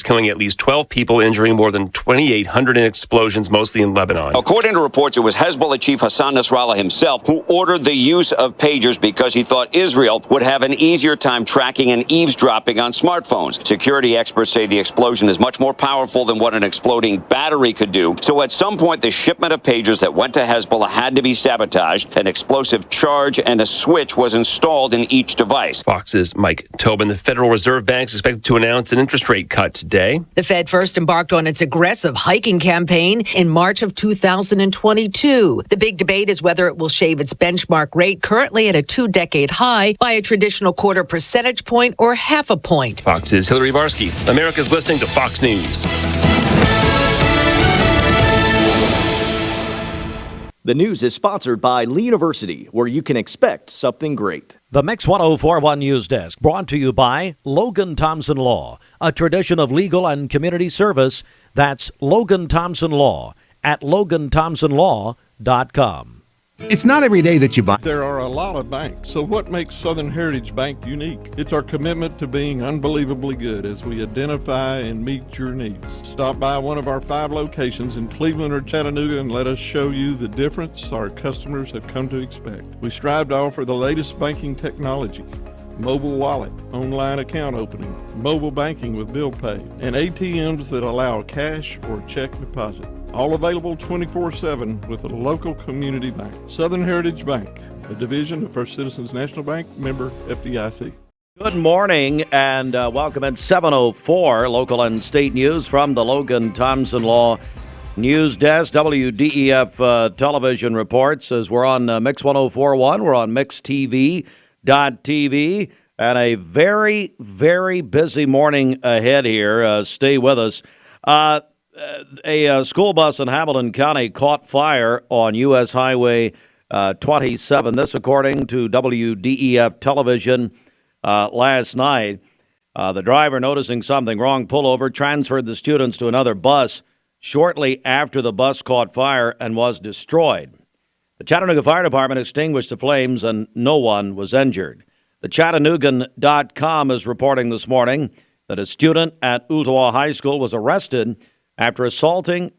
attacks, killing at least 12 people, injuring more than 2,800 in explosions, mostly in Lebanon. According to reports, it was Hezbollah chief Hassan Nasrallah himself who ordered the use of pagers because he thought Israel would have an easier time tracking and eavesdropping on smartphones. Security experts say the explosion is much more powerful than what an exploding battery could do. So at some point, the shipment of pagers that went to Hezbollah had to be sabotaged. An explosive charge and a switch was installed in each device. Fox's Mike Tobin. The Federal Reserve Bank is expected to announce an interest rate cut today. The Fed first embarked on its aggressive hiking campaign in March of 2022. The big debate is whether it will shave its benchmark rate, currently at a 2-decade high, by a traditional quarter percentage point or half a point. Fox's Hillary Varsky. America's listening to Fox News. The news is sponsored by Lee University, where you can expect something great. The Mix 104.1 News Desk, brought to you by Logan Thompson Law, a tradition of legal and community service. That's Logan Thompson Law at LoganThompsonLaw.com. It's not every day that you buy. There are a lot of banks, so what makes Southern Heritage Bank unique? It's our commitment to being unbelievably good as we identify and meet your needs. Stop by one of our 5 locations in Cleveland or Chattanooga and let us show you the difference our customers have come to expect. We strive to offer the latest banking technology: mobile wallet, online account opening, mobile banking with bill pay, and ATMs that allow cash or check deposit. All available 24/7 with a local community bank. Southern Heritage Bank, a division of First Citizens National Bank, member FDIC. Good morning and welcome at 7:04. Local and state news from the Logan Thompson Law News Desk. WDEF television reports as we're on Mix 104.1. We're on MixTV.tv. And a very, very busy morning ahead here. Stay with us. A school bus in Hamilton County caught fire on U.S. Highway 27. This according to WDEF television last night. The driver, noticing something wrong, pulled over, transferred the students to another bus shortly after the bus caught fire and was destroyed. The Chattanooga Fire Department extinguished the flames and no one was injured. The Chattanoogan.com is reporting this morning that a student at Ooltewah High School was arrested after assaulting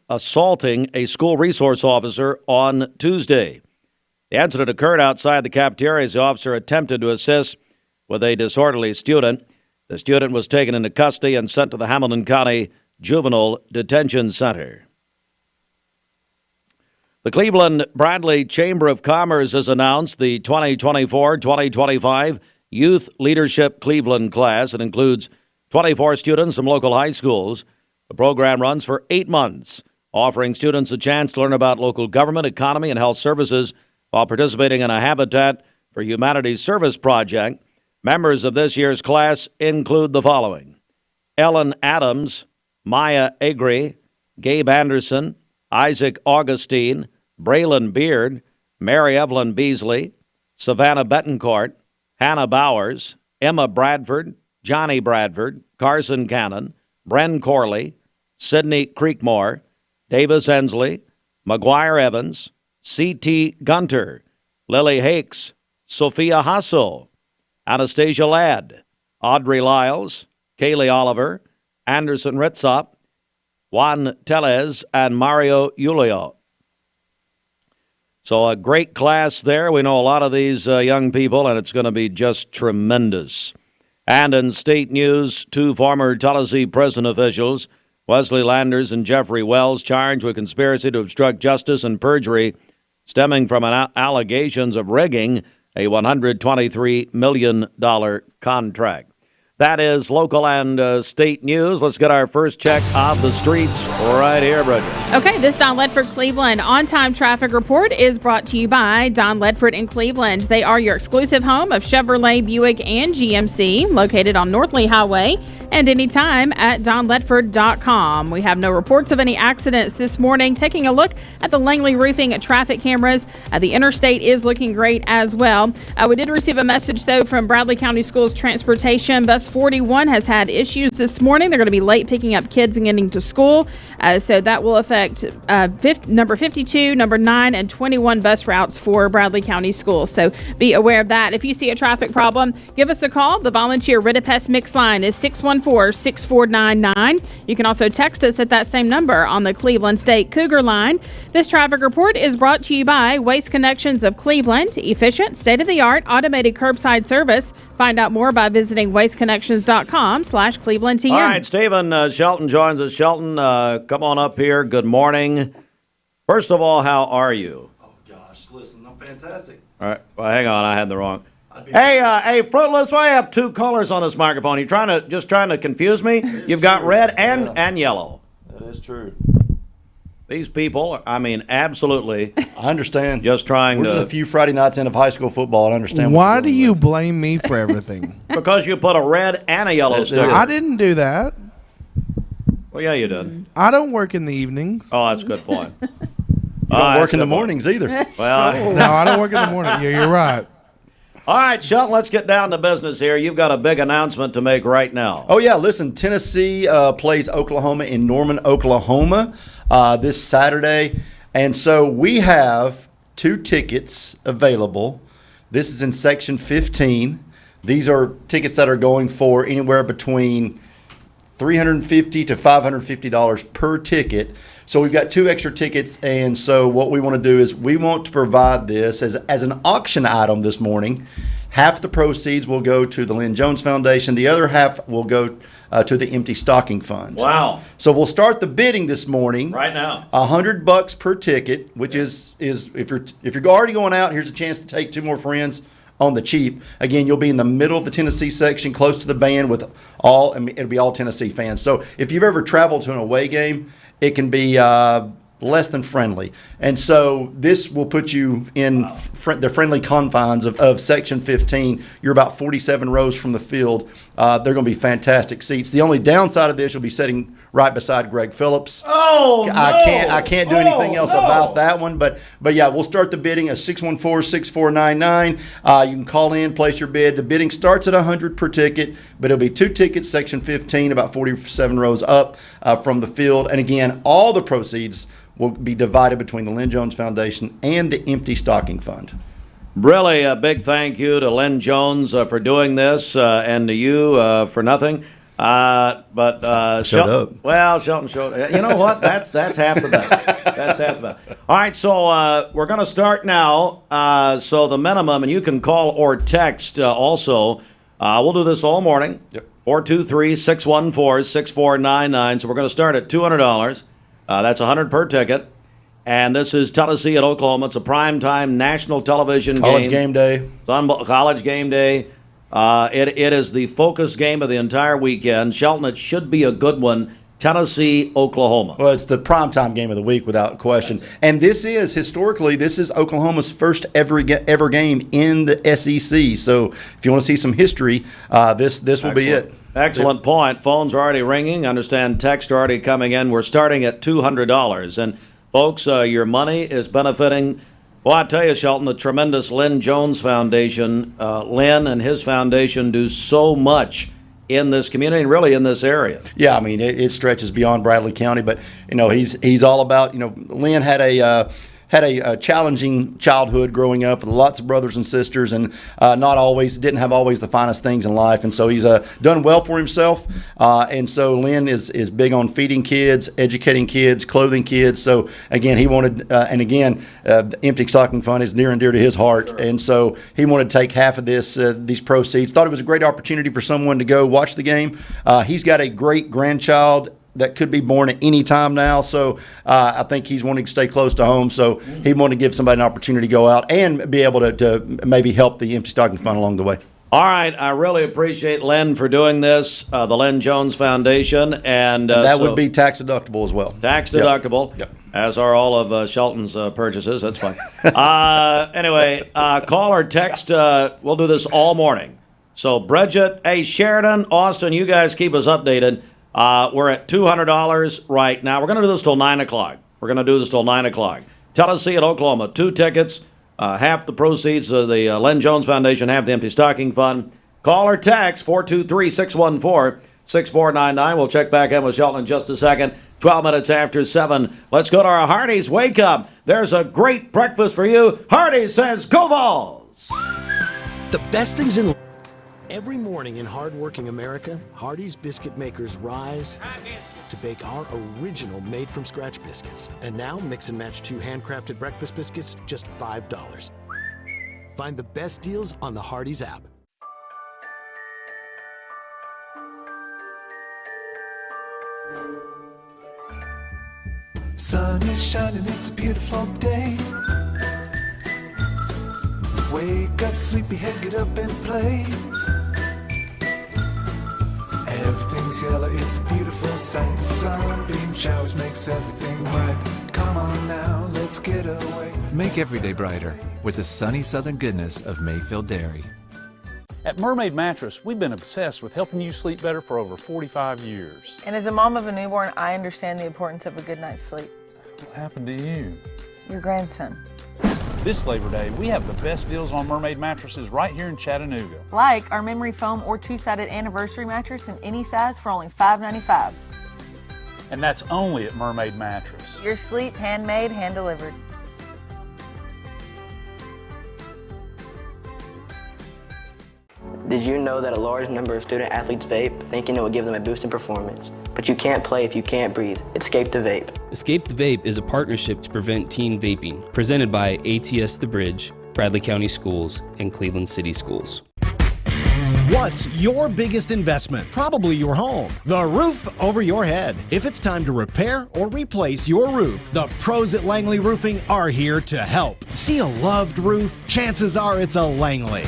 a school resource officer on Tuesday. The incident occurred outside the cafeteria as the officer attempted to assist with a disorderly student. The student was taken into custody and sent to the Hamilton County Juvenile Detention Center. The Cleveland Bradley Chamber of Commerce has announced the 2024-2025 Youth Leadership Cleveland class. It includes 24 students from local high schools. The program runs for 8 months, offering students a chance to learn about local government, economy, and health services while participating in a Habitat for Humanity service project. Members of this year's class include the following: Ellen Adams, Maya Agri, Gabe Anderson, Isaac Augustine, Braylon Beard, Mary Evelyn Beasley, Savannah Betancourt, Hannah Bowers, Emma Bradford, Johnny Bradford, Carson Cannon, Bren Corley, Sidney Creekmore, Davis Ensley, McGuire Evans, C.T. Gunter, Lily Hakes, Sophia Hassel, Anastasia Ladd, Audrey Lyles, Kaylee Oliver, Anderson Ritzop, Juan Tellez, and Mario Julio. So a great class there. We know a lot of these young people, and it's going to be just tremendous. And in state news, 2 former Tallahassee prison officials, Wesley Landers and Jeffrey Wells, charged with conspiracy to obstruct justice and perjury stemming from allegations of rigging a $123 million contract. That is local and state news. Let's get our first check of the streets right here, Bridget. Okay, this Don Ledford Cleveland on-time traffic report is brought to you by Don Ledford in Cleveland. They are your exclusive home of Chevrolet, Buick, and GMC, located on North Lee Highway, and anytime at donledford.com. We have no reports of any accidents this morning. Taking a look at the Langley Roofing traffic cameras, the interstate is looking great as well. We did receive a message, though, from Bradley County Schools Transportation. Bus 41 has had issues this morning. They're going to be late picking up kids and getting to school, so that will affect number 52, number 9, and 21 bus routes for Bradley County Schools. So be aware of that. If you see a traffic problem, give us a call. The volunteer Ridipest Mix line is 614 614-6499. You can also text us at that same number on the Cleveland State Cougar line. This traffic report is brought to you by Waste Connections of Cleveland. Efficient, state-of-the-art, automated curbside service. Find out more by visiting wasteconnections.com/ClevelandTN. All right, Stephen, Shelton joins us. Shelton, come on up here. Good morning. First of all, how are you? Oh, gosh, listen, I'm fantastic. All right, well, hang on, I had the wrong. Hey, Fruitless, why have two colors on this microphone? You trying to confuse me? You've got red and yellow. That is true. These people, I mean, absolutely. I understand. Just trying We're to. just a few Friday nights in of high school football. I understand. Why do you blame me for everything? Because you put a red and a yellow sticker. I didn't do that. Well, yeah, you did. I don't work in the evenings. Oh, that's a good point. You don't work in the mornings either. Well, No, I don't work in the morning. You're right. all right, Shelton, let's get down to business here. You've got a big announcement to make right now. Oh, yeah, listen, Tennessee plays Oklahoma in Norman, Oklahoma this Saturday. And so we have 2 tickets available. This is in Section 15. These are tickets that are going for anywhere between $350 to $550 per ticket. So we've got 2 extra tickets, and so what we want to do is we want to provide this as an auction item this morning. Half the proceeds will go to the Lynn Jones Foundation. The other half will go to the Empty Stocking Fund. Wow. So we'll start the bidding this morning. Right now. $100 per ticket, which is if you're already going out, here's a chance to take 2 more friends on the cheap. Again, you'll be in the middle of the Tennessee section, close to the band with it'll be all Tennessee fans. So if you've ever traveled to an away game, it can be less than friendly. And so this will put you in the friendly confines of Section 15. You're about 47 rows from the field. They're going to be fantastic seats. The only downside of this, you'll be sitting right beside Greg Phillips. Oh, no. I can't do anything else about that one. But yeah, we'll start the bidding at 614-6499. You can call in, place your bid. The bidding starts at $100 per ticket, but it'll be 2 tickets, Section 15, about 47 rows up from the field. And again, all the proceeds will be divided between the Lynn Jones Foundation and the Empty Stocking Fund. Really a big thank you to Lynn Jones for doing this and to you for nothing. Showed up. Well, Shelton showed up. You know what? That's half the battle. That's half the battle. All right, so we're going to start now. So the minimum, and you can call or text also. We'll do this all morning. Yep. 423-614-6499. So we're going to start at $200. That's $100 per ticket. And this is Tennessee at Oklahoma. It's a primetime national television College game day. It's on college game day. It is the focus game of the entire weekend. Shelton, it should be a good one. Tennessee, Oklahoma. Well, it's the primetime game of the week without question. And this is Oklahoma's first ever game in the SEC. So if you want to see some history, this will be it. Excellent point. Phones are already ringing. Understand texts are already coming in. We're starting at $200. And folks, your money is benefiting. Well, I tell you, Shelton, the tremendous Lynn Jones Foundation. Lynn and his foundation do so much in this community and really in this area. Yeah, I mean, it stretches beyond Bradley County, but he's all about. Lynn had a challenging childhood growing up with lots of brothers and sisters, and didn't have always the finest things in life. And so he's done well for himself. And so Lynn is big on feeding kids, educating kids, clothing kids. So again, he wanted, the Empty Stocking Fund is near and dear to his heart. Sure. And so he wanted to take half of these proceeds. Thought it was a great opportunity for someone to go watch the game. He's got a great grandchild that could be born at any time now. So I think he's wanting to stay close to home. So he wanted to give somebody an opportunity to go out and be able to maybe help the Empty Stocking Fund along the way. All right. I really appreciate Lynn for doing this, the Lynn Jones Foundation. And that would be tax deductible as well. Tax deductible, Yep. As are all of Shelton's purchases. That's fine. Anyway, call or text. We'll do this all morning. So Bridget, hey, Sheridan, Austin, you guys keep us updated. We're at $200 right now. We're going to do this till 9 o'clock. Tennessee at Oklahoma, 2 tickets, half the proceeds of the Lynn Jones Foundation, half the Empty Stocking Fund. Call or text 423-614-6499. We'll check back in with Shelton in just a second. 12 minutes after 7. Let's go to our Hardee's Wake Up. There's a great breakfast for you. Hardee's says, go Vols! The best things in Every morning in hardworking America, Hardee's biscuit makers rise to bake our original made-from-scratch biscuits. And now, mix and match 2 handcrafted breakfast biscuits, just $5. Find the best deals on the Hardee's app. Sun is shining, it's a beautiful day. Wake up, sleepyhead, get up and play. Everything's yellow, it's a beautiful sight. Sunbeam showers makes everything bright. Come on now, let's get away. Make every day brighter with the sunny southern goodness of Mayfield Dairy. At Mermaid Mattress, we've been obsessed with helping you sleep better for over 45 years. And as a mom of a newborn, I understand the importance of a good night's sleep. What happened to you? Your grandson. This Labor Day, we have the best deals on Mermaid mattresses right here in Chattanooga. Like our memory foam or 2-sided anniversary mattress in any size for only $5.95. And that's only at Mermaid Mattress. Your sleep, handmade, hand-delivered. Did you know that a large number of student athletes vape, thinking it would give them a boost in performance? But you can't play if you can't breathe. Escape the vape. Escape the Vape is a partnership to prevent teen vaping, presented by ATS The Bridge, Bradley County Schools, and Cleveland City Schools. What's your biggest investment? Probably your home. The roof over your head. If it's time to repair or replace your roof, the pros at Langley Roofing are here to help. See a loved roof? Chances are it's a Langley.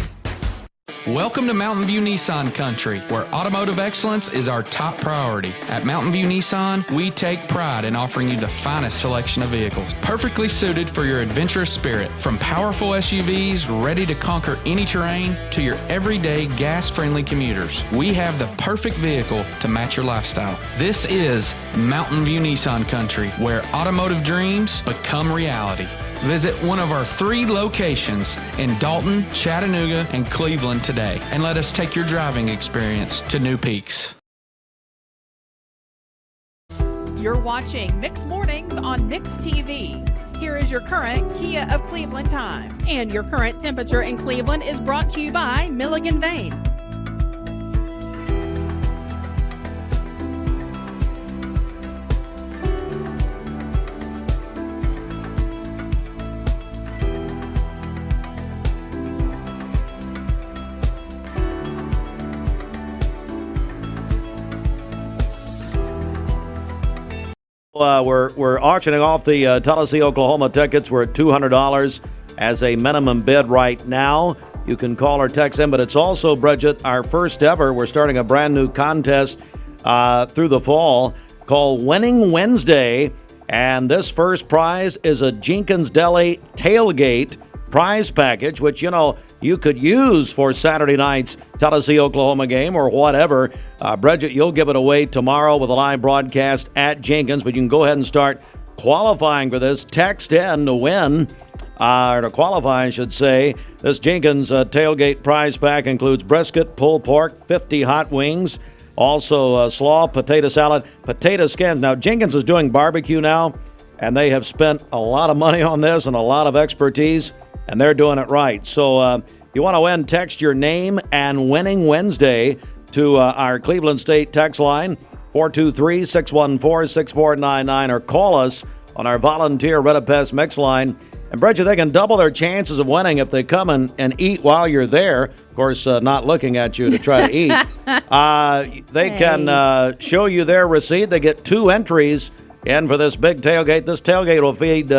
Welcome to Mountain View Nissan Country, where automotive excellence is our top priority. At Mountain View Nissan, we take pride in offering you the finest selection of vehicles, perfectly suited for your adventurous spirit. From powerful SUVs ready to conquer any terrain to your everyday gas-friendly commuters, we have the perfect vehicle to match your lifestyle. This is Mountain View Nissan Country, where automotive dreams become reality. Visit one of our 3 locations in Dalton, Chattanooga, and Cleveland today, and let us take your driving experience to new peaks. You're watching Mix Mornings on Mix TV. Here is your current Kia of Cleveland time. And your current temperature in Cleveland is brought to you by Milligan Vane. We're auctioning off the Tennessee, Oklahoma tickets. We're at $200 as a minimum bid right now. You can call or text in, but it's also, Bridget, our first ever. We're starting a brand new contest through the fall called Winning Wednesday, and this first prize is a Jenkins Deli tailgate prize package, which, you know, you could use for Saturday night's Tennessee, Oklahoma game or whatever. Bridget, you'll give it away tomorrow with a live broadcast at Jenkins, but you can go ahead and start qualifying for this. Text in to win, or to qualify, I should say. This Jenkins tailgate prize pack includes brisket, pulled pork, 50 hot wings, also slaw, potato salad, potato skins. Now, Jenkins is doing barbecue now, and they have spent a lot of money on this and a lot of expertise, and they're doing it right. So you want to win, text your name and Winning Wednesday to our Cleveland State text line, 423-614-6499, or call us on our volunteer Redapest mix line. And Bridget, they can double their chances of winning if they come and eat while you're there. Of course, not looking at you to try to eat. They can show you their receipt. They get 2 entries in for this big tailgate. This tailgate will feed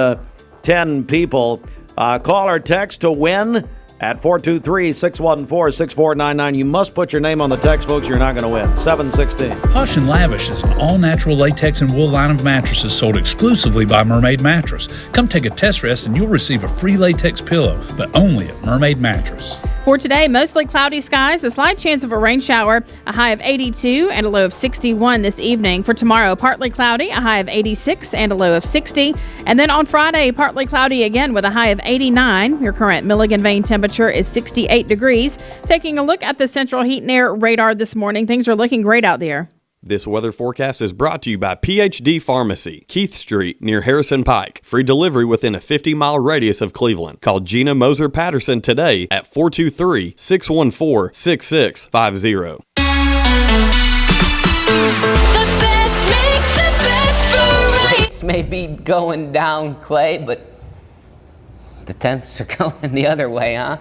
10 people. Call or text to win at 423-614-6499. You must put your name on the text, folks. You're not going to win. 716. Posh and Lavish is an all-natural latex and wool line of mattresses sold exclusively by Mermaid Mattress. Come take a test rest and you'll receive a free latex pillow, but only at Mermaid Mattress. For today, mostly cloudy skies, a slight chance of a rain shower, a high of 82 and a low of 61 this evening. For tomorrow, partly cloudy, a high of 86 and a low of 60. And then on Friday, partly cloudy again with a high of 89. Your current Milligan Vane temperature is 68 degrees. Taking a look at the central heat and air radar this morning, things are looking great out there. This weather forecast is brought to you by PhD Pharmacy, Keith Street near Harrison Pike. Free delivery within a 50-mile radius of Cleveland. Call Gina Moser Patterson today at 423-614-6650. Rates may be going down, Clay, but the temps are going the other way, huh?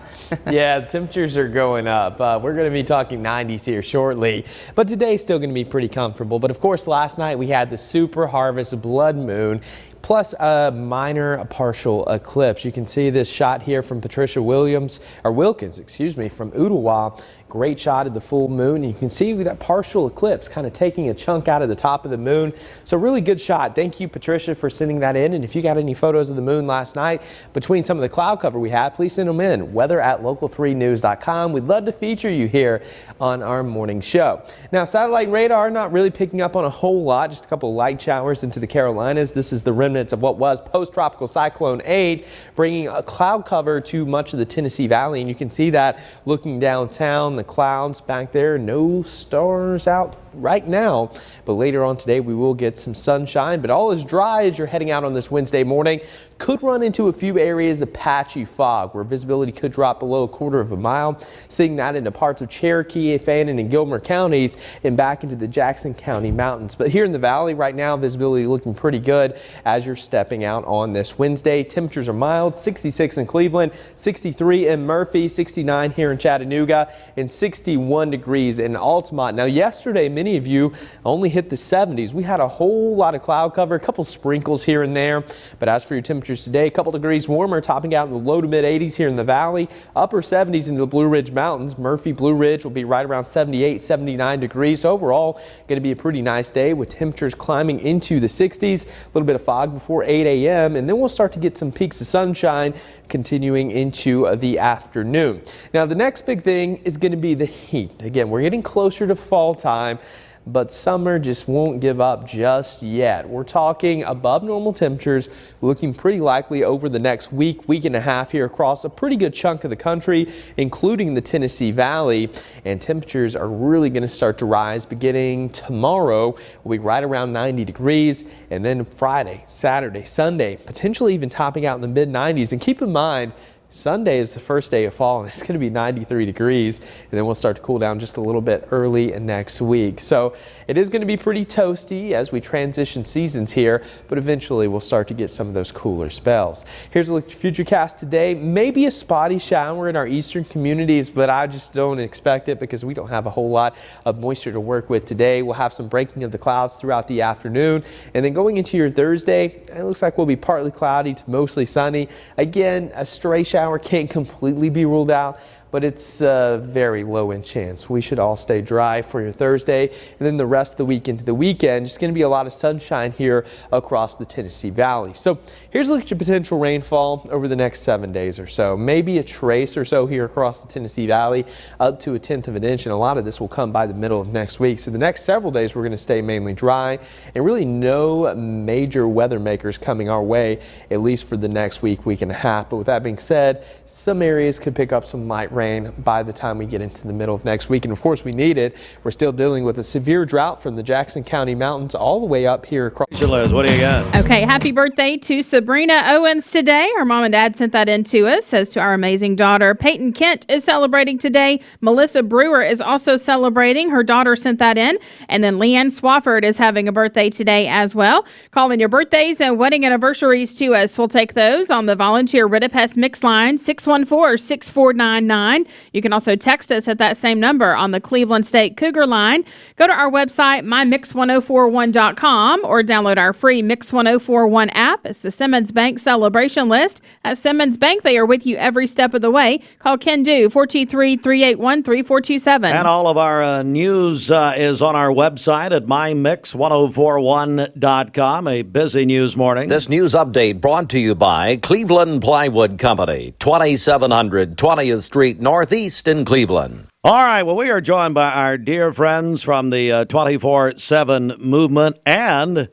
Yeah, the temperatures are going up. We're going to be talking 90s here shortly, but today's still going to be pretty comfortable. But of course, last night we had the super harvest blood moon, plus a minor partial eclipse. You can see this shot here from Patricia Wilkins, from Ottawa. Great shot of the full moon. You can see that partial eclipse kind of taking a chunk out of the top of the moon. So really good shot. Thank you, Patricia, for sending that in. And if you got any photos of the moon last night between some of the cloud cover we had, please send them in. Weather@local3news.com. We'd love to feature you here on our morning show. Now, satellite radar not really picking up on a whole lot, just a couple of light showers into the Carolinas. This is the remnants of what was post-tropical cyclone Aid, bringing a cloud cover to much of the Tennessee Valley. And you can see that looking downtown, the clouds back there, no stars out right now, but later on today we will get some sunshine, but all is dry as you're heading out on this Wednesday morning. Could run into a few areas of patchy fog where visibility could drop below a quarter of a mile, seeing that into parts of Cherokee, Fannin, and Gilmer counties and back into the Jackson County mountains. But here in the valley right now, visibility looking pretty good as you're stepping out on this Wednesday. Temperatures are mild, 66 in Cleveland, 63 in Murphy, 69 here in Chattanooga, and 61 degrees in Altamont. Now yesterday, many of you only hit the 70s. We had a whole lot of cloud cover, a couple sprinkles here and there, but as for your temperatures today, a couple degrees warmer, topping out in the low to mid 80s here in the valley, upper 70s into the Blue Ridge Mountains. Murphy, Blue Ridge will be right around 78, 79 degrees. So overall, going to be a pretty nice day with temperatures climbing into the 60s, a little bit of fog before 8 a.m. and then we'll start to get some peaks of sunshine continuing into the afternoon. Now the next big thing is going to be the heat. Again, we're getting closer to fall time, but summer just won't give up just yet. We're talking above normal temperatures, looking pretty likely over the next week, week and a half here across a pretty good chunk of the country, including the Tennessee Valley. And temperatures are really going to start to rise beginning tomorrow. We'll be right around 90 degrees. And then Friday, Saturday, Sunday, potentially even topping out in the mid 90s. And keep in mind, Sunday is the first day of fall and it's going to be 93 degrees, and then we'll start to cool down just a little bit early next week. So it is going to be pretty toasty as we transition seasons here, but eventually we'll start to get some of those cooler spells. Here's a look at Futurecast today. Maybe a spotty shower in our eastern communities, but I just don't expect it because we don't have a whole lot of moisture to work with today. We'll have some breaking of the clouds throughout the afternoon, and then going into your Thursday, it looks like we'll be partly cloudy to mostly sunny. Again, a stray shower can't completely be ruled out, but it's a very low in chance. We should all stay dry for your Thursday, and then the rest of the week into the weekend, just going to be a lot of sunshine here across the Tennessee Valley. So here's a look at your potential rainfall over the next 7 days or so. Maybe a trace or so here across the Tennessee Valley, up to 1/10 of an inch, and a lot of this will come by the middle of next week. So the next several days we're going to stay mainly dry, and really no major weather makers coming our way, at least for the next week, week and a half. But with that being said, some areas could pick up some light rain by the time we get into the middle of next week. And of course we need it. We're still dealing with a severe drought from the Jackson County mountains all the way up here across. Liz, what do you got? Okay, happy birthday to Sabrina Owens today. Her mom and dad sent that in to us. Says to our amazing daughter, Peyton Kent is celebrating today. Melissa Brewer is also celebrating. Her daughter sent that in. And then Leanne Swafford is having a birthday today as well. Calling your birthdays and wedding anniversaries to us. We'll take those on the volunteer Ridipest Mix line, 614-6499. You can also text us at that same number on the Cleveland State Cougar line. Go to our website, mymix1041.com, or download our free Mix 1041 app. It's the Simmons Bank celebration list. At Simmons Bank, they are with you every step of the way. Call Ken Do, 423-381-3427. And all of our news is on our website at mymix1041.com. A busy news morning. This news update brought to you by Cleveland Plywood Company, 2700 20th Street Northeast in Cleveland. All right, well, we are joined by our dear friends from the 24/7 movement and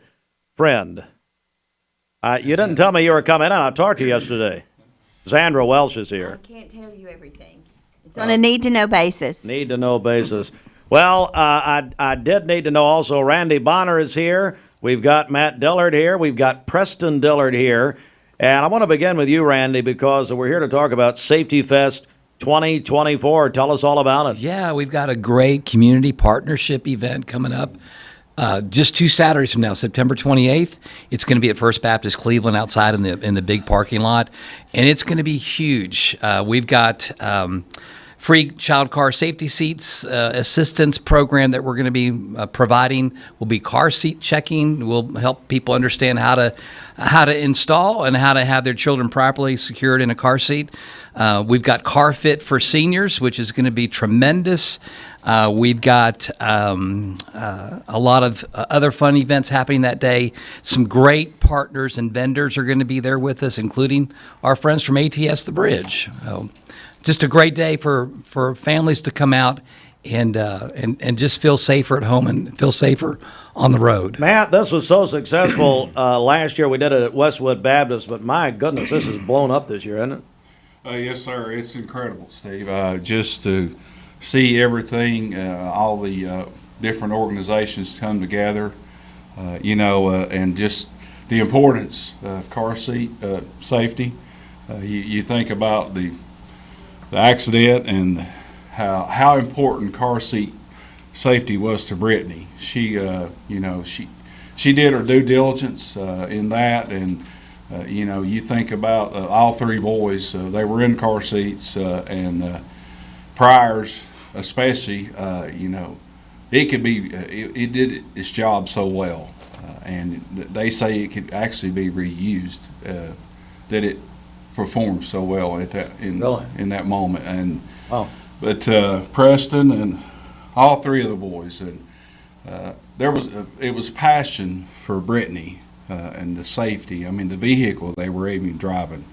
friend. You didn't tell me you were coming in. I talked to you yesterday. Zandra Welsh is here. I can't tell you everything. It's on a need-to-know basis. Need-to-know basis. Well, I did need to know also, Randy Bonner is here. We've got Matt Dillard here. We've got Preston Dillard here. And I want to begin with you, Randy, because we're here to talk about Safety Fest 2024. Tell us all about it. Yeah, we've got a great community partnership event coming up. Just 2 Saturdays from now, September 28th, it's going to be at First Baptist Cleveland outside in the big parking lot, and it's going to be huge. We've got free child car safety seats assistance program that we're going to be providing. Will be car seat checking. We'll help people understand how to install and how to have their children properly secured in a car seat. We've got Car Fit for seniors, which is going to be tremendous. We've got a lot of other fun events happening that day. Some great partners and vendors are going to be there with us, including our friends from ATS The Bridge. Just a great day for families to come out and just feel safer at home and feel safer on the road. Matt, this was so successful last year. We did it at Westwood Baptist, but my goodness, this is blown up this year, isn't it? Yes, sir. It's incredible, Steve. Just to see everything, all the different organizations come together, and just the importance of car seat safety. You think about the accident and how important car seat safety was to Brittany. She did her due diligence in that, and you think about all 3 boys. They were in car seats, and priors, especially, it could be. It did its job so well, and they say it could actually be reused. That it performed so well at that in that moment, and but Preston and all 3 of the boys, and it was passion for Brittany and the safety. I mean, the vehicle they were even driving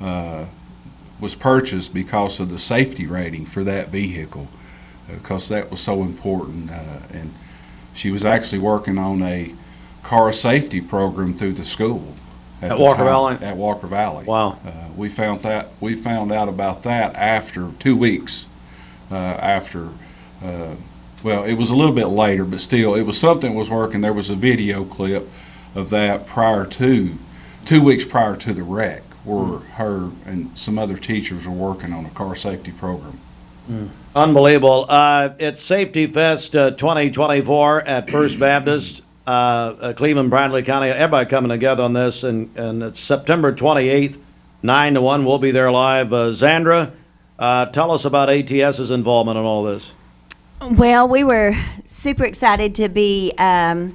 was purchased because of the safety rating for that vehicle, because that was so important. And she was actually working on a car safety program through the school. At Walker Valley? At Walker Valley. Wow. We found out about that after 2 weeks after. Well, it was a little bit later, but still, it was something that was working. There was a video clip of that prior to 2 weeks prior to the wreck, where her and some other teachers were working on a car safety program. Unbelievable. It's Safety Fest 2024 at First Baptist. Cleveland, Bradley County, everybody coming together on this, and it's September 28th, 9 to 1. We'll be there live. Zandra, tell us about ATS's involvement in all this. Well, we were super excited to be added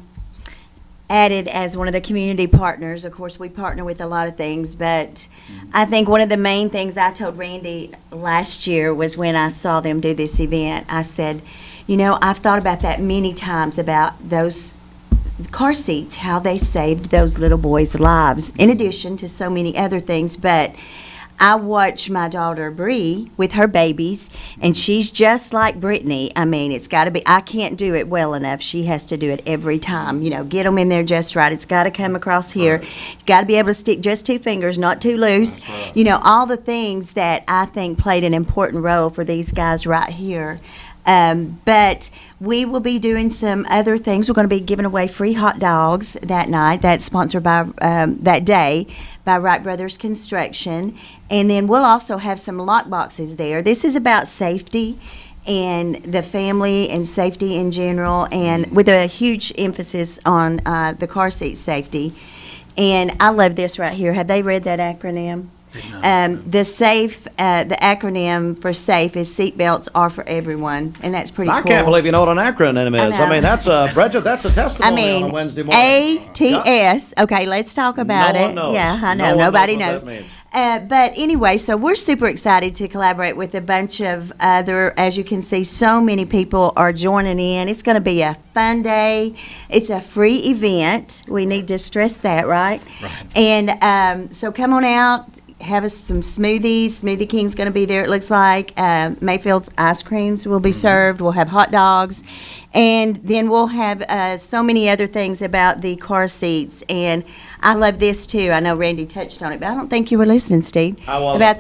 as one of the community partners. Of course, we partner with a lot of things, but I think one of the main things I told Randy last year was when I saw them do this event, I said, I've thought about that many times, about those car seats, how they saved those little boys' lives, in addition to so many other things. But I watch my daughter Bree with her babies, and she's just like Brittany. I mean, it's got to be, I can't do it well enough. She has to do it every time. Get them in there just right. It's got to come across here. You got to be able to stick just 2 fingers, not too loose. All the things that I think played an important role for these guys right here. But we will be doing some other things. We're going to be giving away free hot dogs that night. That's sponsored by that day by Wright Brothers Construction. And then we'll also have some lock boxes there. This is about safety and the family and safety in general, and with a huge emphasis on the car seat safety. And I love this right here. Have they read that acronym? The acronym for SAFE is seatbelts are for everyone, and that's pretty cool. I can't believe you know what an acronym is. I mean, that's Bridget, that's a testimony on a Wednesday morning. ATS. Okay, let's talk about No it. one knows. Yeah, I know. No one Nobody knows what knows. that means. But anyway, so we're super excited to collaborate with a bunch of other, as you can see, so many people are joining in. It's going to be a fun day. It's a free event. We need to stress that, right? Right. And so come on out. Have us some smoothies. Smoothie King's going to be there, it looks like. Mayfield's ice creams will be served. We'll have hot dogs. And then we'll have so many other things about the car seats. And I love this, too. I know Randy touched on it, but I don't think you were listening, Steve. I wasn't. About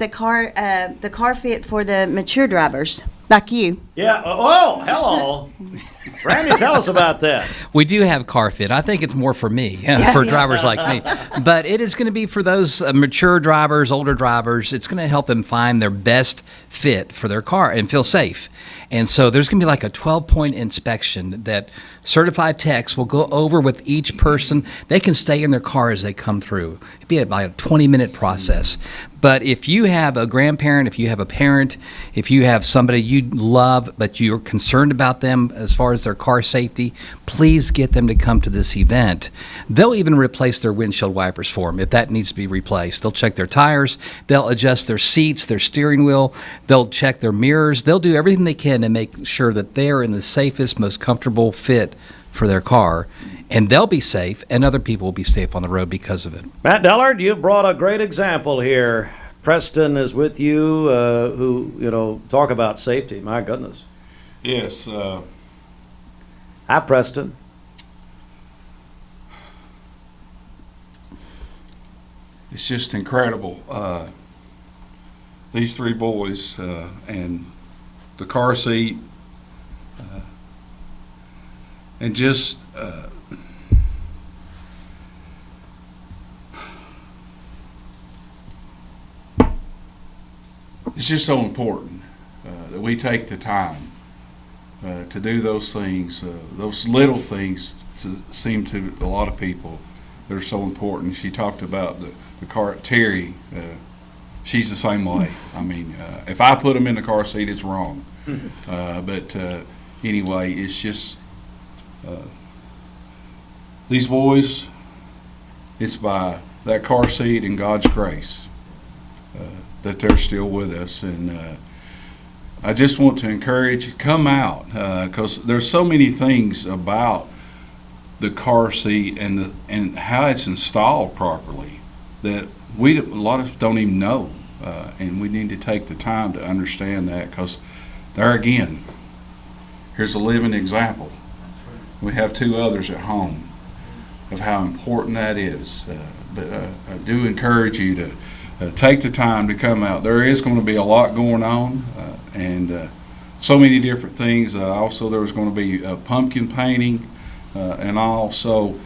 the car fit for the mature drivers. Like you. Yeah. Oh, hello. Randy, tell us about that. We do have car fit. I think it's more for me, for drivers like me. But it is going to be for those mature drivers, older drivers. It's going to help them find their best fit for their car and feel safe. And so there's going to be like a 12-point inspection that certified techs will go over with each person. They can stay in their car as they come through. It'd be about a 20-minute process. But if you have a grandparent, if you have a parent, if you have somebody you love but you're concerned about them as far as their car safety, please get them to come to this event. They'll even replace their windshield wipers for them if that needs to be replaced. They'll check their tires. They'll adjust their seats, their steering wheel. They'll check their mirrors. They'll do everything they can to make sure that they're in the safest, most comfortable fit for their car. And they'll be safe, and other people will be safe on the road because of it. Matt Dellard, you've brought a great example here. Preston is with you, who, talk about safety. My goodness. Yes. Hi, Preston. It's just incredible. These three boys and the car seat and just it's just so important that we take the time to do those things, those little things seem to a lot of people that are so important. She talked about the car, Terry, she's the same way. I mean, if I put them in the car seat, it's wrong. But anyway, it's just these boys, it's by that car seat and God's grace that they're still with us. And I just want to encourage you, come out, because there's so many things about the car seat and how it's installed properly that a lot of us don't even know, and we need to take the time to understand that, because there again, here's a living example. We have two others at home of how important that is. But I do encourage you to take the time to come out. There is going to be a lot going on, and so many different things. Also, there was going to be pumpkin painting and all. So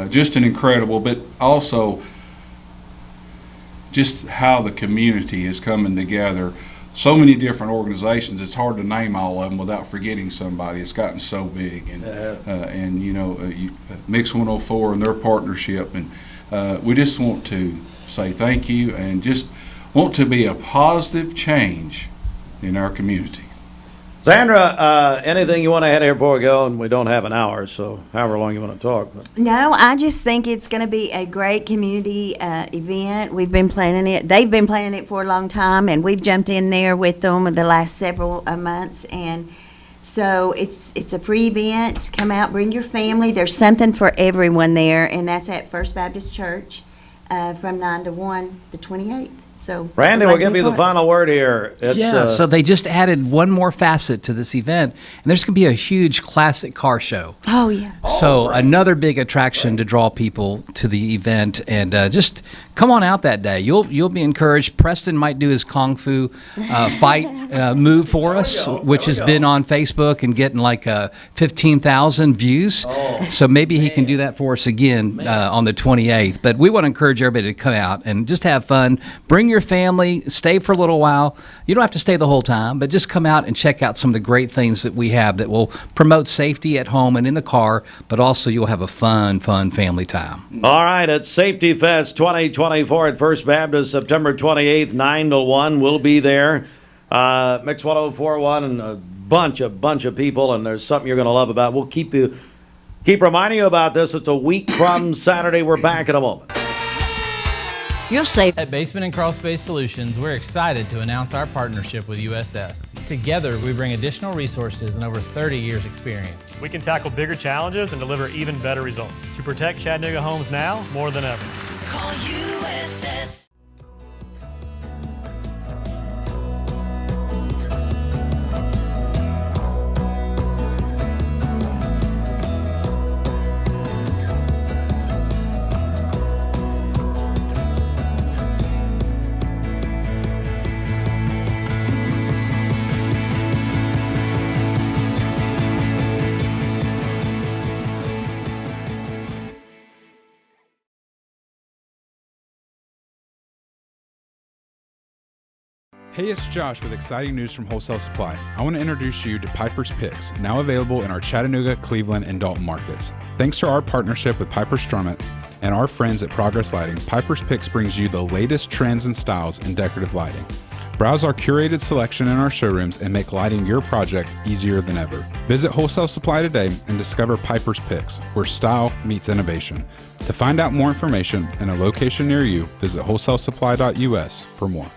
just an incredible, but also just how the community is coming together. So many different organizations. It's hard to name all of them without forgetting somebody. It's gotten so big, and Mix 104 and their partnership, and we just want to say thank you and just want to be a positive change in our community. Sandra, anything you want to add here before we go? And we don't have an hour, so however long you want to talk. But. No, I just think it's going to be a great community event. We've been planning it. They've been planning it for a long time, and we've jumped in there with them in the last several months. And so it's a free event. Come out, bring your family. There's something for everyone there, and that's at First Baptist Church from 9 to 1, the 28th. So Randy, we'll give you the final word here. So they just added one more facet to this event, and there's going to be a huge classic car show. Oh, yeah. So another big attraction to draw people to the event, and just come on out that day. You'll be encouraged. Preston might do his Kung Fu fight move for us, which has been on Facebook and getting like 15,000 views. So maybe he can do that for us again on the 28th. But we want to encourage everybody to come out and just have fun. Bring your family, stay for a little while. You don't have to stay the whole time, but just come out and check out some of the great things that we have that will promote safety at home and in the car, but also you'll have a fun family time. All right, it's Safety Fest 2024 at First Baptist, September 28th, 9 to 1. We'll be there. Mix 1041 and a bunch of people, and there's something you're going to love about. We'll keep reminding you about this. It's a week from Saturday. We're back in a moment. You're safe. At Basement and Crawl Space Solutions, we're excited to announce our partnership with USS. Together, we bring additional resources and over 30 years experience. We can tackle bigger challenges and deliver even better results to protect Chattanooga homes now more than ever. Call USS. Hey, it's Josh with exciting news from Wholesale Supply. I want to introduce you to Piper's Picks, now available in our Chattanooga, Cleveland, and Dalton markets. Thanks to our partnership with Piper Strummett and our friends at Progress Lighting, Piper's Picks brings you the latest trends and styles in decorative lighting. Browse our curated selection in our showrooms and make lighting your project easier than ever. Visit Wholesale Supply today and discover Piper's Picks, where style meets innovation. To find out more information and a location near you, visit wholesalesupply.us for more.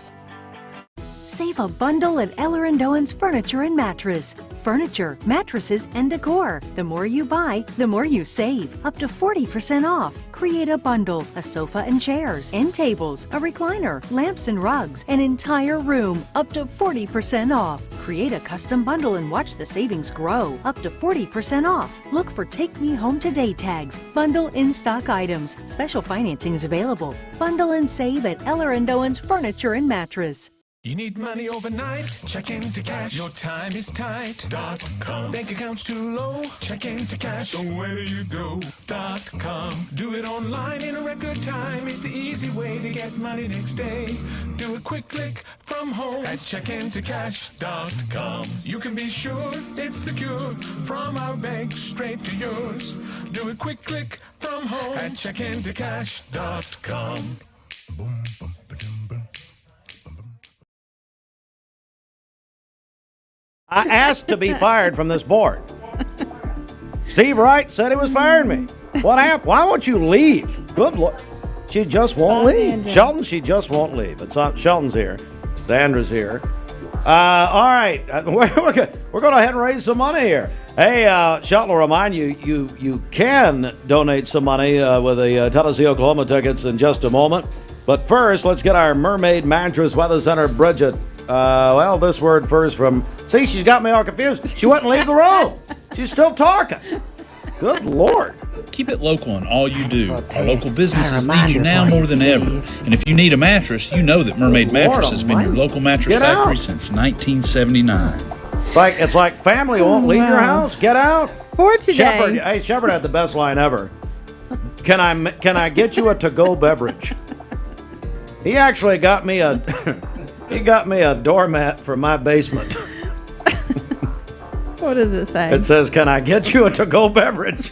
Save a bundle at Eller & Owen's Furniture and Mattress. Furniture, mattresses, and decor. The more you buy, the more you save. Up to 40% off. Create a bundle, a sofa and chairs, end tables, a recliner, lamps and rugs, an entire room. Up to 40% off. Create a custom bundle and watch the savings grow. Up to 40% off. Look for Take Me Home Today tags. Bundle in-stock items. Special financing is available. Bundle and save at Eller & Owen's Furniture and Mattress. You need money overnight? Check into cash. Your time is tight. .com. Bank account's too low? Check into cash. So where do you go? .com. Do it online in a record time. It's the easy way to get money next day. Do a quick click from home at checkintocash.com. You can be sure it's secure from our bank straight to yours. Do a quick click from home at checkintocash.com. Boom, boom, ba-dum, boom. I asked to be fired from this board. Steve Wright said he was firing me. What happened? Why won't you leave? Good Lord. She just won't leave. Shelton, she just won't leave. It's not, Shelton's here. Sandra's here. All right. We're going to head and raise some money here. Hey, Shelton will remind you, you can donate some money with the Tennessee, Oklahoma tickets in just a moment. But first, let's get our Mermaid Mattress Weather Center Bridget. Well, this word first from... See, she's got me all confused. She wouldn't leave the room. She's still talking. Good Lord. Keep it local in all you do. Our local businesses need you now more than ever. And if you need a mattress, you know that Mermaid Mattress has been your local mattress factory since 1979. It's like family won't leave your house. Get out. For today. Shepard had the best line ever. Can I get you a to-go beverage? He actually got me a... He got me a doormat for my basement. What does it say? It says, "Can I get you a to-go beverage?"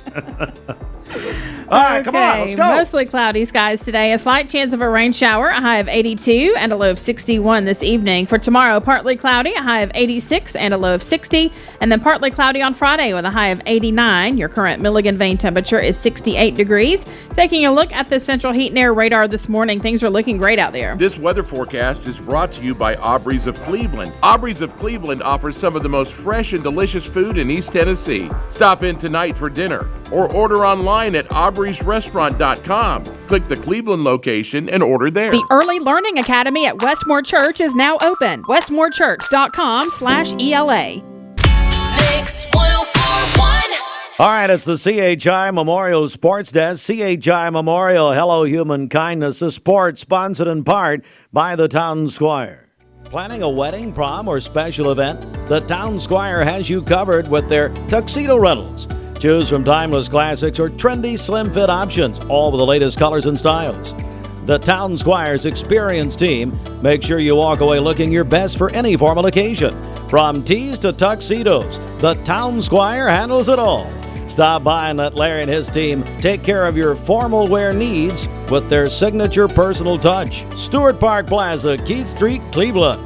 All right, come on, let's go. Mostly cloudy skies today. A slight chance of a rain shower, a high of 82 and a low of 61 this evening. For tomorrow, partly cloudy, a high of 86 and a low of 60. And then partly cloudy on Friday with a high of 89. Your current Milligan vein temperature is 68 degrees. Taking a look at the central heat and air radar this morning, things are looking great out there. This weather forecast is brought to you by Aubrey's of Cleveland. Aubrey's of Cleveland offers some of the most fresh and delicious food in East Tennessee. Stop in tonight for dinner or order online at aubreysrestaurant.com. Click the Cleveland location and order there. The Early Learning Academy at Westmore Church is now open. westmorechurch.com/ELA. Mix 104.1. All right, it's the CHI Memorial Sports Desk. CHI Memorial Hello Human Kindness, a sport sponsored in part by the Town Squire. Planning a wedding, prom, or special event? The Town Squire has you covered with their tuxedo rentals. Choose from timeless classics or trendy slim fit options, all with the latest colors and styles. The Town Squire's experienced team makes sure you walk away looking your best for any formal occasion. From tees to tuxedos, the Town Squire handles it all. Stop by and let Larry and his team take care of your formal wear needs with their signature personal touch. Stewart Park Plaza, Keith Street, Cleveland.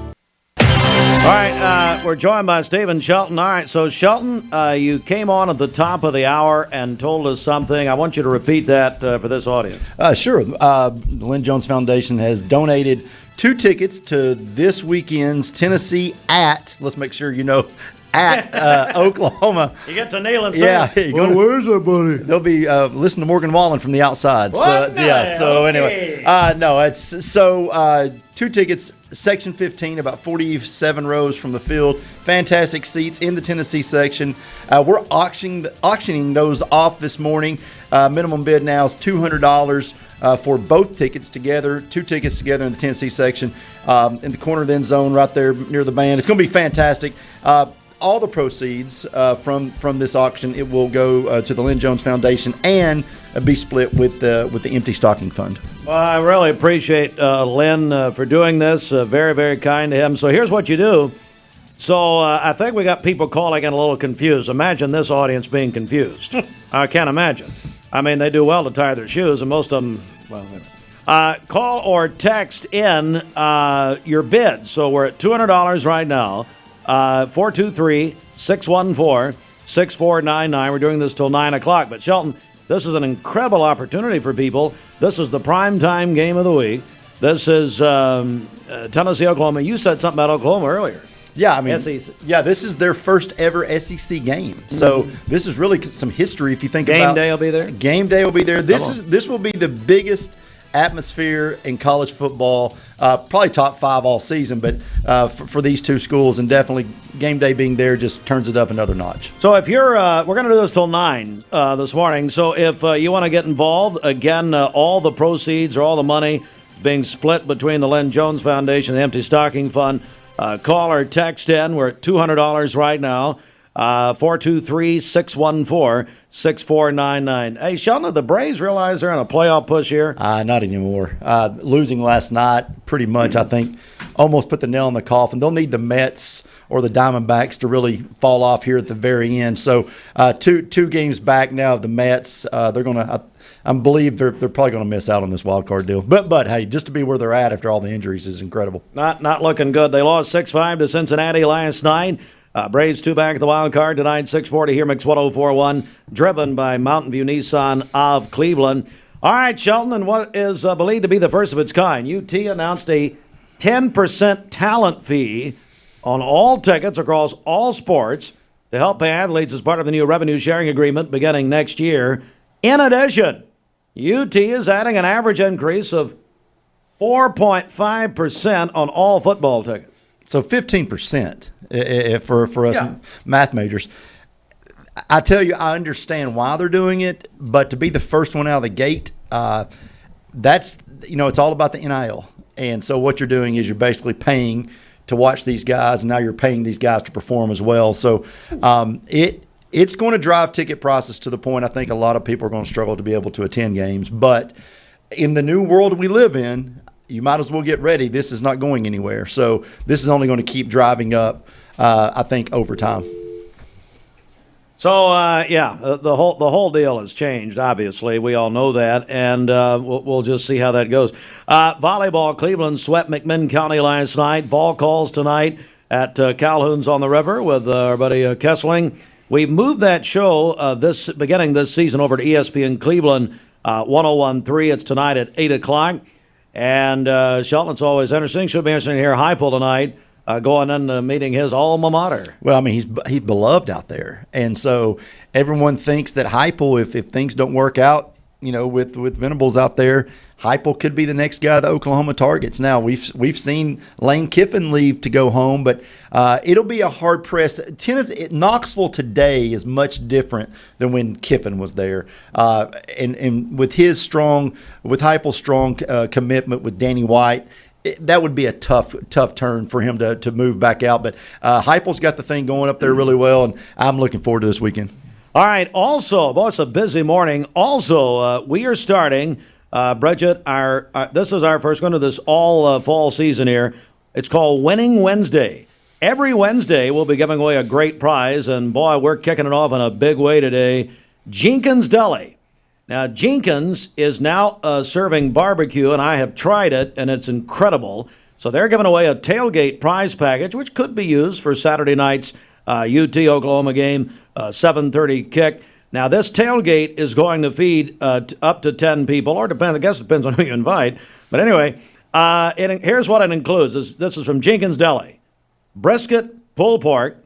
All right, we're joined by Stephen Shelton. All right, so Shelton, you came on at the top of the hour and told us something. I want you to repeat that for this audience. Sure. The Lynn Jones Foundation has donated 2 tickets to this weekend's Tennessee let's make sure you know, at Oklahoma. You get to kneel and say, yeah, where's that, buddy? They'll be listening to Morgan Wallen from the outside. What? So, yeah, so okay. anyway. No, it's so 2 tickets, section 15, about 47 rows from the field. Fantastic seats in the Tennessee section. We're auctioning those off this morning. Minimum bid now is $200 for both tickets together, 2 tickets together in the Tennessee section, in the corner of the end zone right there near the band. It's going to be fantastic. all the proceeds from this auction, it will go to the Lynn Jones Foundation and be split with the Empty Stocking Fund. Well, I really appreciate Lynn for doing this. Very, very kind to him. So here's what you do. So I think we got people calling in a little confused. Imagine this audience being confused. I can't imagine. I mean, they do well to tie their shoes, and most of them, well, call or text in your bid. So we're at $200 right now. 423-614-6499. We're doing this till 9 o'clock. But, Shelton, this is an incredible opportunity for people. This is the primetime game of the week. This is Tennessee, Oklahoma. You said something about Oklahoma earlier. Yeah, I mean, SEC. Yeah, this is their first ever SEC game. So this is really some history if you think about. Game day will be there? Game day will be there. This will be the biggest atmosphere in college football, probably top 5 all season, but for these two schools, and definitely game day being there just turns it up another notch. So if you're, we're going to do this till 9 this morning. So if you want to get involved, again, all the proceeds or all the money being split between the Lynn Jones Foundation and the Empty Stocking Fund. Call or text in. We're at $200 right now. 423-614-6499. Hey, Shelton, the Braves realize they're in a playoff push here? Not anymore. Losing last night, pretty much, I think, almost put the nail in the coffin. They'll need the Mets or the Diamondbacks to really fall off here at the very end. So two games back now of the Mets. They're going to, I believe they're probably going to miss out on this wild card deal. But hey, just to be where they're at after all the injuries is incredible. Not looking good. They lost 6-5 to Cincinnati last night. Braves 2 back at the wild card tonight, 6:40 here, Mix 104.1, driven by Mountain View Nissan of Cleveland. All right, Shelton, and what is believed to be the first of its kind, UT announced a 10% talent fee on all tickets across all sports to help pay athletes as part of the new revenue sharing agreement beginning next year. In addition, UT is adding an average increase of 4.5% on all football tickets. So 15% for us math majors. I tell you, I understand why they're doing it, but to be the first one out of the gate, that's, it's all about the NIL. And so what you're doing is you're basically paying to watch these guys, and now you're paying these guys to perform as well. So it's going to drive ticket prices to the point I think a lot of people are going to struggle to be able to attend games. But in the new world we live in, you might as well get ready. This is not going anywhere. So this is only going to keep driving up, I think, over time. So, the whole deal has changed, obviously. We all know that, and we'll just see how that goes. Volleyball, Cleveland swept McMinn County last night. Fall calls tonight at Calhoun's on the River with our buddy Kessling. We've moved that show beginning this season over to ESPN Cleveland 101.3. It's tonight at 8 o'clock. And Shelton, it's always interesting. Should be interesting to hear Heupel tonight going in meeting his alma mater. Well, I mean, he's beloved out there. And so everyone thinks that Heupel, if things don't work out, with Venables out there, Heupel could be the next guy that Oklahoma targets. Now, we've seen Lane Kiffin leave to go home, but it'll be a hard press. Knoxville today is much different than when Kiffin was there. And with Heupel's strong commitment with Danny White, that would be a tough turn for him to move back out. But Heupel's got the thing going up there really well, and I'm looking forward to this weekend. All right. Also, it's a busy morning. Also, we are starting, Bridget, this is our first one of this all fall season here. It's called Winning Wednesday. Every Wednesday, we'll be giving away a great prize, and boy, we're kicking it off in a big way today. Jenkins Deli. Now, Jenkins is now serving barbecue, and I have tried it, and it's incredible. So they're giving away a tailgate prize package, which could be used for Saturday night's UT-Oklahoma game, 7:30 kick. Now, this tailgate is going to feed up to 10 people, or I guess it depends on who you invite. But anyway, here's what it includes. This is from Jenkins Deli. Brisket, pulled pork,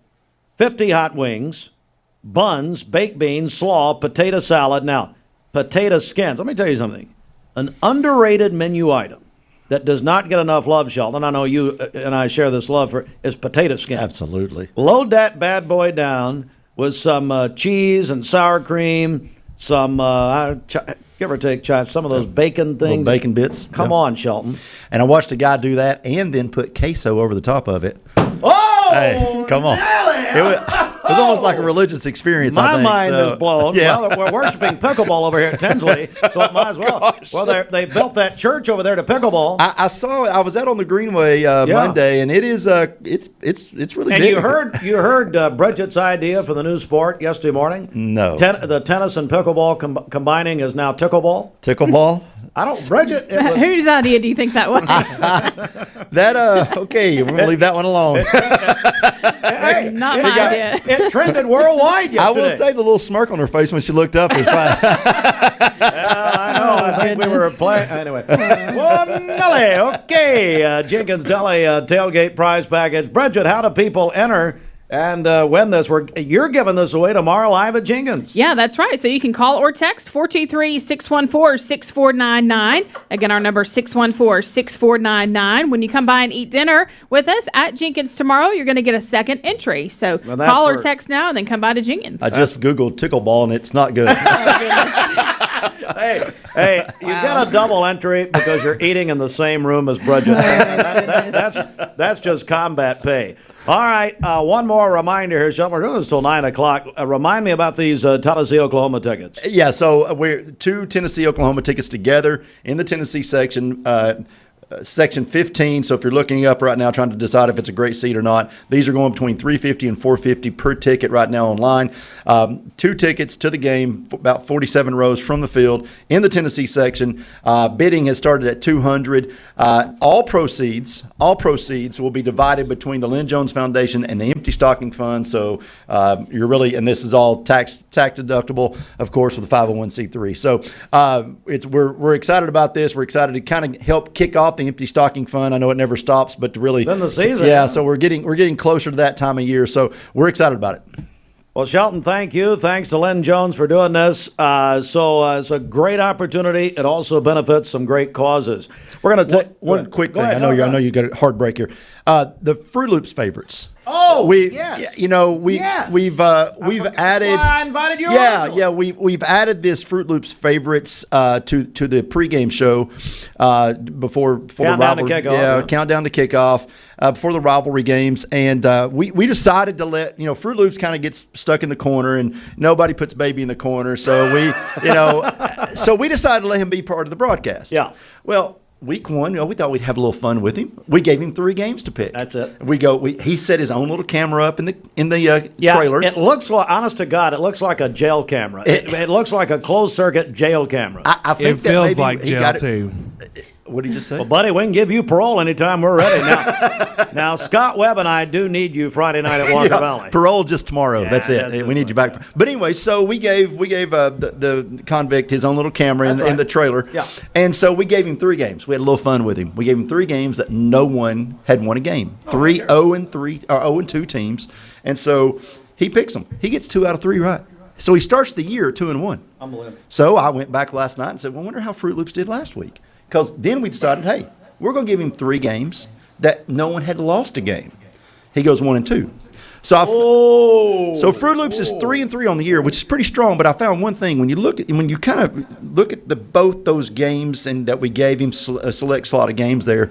50 hot wings, buns, baked beans, slaw, potato salad. Now, potato skins. Let me tell you something. An underrated menu item that does not get enough love, Shelton, I know you and I share this love for, is potato skin. Absolutely. Load that bad boy down with some cheese and sour cream, some, give or take, some of those bacon things. Little bacon bits. Come on, Shelton. And I watched a guy do that and then put queso over the top of it. Oh! Hey, come on. Nelly! was almost like a religious experience. I My think. mind So, is blown. Yeah. Well, we're worshiping pickleball over here at Tinsley, so it might as well. Gosh. Well, they built that church over there to pickleball. I saw it. I was out on the Greenway Monday, and it is it's really And big. you heard Bridget's idea for the new sport yesterday morning? No. The tennis and pickleball combining is now tickleball. Tickleball? I don't, Bridget. It was, Whose idea do you think that was? Okay, we're gonna leave that one alone. Not my idea. It trended worldwide yesterday. I will say the little smirk on her face when she looked up was fine. I know. I think we were playing. Anyway. Okay. Jenkins Deli tailgate prize package. Bridget, how do people enter and win this? You're giving this away tomorrow live at Jenkins. Yeah, that's right. So you can call or text 423-614-6499. Again, our number 614-6499. When you come by and eat dinner with us at Jenkins tomorrow, you're going to get a second entry. So call or text now and then come by to Jenkins. I just Googled tickleball, and it's not good. Hey, you get a double entry because you're eating in the same room as Bridget. That's just combat pay. All right, one more reminder here, Shelton. We're doing this till 9 o'clock. Remind me about these Tennessee, Oklahoma tickets. Yeah, so we're 2 Tennessee, Oklahoma tickets together in the Tennessee section. Section 15. So if you're looking up right now trying to decide if it's a great seat or not, these are going between $350 and $450 per ticket right now online. 2 tickets to the game, about 47 rows from the field in the Tennessee section. Bidding has started at $200. All proceeds will be divided between the Lynn Jones Foundation and the Empty Stocking Fund. So you're really, and this is all tax deductible, of course, with the 501c3. So we're excited about this. We're excited to kind of help kick off the Empty Stocking Fund. I know it never stops, but to really, it's in the season. Yeah, so we're getting closer to that time of year. So we're excited about it. Well, Shelton, thank you. Thanks to Lynn Jones for doing this. So it's a great opportunity. It also benefits some great causes. We're going to take one quick thing. I know you got a hard break here. The Fruit Loops favorites. Oh, yes. We've added. That's why I invited you. We've added this Fruit Loops favorites to the pregame show before the rivalry. Countdown to kickoff before the rivalry games, and we decided to let Fruit Loops kind of gets stuck in the corner, and nobody puts baby in the corner, so we decided to let him be part of the broadcast. Yeah. Well. Week 1, we thought we'd have a little fun with him. We gave him 3 games to pick. That's it. He set his own little camera up in the trailer. It looks like, honest to God, it looks like a jail camera. It looks like a closed circuit jail camera. I think it feels like jail too. What did you say? Well, buddy, we can give you parole anytime we're ready. Now, Scott Webb and I do need you Friday night at Walker Valley. Parole just tomorrow. That's it. We need you back. But anyway, so we gave the convict his own little camera in the trailer. Yeah. And so we gave him 3 games. We had a little fun with him. We gave him 3 games that no one had won a game. 0-2 teams. And so he picks them. He gets 2 out of 3 right. So he starts the year 2-1. Unbelievable. So I went back last night and said, well, I wonder how Fruit Loops did last week. Because then we decided, hey, we're going to give him 3 games that no one had lost a game. He goes 1-2. So Fruit Loops is 3-3 on the year, which is pretty strong. But I found one thing when you kind of look at both those games and that we gave him a select slot of games there.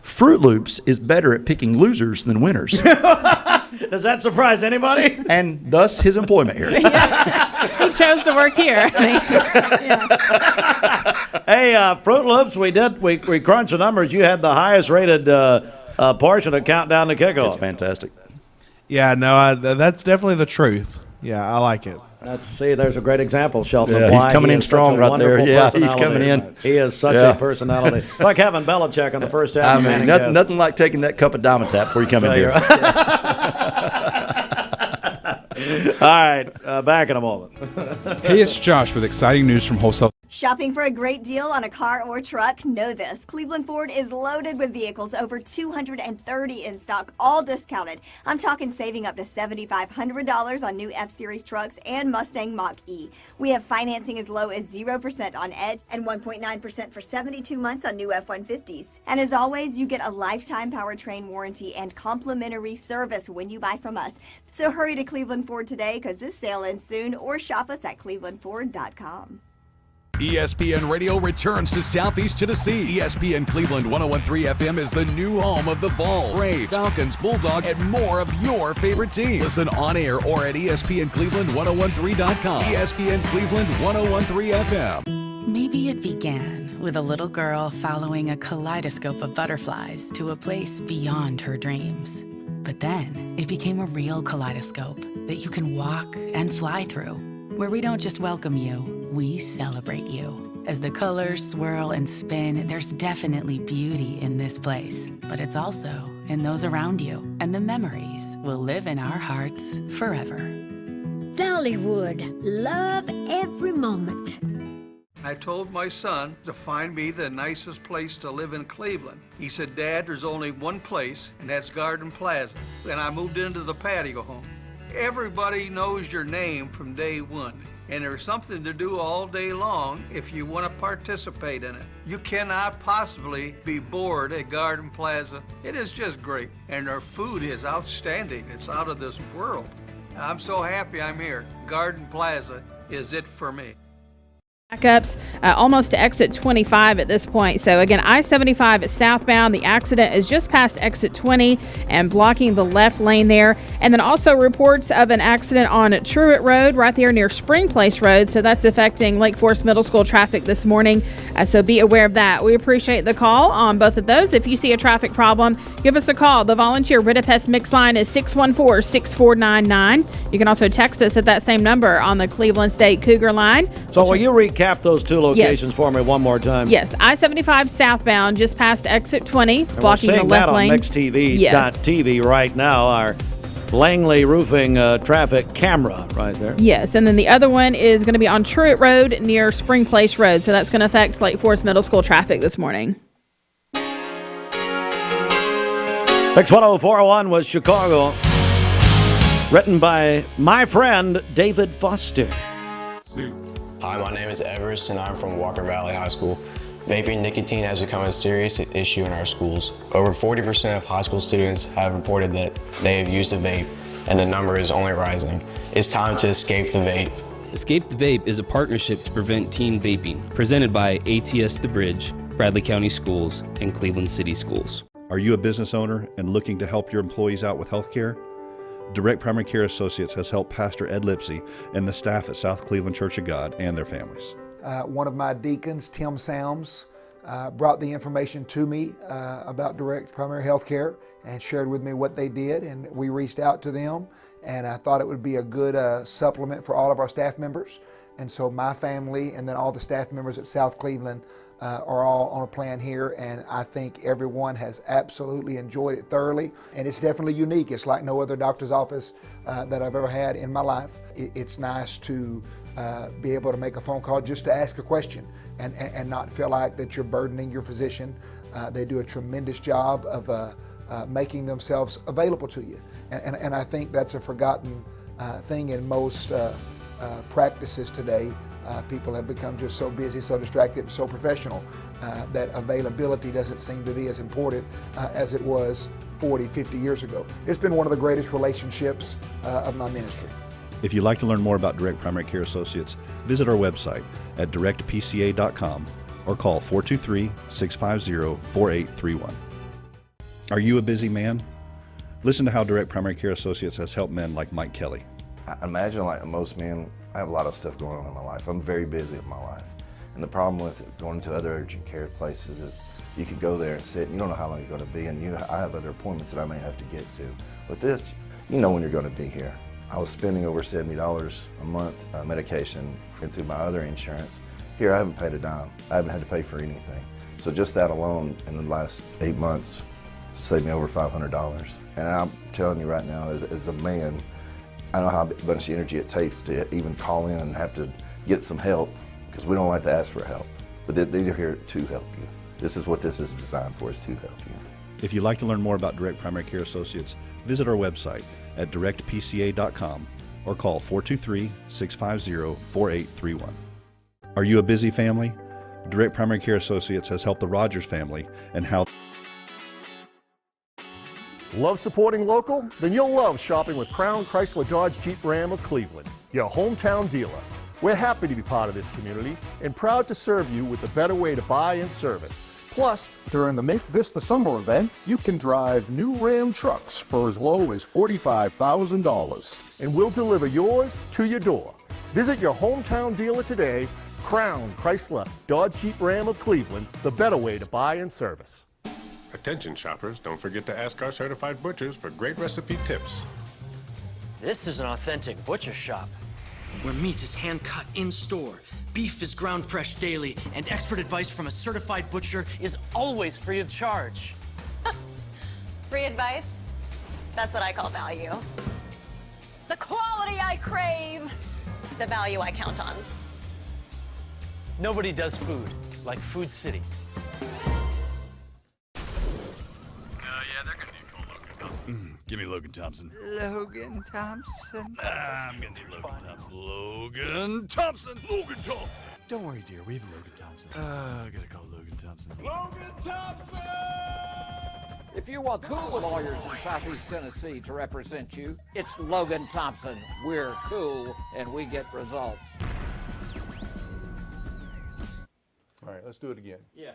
Fruit Loops is better at picking losers than winners. Does that surprise anybody? And thus his employment here. He chose to work here. Hey, Fruit Loops, we crunched the numbers. You had the highest rated portion of Countdown to Kickoff. It's fantastic. Yeah, no, that's definitely the truth. Yeah, I like it. There's a great example, Shelton. Yeah, he's coming in strong right there. Yeah, he's coming in. He is such a personality. Like having Belichick on the first half. I mean, nothing like taking that cup of Diamond Tap before you come in here. All right, back in a moment. Hey, it's Josh with exciting news from Wholesale. Shopping for a great deal on a car or truck? Know this. Cleveland Ford is loaded with vehicles, over 230 in stock, all discounted. I'm talking saving up to $7,500 on new F-Series trucks and Mustang Mach-E. We have financing as low as 0% on Edge and 1.9% for 72 months on new F-150s. And as always, you get a lifetime powertrain warranty and complimentary service when you buy from us. So hurry to Cleveland Ford today because this sale ends soon, or shop us at clevelandford.com. ESPN Radio returns to Southeast Tennessee. ESPN Cleveland 101.3 FM is the new home of the Vols, Braves, Falcons, Bulldogs, and more of your favorite teams. Listen on air or at ESPNCleveland1013.com. ESPN Cleveland 101.3 FM. Maybe it began with a little girl following a kaleidoscope of butterflies to a place beyond her dreams. But then it became a real kaleidoscope that you can walk and fly through, where we don't just welcome you, we celebrate you. As the colors swirl and spin, there's definitely beauty in this place, but it's also in those around you, and the memories will live in our hearts forever. Dollywood, love every moment. I told my son to find me the nicest place to live in Cleveland. He said, Dad, there's only one place, and that's Garden Plaza. And I moved into the patio home. Everybody knows your name from day one, and there's something to do all day long if you want to participate in it. You cannot possibly be bored at Garden Plaza. It is just great, and their food is outstanding. It's out of this world. I'm so happy I'm here. Garden Plaza is it for me. Backups almost to exit 25 at this point. So again, I-75 is southbound. The accident is just past exit 20 and blocking the left lane there. And then also reports of an accident on Truett Road right there near Spring Place Road. So that's affecting Lake Forest Middle School traffic this morning. So be aware of that. We appreciate the call on both of those. If you see a traffic problem, give us a call. The volunteer Ridipest mix line is 614-6499. You can also text us at that same number on the Cleveland State Cougar line. So will you recap those two locations for me one more time? Yes, I-75 southbound, just past exit 20. It's blocking the left lane. We're seeing that on MixTV.tv right now. Our Langley Roofing traffic camera right there. Yes, and then the other one is going to be on Truett Road near Spring Place Road. So that's going to affect Lake Forest Middle School traffic this morning. X1041 was Chicago. Written by my friend David Foster. Hi, my name is Everest and I'm from Walker Valley High School. Vaping nicotine has become a serious issue in our schools. Over 40% of high school students have reported that they have used a vape, and the number is only rising. It's time to escape the vape. Escape the Vape is a partnership to prevent teen vaping, presented by ATS The Bridge, Bradley County Schools, and Cleveland City Schools. Are you a business owner and looking to help your employees out with health care? Direct Primary Care Associates has helped Pastor Ed Lipsey and the staff at South Cleveland Church of God and their families. One of my deacons, Tim Sams, brought the information to me about Direct Primary Health Care and shared with me what they did, and we reached out to them, and I thought it would be a good supplement for all of our staff members. And so my family and then all the staff members at South Cleveland are all on a plan here, and I think everyone has absolutely enjoyed it thoroughly, and it's definitely unique. It's like no other doctor's office that I've ever had in my life. It's nice to be able to make a phone call just to ask a question and not feel like that you're burdening your physician. They do a tremendous job of making themselves available to you, and I think that's a forgotten thing in most practices today. People have become just so busy, so distracted, so professional that availability doesn't seem to be as important as it was 40, 50 years ago. It's been one of the greatest relationships of my ministry. If you'd like to learn more about Direct Primary Care Associates, visit our website at directpca.com or call 423-650-4831. Are you a busy man? Listen to how Direct Primary Care Associates has helped men like Mike Kelly. I imagine like most men, I have a lot of stuff going on in my life. I'm very busy in my life. And the problem with going to other urgent care places is you could go there and sit, and you don't know how long you're going to be, and I have other appointments that I may have to get to. With this, you know when you're going to be here. I was spending over $70 a month medication through my other insurance. Here, I haven't paid a dime. I haven't had to pay for anything. So just that alone in the last 8 months saved me over $500. And I'm telling you right now, as a man, I know how much energy it takes to even call in and have to get some help, because we don't like to ask for help. But they're here to help you. This is what this is designed for, is to help you. If you'd like to learn more about Direct Primary Care Associates, visit our website at directpca.com or call 423-650-4831. Are you a busy family? Direct Primary Care Associates has helped the Rogers family and how. Love supporting local? Then you'll love shopping with Crown Chrysler Dodge Jeep Ram of Cleveland, your hometown dealer. We're happy to be part of this community and proud to serve you with a better way to buy and service. Plus, during the Make This the Summer event, you can drive new Ram trucks for as low as $45,000, and we'll deliver yours to your door. Visit your hometown dealer today. Crown Chrysler Dodge Jeep Ram of Cleveland, the better way to buy and service. Attention shoppers, don't forget to ask our certified butchers for great recipe tips. This is an authentic butcher shop, where meat is hand-cut in-store, beef is ground fresh daily, and expert advice from a certified butcher is always free of charge. Free advice? That's what I call value. The quality I crave, the value I count on. Nobody does food like Food City. Give me Logan Thompson. Logan Thompson. I'm gonna need Logan Thompson. Logan Thompson. Logan Thompson. Don't worry, dear. We have Logan Thompson. I gotta call Logan Thompson. Logan Thompson! If you want cool lawyers in Southeast Tennessee to represent you, it's Logan Thompson. We're cool and we get results. All right, let's do it again. Yeah.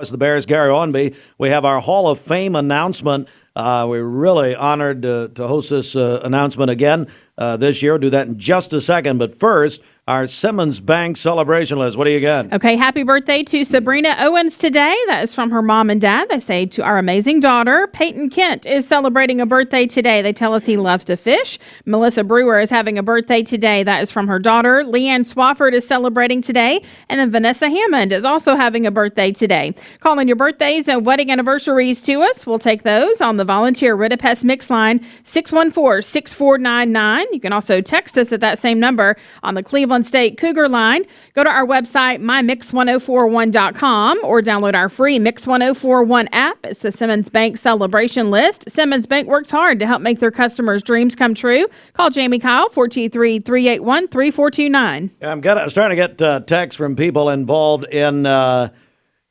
As the Bears, Gary Ownbey, we have our Hall of Fame announcement. We're really honored to host this announcement again this year. We'll do that in just a second. But first, our Simmons Bank celebration list. What do you got? Okay, happy birthday to Sabrina Owens today. That is from her mom and dad. They say to our amazing daughter. Peyton Kent is celebrating a birthday today. They tell us he loves to fish. Melissa Brewer is having a birthday today. That is from her daughter. Leanne Swafford is celebrating today. And then Vanessa Hammond is also having a birthday today. Calling your birthdays and wedding anniversaries to us. We'll take those on the Volunteer Ridipest Mix line, 614-6499. You can also text us at that same number on the Cleveland State Cougar line. Go to our website, mymix1041.com, or download our free Mix 1041 app. It's the Simmons Bank celebration list. Simmons Bank works hard to help make their customers' dreams come true. Call Jamie Kyle, 423-381-3429. I'm starting to get texts from people involved in the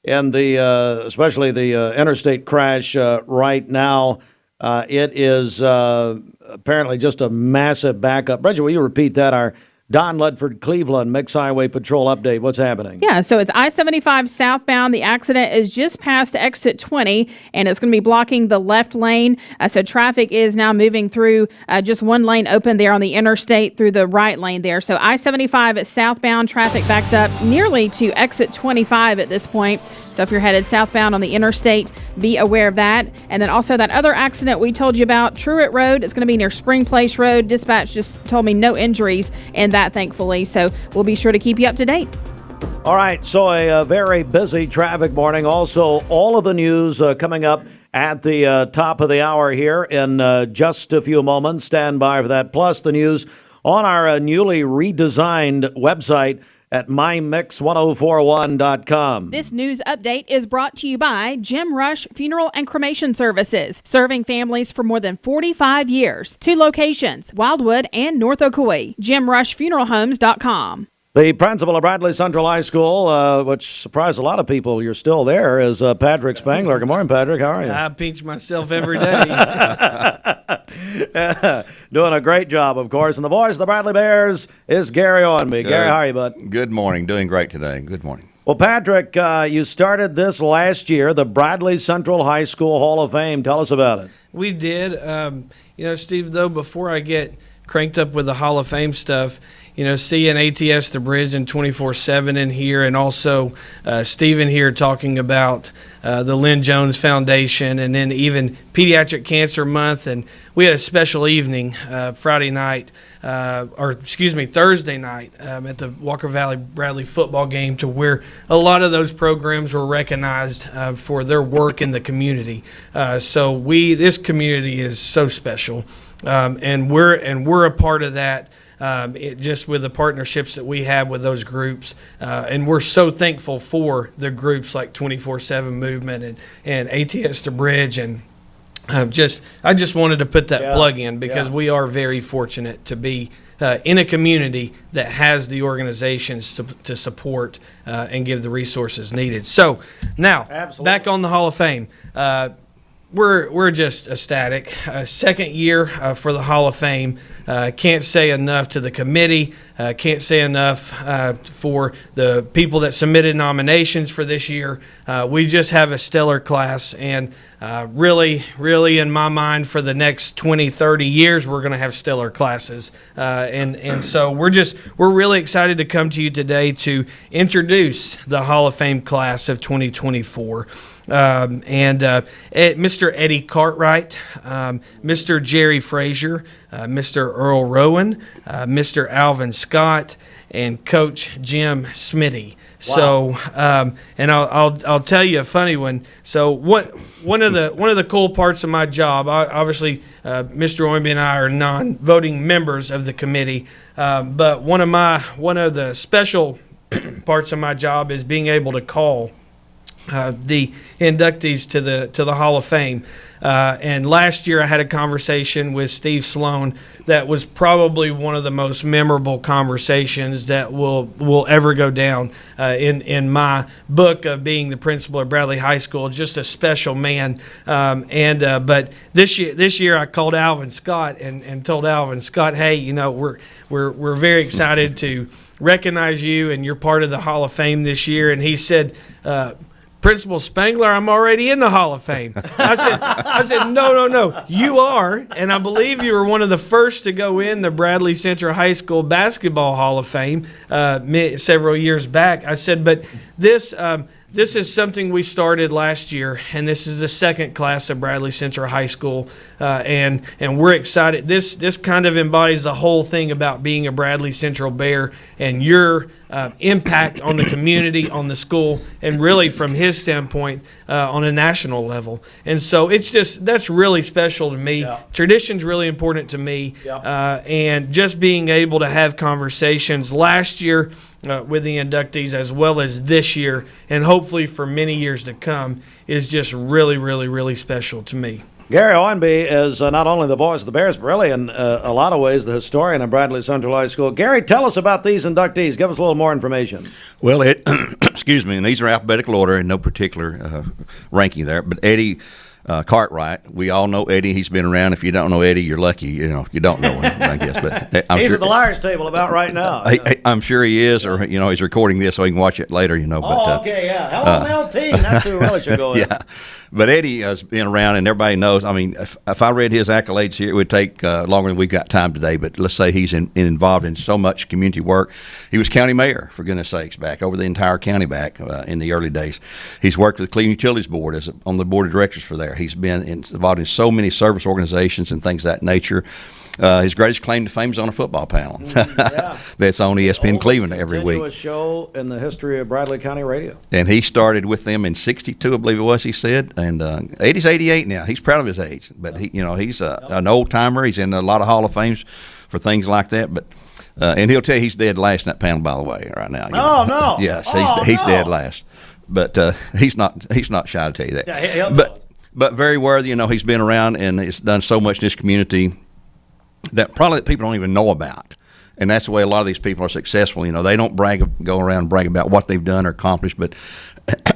especially the interstate crash right now. It is apparently just a massive backup. Bridget, will you repeat that? Our Don Ledford, Cleveland, Mix Highway Patrol update. What's happening? Yeah, so it's I-75 southbound. The accident is just past exit 20, and it's going to be blocking the left lane. So traffic is now moving through just one lane open there on the interstate through the right lane there. So I-75 southbound, traffic backed up nearly to exit 25 at this point. So if you're headed southbound on the interstate, be aware of that. And then also that other accident we told you about, Truett Road, it's going to be near Spring Place Road. Dispatch just told me no injuries in that, thankfully. So we'll be sure to keep you up to date. All right, so a very busy traffic morning. Also, all of the news coming up at the top of the hour here in just a few moments. Stand by for that. Plus the news on our newly redesigned website at mymix1041.com. This news update is brought to you by Jim Rush Funeral and Cremation Services, serving families for more than 45 years. 2 locations, Wildwood and North Ocoee. JimRushFuneralHomes.com. The principal of Bradley Central High School, which surprised a lot of people, you're still there, is Patrick Spangler. Good morning, Patrick. How are you? I pinch myself every day. Doing a great job, of course. And the voice of the Bradley Bears is Gary Ownbey. Gary, how are you, bud? Good morning. Doing great today. Good morning. Well, Patrick, you started this last year, the Bradley Central High School Hall of Fame. Tell us about it. We did. Steve, though, before I get cranked up with the Hall of Fame stuff, seeing ATS The Bridge and 24/7 in here, and also Stephen here talking about the Lynn Jones Foundation, and then even Pediatric Cancer Month. And we had a special evening Thursday night at the Walker Valley Bradley football game, to where a lot of those programs were recognized for their work in the community. So this community is so special, and we're a part of that. Just with the partnerships that we have with those groups, and we're so thankful for the groups like 24/7 Movement and ATS The Bridge, and I just wanted to put that plug in, because we are very fortunate to be in a community that has the organizations to support and give the resources needed. So now, back on the Hall of Fame. We're just ecstatic. Second year for the Hall of Fame. Can't say enough to the committee, can't say enough for the people that submitted nominations for this year. We just have a stellar class, and really, in my mind, for the next 20, 30 years, we're going to have stellar classes. And so we're really excited to come to you today to introduce the Hall of Fame class of 2024. Mr. Eddie Cartwright, Mr. Jerry Frazier, Mr. Earl Rowan, Mr. Alvin Scott, and Coach Jim Smitty. Wow. So, and I'll tell you a funny one. So, one of the cool parts of my job, obviously, Mr. Ownbey and I are non-voting members of the committee, but one of the special parts of my job is being able to call the inductees to the Hall of Fame. And last year I had a conversation with Steve Sloan that was probably one of the most memorable conversations that will ever go down in my book of being the principal of Bradley High School. Just a special man. But this year I called Alvin Scott and told Alvin Scott, hey, we're very excited to recognize you, and you're part of the Hall of Fame this year. And he said, Principal Spangler, I'm already in the Hall of Fame. I said, no, you are, and I believe you were one of the first to go in the Bradley Central High School Basketball Hall of Fame several years back. I said, but this is something we started last year, and this is the second class of Bradley Central High School, and we're excited. This kind of embodies the whole thing about being a Bradley Central Bear and your impact on the community, on the school, and really from his standpoint on a national level. And so that's really special to me. Yeah. Tradition's really important to me, and just being able to have conversations last year with the inductees as well as this year, and hopefully for many years to come, is just really, really, really special to me. Gary Ownbey is not only the voice of the Bears, but really in a lot of ways the historian of Bradley Central High School. Gary, tell us about these inductees. Give us a little more information. Well, excuse me, and these are alphabetical order in no particular ranking there, but Eddie Cartwright, we all know Eddie. He's been around. If you don't know Eddie, you're lucky. If you don't know him, I guess. But he's sure, at the Liars Table about right now. I'm sure he is, or he's recording this so he can watch it later. Okay, yeah. Hello, LT. That's who really should go in. Yeah. But Eddie has been around, and everybody knows. I mean, if I read his accolades here, it would take longer than we've got time today. But let's say he's involved in so much community work. He was county mayor, for goodness sakes, back over the entire county back in the early days. He's worked with the Cleveland Utilities Board on the board of directors for there. He's been involved in so many service organizations and things of that nature. His greatest claim to fame is on a football panel that's on ESPN Cleveland every week. Continuous show in the history of Bradley County radio. And he started with them in '62, I believe it was. He said, and Eddie's 88 now. He's proud of his age, but he's an old timer. He's in a lot of Hall of Fames for things like that. But and he'll tell you he's dead last in that panel, by the way, right now. No. Yes, he's dead last, but he's not shy to tell you that. Yeah, but very worthy. He's been around and has done so much in this community that probably people don't even know about. And that's the way a lot of these people are successful. They don't go around and brag about what they've done or accomplished, but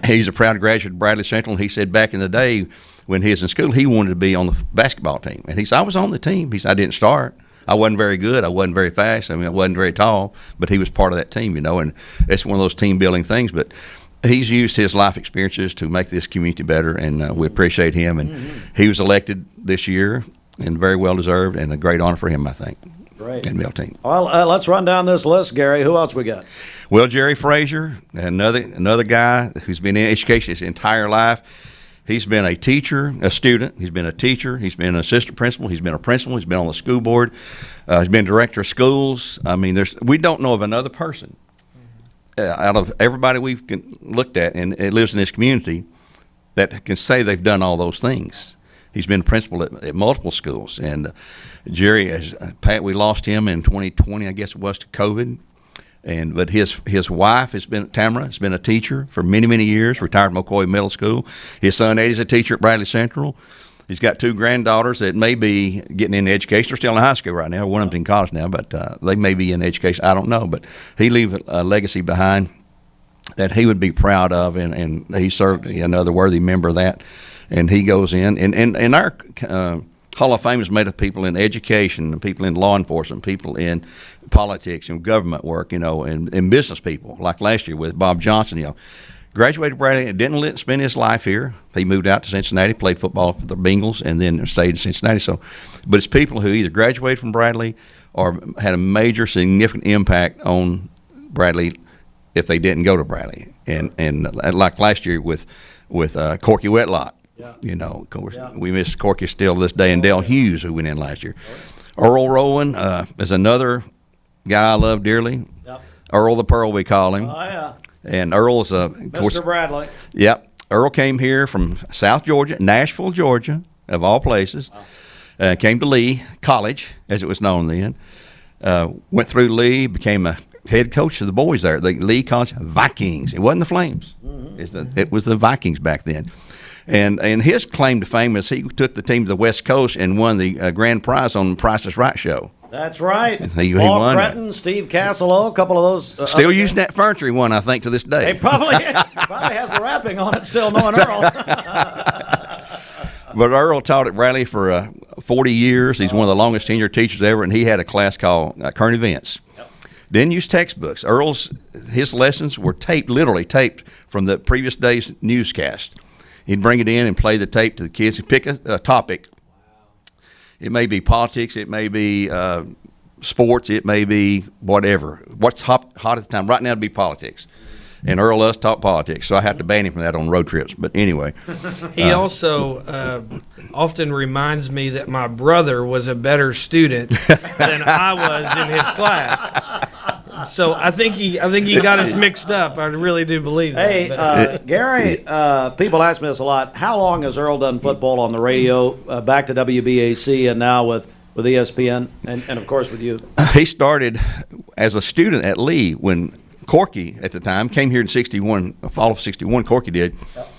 he's a proud graduate of Bradley Central, and he said back in the day when he was in school, he wanted to be on the basketball team. And he said, I was on the team. He said, I didn't start. I wasn't very good. I wasn't very fast. I wasn't very tall, but he was part of that team, and it's one of those team-building things. But he's used his life experiences to make this community better, and we appreciate him. And he was elected this year, and very well deserved, and a great honor for him, I think. Great. And team. Well, let's run down this list, Gary. Who else we got? Well, Jerry Frazier, another guy who's been in education his entire life. He's been a teacher, a student. He's been a teacher. He's been an assistant principal. He's been a principal. He's been on the school board. He's been director of schools. I mean, we don't know of another person out of everybody we've looked at and it lives in this community that can say they've done all those things. He's been principal at multiple schools, and Jerry, we lost him in 2020, I guess it was, to COVID. But his wife Tamara has been a teacher for many, many years, retired from McCoy Middle School. His son Eddie's a teacher at Bradley Central. He's got two granddaughters that may be getting into education. They're still in high school right now. One of them's in college now, but they may be in education. I don't know. But he leaves a legacy behind that he would be proud of, and he's certainly another worthy member of that. And he goes in, and our Hall of Fame is made of people in education, people in law enforcement, people in politics and government work, and business people, like last year with Bob Johnson, graduated Bradley and didn't spend his life here. He moved out to Cincinnati, played football for the Bengals, and then stayed in Cincinnati. But it's people who either graduated from Bradley or had a major significant impact on Bradley if they didn't go to Bradley. And like last year with Corky Wetlock, of course, we miss Corky still this day, and Dale Hughes, who went in last year. Earl Rowan is another guy I love dearly. Yep. Earl the Pearl, we call him. Oh, yeah. And Earl is Mr. Bradley. Yep. Earl came here from South Georgia, Nashville, Georgia, of all places. Came to Lee College, as it was known then. Went through Lee, became a head coach of the boys there, the Lee College Vikings. It wasn't the Flames. Mm-hmm. It was the Vikings back then. And his claim to fame is he took the team to the West Coast and won the grand prize on the Price is Right show. That's right. He Paul won. Cretton, Steve Castle, a couple of those. Still using that furniture he won, I think, to this day. He probably has the wrapping on it still, knowing Earl. But Earl taught at Bradley for 40 years. He's one of the longest tenured teachers ever, and he had a class called Current Events. Yep. Didn't use textbooks. His lessons were literally taped from the previous day's newscast. He'd bring it in and play the tape to the kids. He'd pick a topic. It may be politics. It may be sports. It may be whatever. What's hot at the time? Right now it'd be politics. And Earl us taught politics, so I had to ban him from that on road trips. But anyway. He also often reminds me that my brother was a better student than I was in his class. So I think he got us mixed up. I really do believe that. Hey, Gary, people ask me this a lot. How long has Earl done football on the radio, back to WBAC and now with ESPN and of course with you? He started as a student at Lee when Corky at the time came here in 61, fall of 61, Corky did. Yep.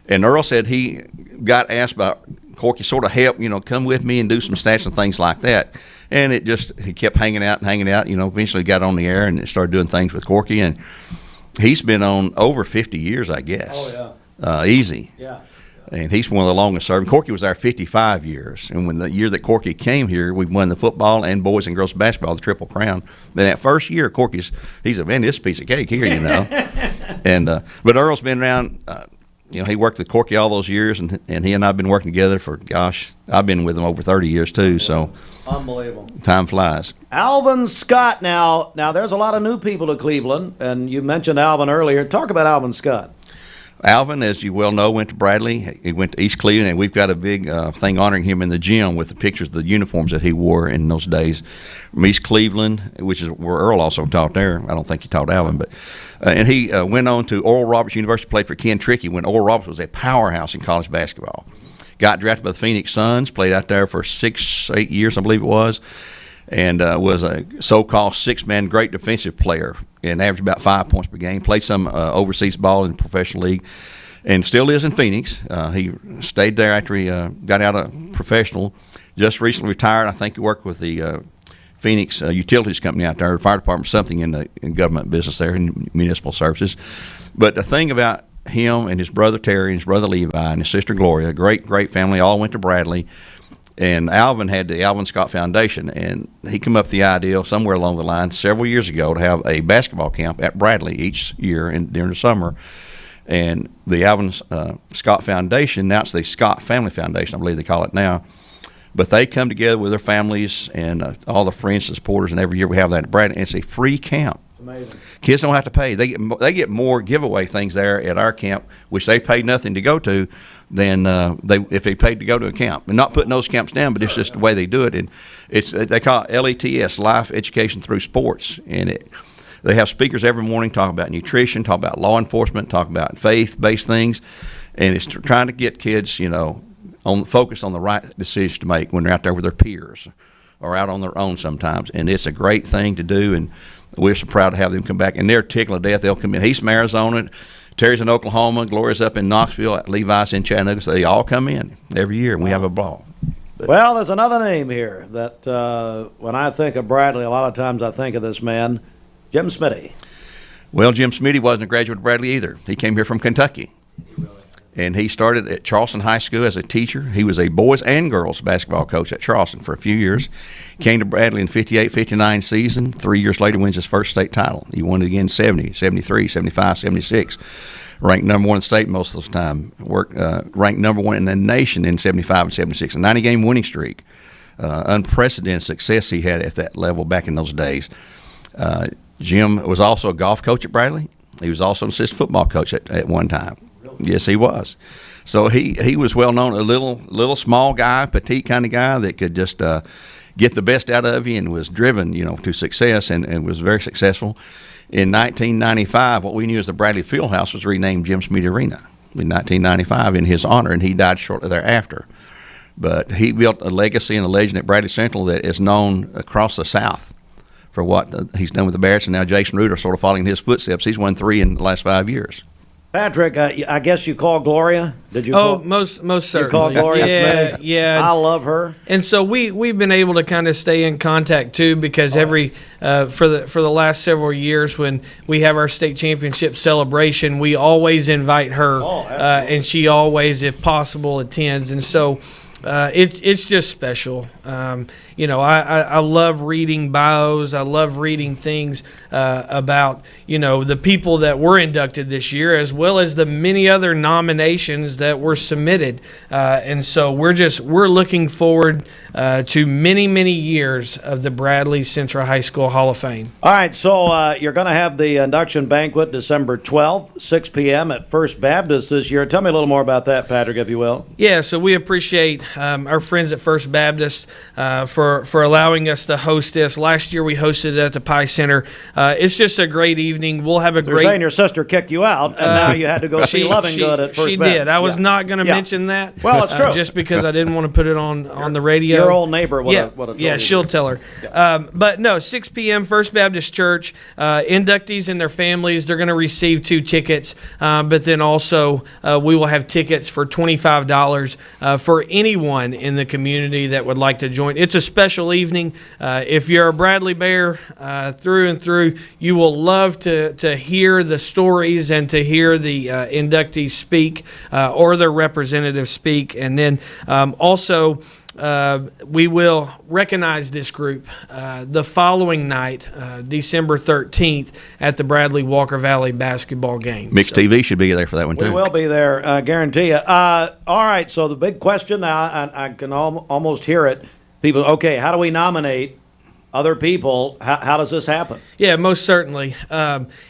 And Earl said he got asked by Corky sort of help, come with me and do some stats and things like that. And he kept hanging out, eventually got on the air and started doing things with Corky. And he's been on over 50 years, I guess. Oh, yeah. Easy. Yeah. And he's one of the longest serving. Corky was there 55 years. And when the year that Corky came here, we won the football and boys and girls basketball, the Triple Crown. Then that first year, he's a, man, this piece of cake here, And but Earl's been around. He worked with Corky all those years, and he and I have been working together for, I've been with him over 30 years too. So unbelievable. Time flies. Alvin Scott. Now there's a lot of new people to Cleveland, and you mentioned Alvin earlier. Talk about Alvin Scott. Alvin, as you well know, went to Bradley. He went to East Cleveland, and we've got a big thing honoring him in the gym with the pictures of the uniforms that he wore in those days from East Cleveland, which is where Earl also taught there. I don't think he taught Alvin, but and he went on to Oral Roberts University, played for Ken Trickey when Oral Roberts was a powerhouse in college basketball. Got drafted by the Phoenix Suns, played out there for 6-8 years, I believe it was, and was a so-called six-man great defensive player and averaged about 5 points per game. Played some overseas ball in the professional league and still lives in Phoenix. He stayed there after he got out of professional. Just recently retired. I think he worked with the Phoenix Utilities Company out there, fire department, something in government business there, in municipal services. But the thing about him and his brother Terry and his brother Levi and his sister Gloria, great family, all went to Bradley. And Alvin had the Alvin Scott Foundation, and he came up with the idea somewhere along the line several years ago to have a basketball camp at Bradley each year during the summer. And the Alvin Scott Foundation, now it's the Scott Family Foundation, I believe they call it now. But they come together with their families and all the friends and supporters, and every year we have that at Bradley, and it's a free camp. It's amazing. Kids don't have to pay. They get more giveaway things there at our camp, which they pay nothing to go to, than if they paid to go to a camp. And not putting those camps down, but it's just the way they do it. And they call it LETS, Life Education Through Sports. And they have speakers every morning talk about nutrition, talk about law enforcement, talk about faith-based things. And it's trying to get kids, focused on the right decisions to make when they're out there with their peers or out on their own sometimes. And it's a great thing to do, and we're so proud to have them come back. And they're tickled to death. They'll come in. He's from Arizona. Terry's in Oklahoma, Gloria's up in Knoxville, Levi's in Chattanooga, so they all come in every year, and we have a ball. Well, there's another name here that when I think of Bradley, a lot of times I think of this man, Jim Smitty. Well, Jim Smitty wasn't a graduate of Bradley either. He came here from Kentucky. And he started at Charleston High School as a teacher. He was a boys and girls basketball coach at Charleston for a few years. Came to Bradley in 58-59 season. 3 years later wins his first state title. He won it again 70, 73, 75, 76. Ranked number one in the state most of the time. Ranked number one in the nation in 75 and 76. A 90-game winning streak. Unprecedented success he had at that level back in those days. Jim was also a golf coach at Bradley. He was also an assistant football coach at one time. Yes, he was. So he was well known, a little small guy, petite kind of guy that could just get the best out of you and was driven, to success and was very successful. In 1995, what we knew as the Bradley Fieldhouse was renamed Jim Smead Arena in 1995 in his honor, and he died shortly thereafter. But he built a legacy and a legend at Bradley Central that is known across the South for what he's done with the Barretts, and now Jason Reuter sort of following in his footsteps. He's won 3 in the last 5 years. Patrick, I guess you call Gloria. Did you? Most certainly. You call Gloria Smith? Yeah. I love her. And so we've been able to kind of stay in contact too, because for the last several years when we have our state championship celebration, we always invite her, and she always, if possible, attends. And so it's just special. I love reading bios. I love reading things about, the people that were inducted this year, as well as the many other nominations that were submitted. And so we're looking forward to many, many years of the Bradley Central High School Hall of Fame. All right, so you're going to have the induction banquet December 12th, 6 p.m. at First Baptist this year. Tell me a little more about that, Patrick, if you will. Yeah, so we appreciate our friends at First Baptist for allowing us to host this. Last year we hosted it at the Pie Center. It's just a great evening. We'll have a You're saying your sister kicked you out, and now you had to go see Loving Good at First Baptist. She did. I was not going to mention that. Well, it's true. Just because I didn't want to put it on the radio. Your old neighbor would have told you. She'll tell her. Yeah. But no, 6 p.m., First Baptist Church. Inductees and their families, they're going to receive 2 tickets. But then also we will have tickets for $25 for anyone in the community that would like to join. It's a special evening. If you're a Bradley Bear through and through, you will love to hear the stories and to hear the inductees speak or their representatives speak. And then also we will recognize this group the following night, December 13th, at the Bradley Walker Valley basketball game. Mixed TV should be there for that one, too. We will be there, guarantee you. All right, so the big question now, I can almost hear it. People, okay, how do we nominate other people? How does this happen? Yeah, most certainly.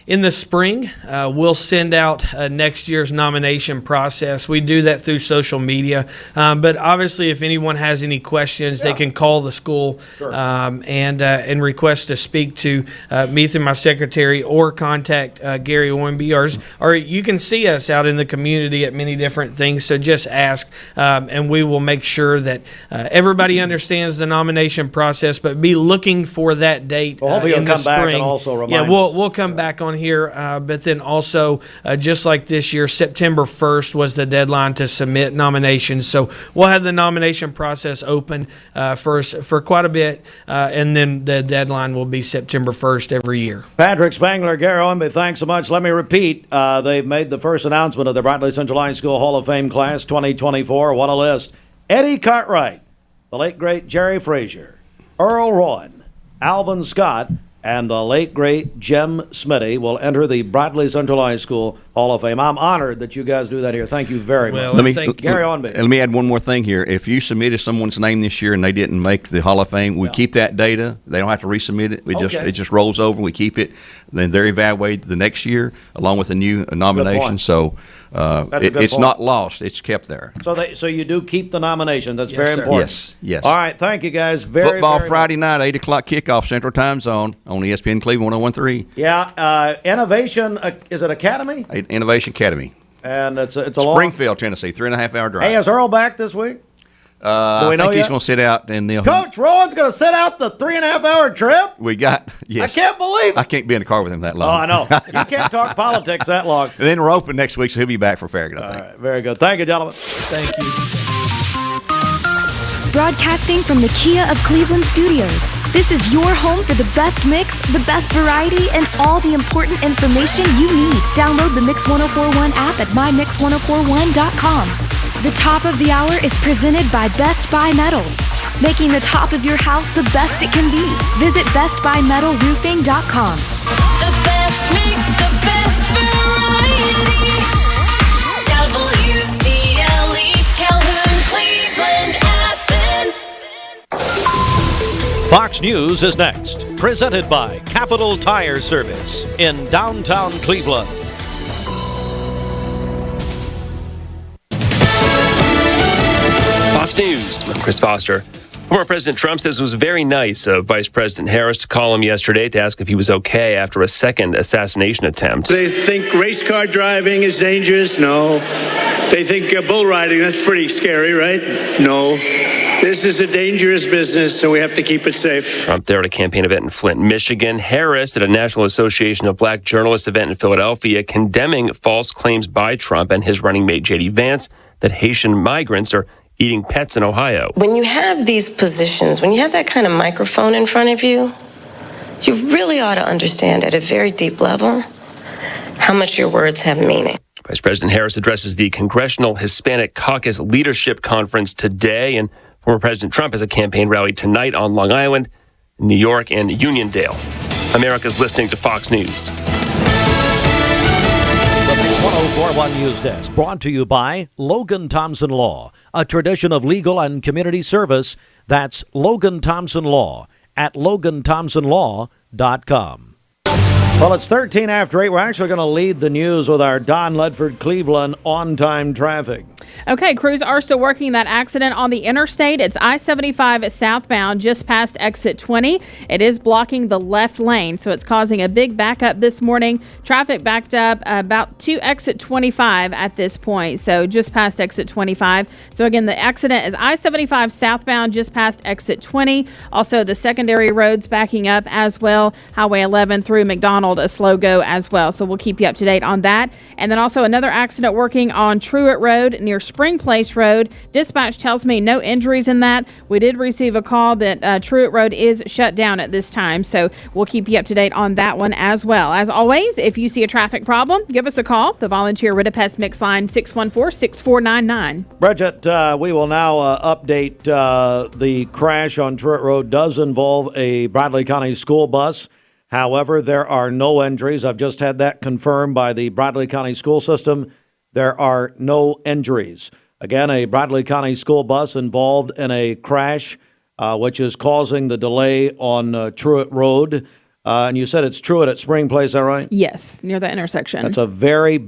In the spring, we'll send out next year's nomination process. We do that through social media. But obviously, if anyone has any questions, they can call the school and request to speak to me through my secretary, or contact Gary Ownbey. Or you can see us out in the community at many different things. So just ask, and we will make sure that everybody understands the nomination process, but be looking for that date in the spring. Back and also remind we'll come back on here, but then also just like this year, September 1st was the deadline to submit nominations. So we'll have the nomination process open for quite a bit, and then the deadline will be September 1st every year. Patrick Spangler, Gary Ownbey, thanks so much. Let me repeat, they've made the first announcement of the Bradley Central High School Hall of Fame class 2024. What a list. Eddie Cartwright, the late great Jerry Frazier, Earl Rowan, Alvin Scott, and the late, great Jim Smitty will enter the Bradley Central High School Hall of Fame. I'm honored that you guys do that here. Thank you very much. Gary Ownbey. Let me add one more thing here. If you submitted someone's name this year and they didn't make the Hall of Fame, we keep that data. They don't have to resubmit it. It just rolls over. We keep it. Then they're evaluated the next year along with a new nomination. So it's not lost. It's kept there. So you do keep the nomination. That's very important. Yes. All right. Thank you, guys. Football Friday night, 8 o'clock kickoff Central Time Zone on ESPN Cleveland 101.3. Yeah. Innovation, is it Academy? Innovation Academy. And it's a Springfield, Tennessee, 3.5-hour drive. Hey, is Earl back this week? I think he's going to sit out. Coach Rowan's going to sit out the 3.5-hour trip? Yes. I can't believe it. I can't be in the car with him that long. Oh, I know. You can't talk politics that long. And then we're open next week, so he'll be back for Farragut, I think. All right, very good. Thank you, gentlemen. Thank you. Broadcasting from the Kia of Cleveland Studios. This is your home for the best mix, the best variety, and all the important information you need. Download the Mix 1041 app at mymix1041.com. The top of the hour is presented by Best Buy Metals, making the top of your house the best it can be. Visit bestbuymetalroofing.com. The best mix, the best variety. WCLE, Calhoun, Cleveland, Athens. Fox News is next, presented by Capital Tire Service in downtown Cleveland. Fox News, I'm Chris Foster. Former President Trump says it was very nice of Vice President Harris to call him yesterday to ask if he was okay after a second assassination attempt. They think race car driving is dangerous? No. They think bull riding, that's pretty scary, right? No. This is a dangerous business, so we have to keep it safe. Trump there at a campaign event in Flint, Michigan. Harris at a National Association of Black Journalists event in Philadelphia, condemning false claims by Trump and his running mate J.D. Vance that Haitian migrants are eating pets in Ohio. When you have these positions, when you have that kind of microphone in front of you, you really ought to understand at a very deep level how much your words have meaning. Vice President Harris addresses the Congressional Hispanic Caucus Leadership Conference today, and former President Trump has a campaign rally tonight on Long Island, New York, and Uniondale. America's listening to Fox News. The Mix 1041 News Desk, brought to you by Logan Thompson Law, a tradition of legal and community service. That's Logan Thompson Law at LoganThompsonLaw.com. Well, it's 13 after 8. We're actually going to lead the news with our Don Ledford Cleveland on-time traffic. Okay, crews are still working that accident on the interstate. It's I-75 southbound just past exit 20. It is blocking the left lane, so it's causing a big backup this morning. Traffic backed up about to exit 25 at this point, so just past exit 25. So again, the accident is I-75 southbound just past exit 20. Also, the secondary roads backing up as well. Highway 11 through McDonald, a slow go as well. So we'll keep you up to date on that. And then also another accident working on Truett Road near Spring Place Road. Dispatch tells me no injuries in that. We did receive a call that Truett Road is shut down at this time, so we'll keep you up to date on that one as well. As always, if you see a traffic problem, give us a call. The Volunteer Ridipest Mix line 614-6499. Bridget, we will now update the crash on Truett Road. Does involve a Bradley County school bus. However, there are no injuries. I've just had that confirmed by the Bradley County school system. There are no injuries. Again, a Bradley County school bus involved in a crash, which is causing the delay on Truett Road. And you said it's Truett at Spring Place, is that right? Yes, near the intersection. That's a very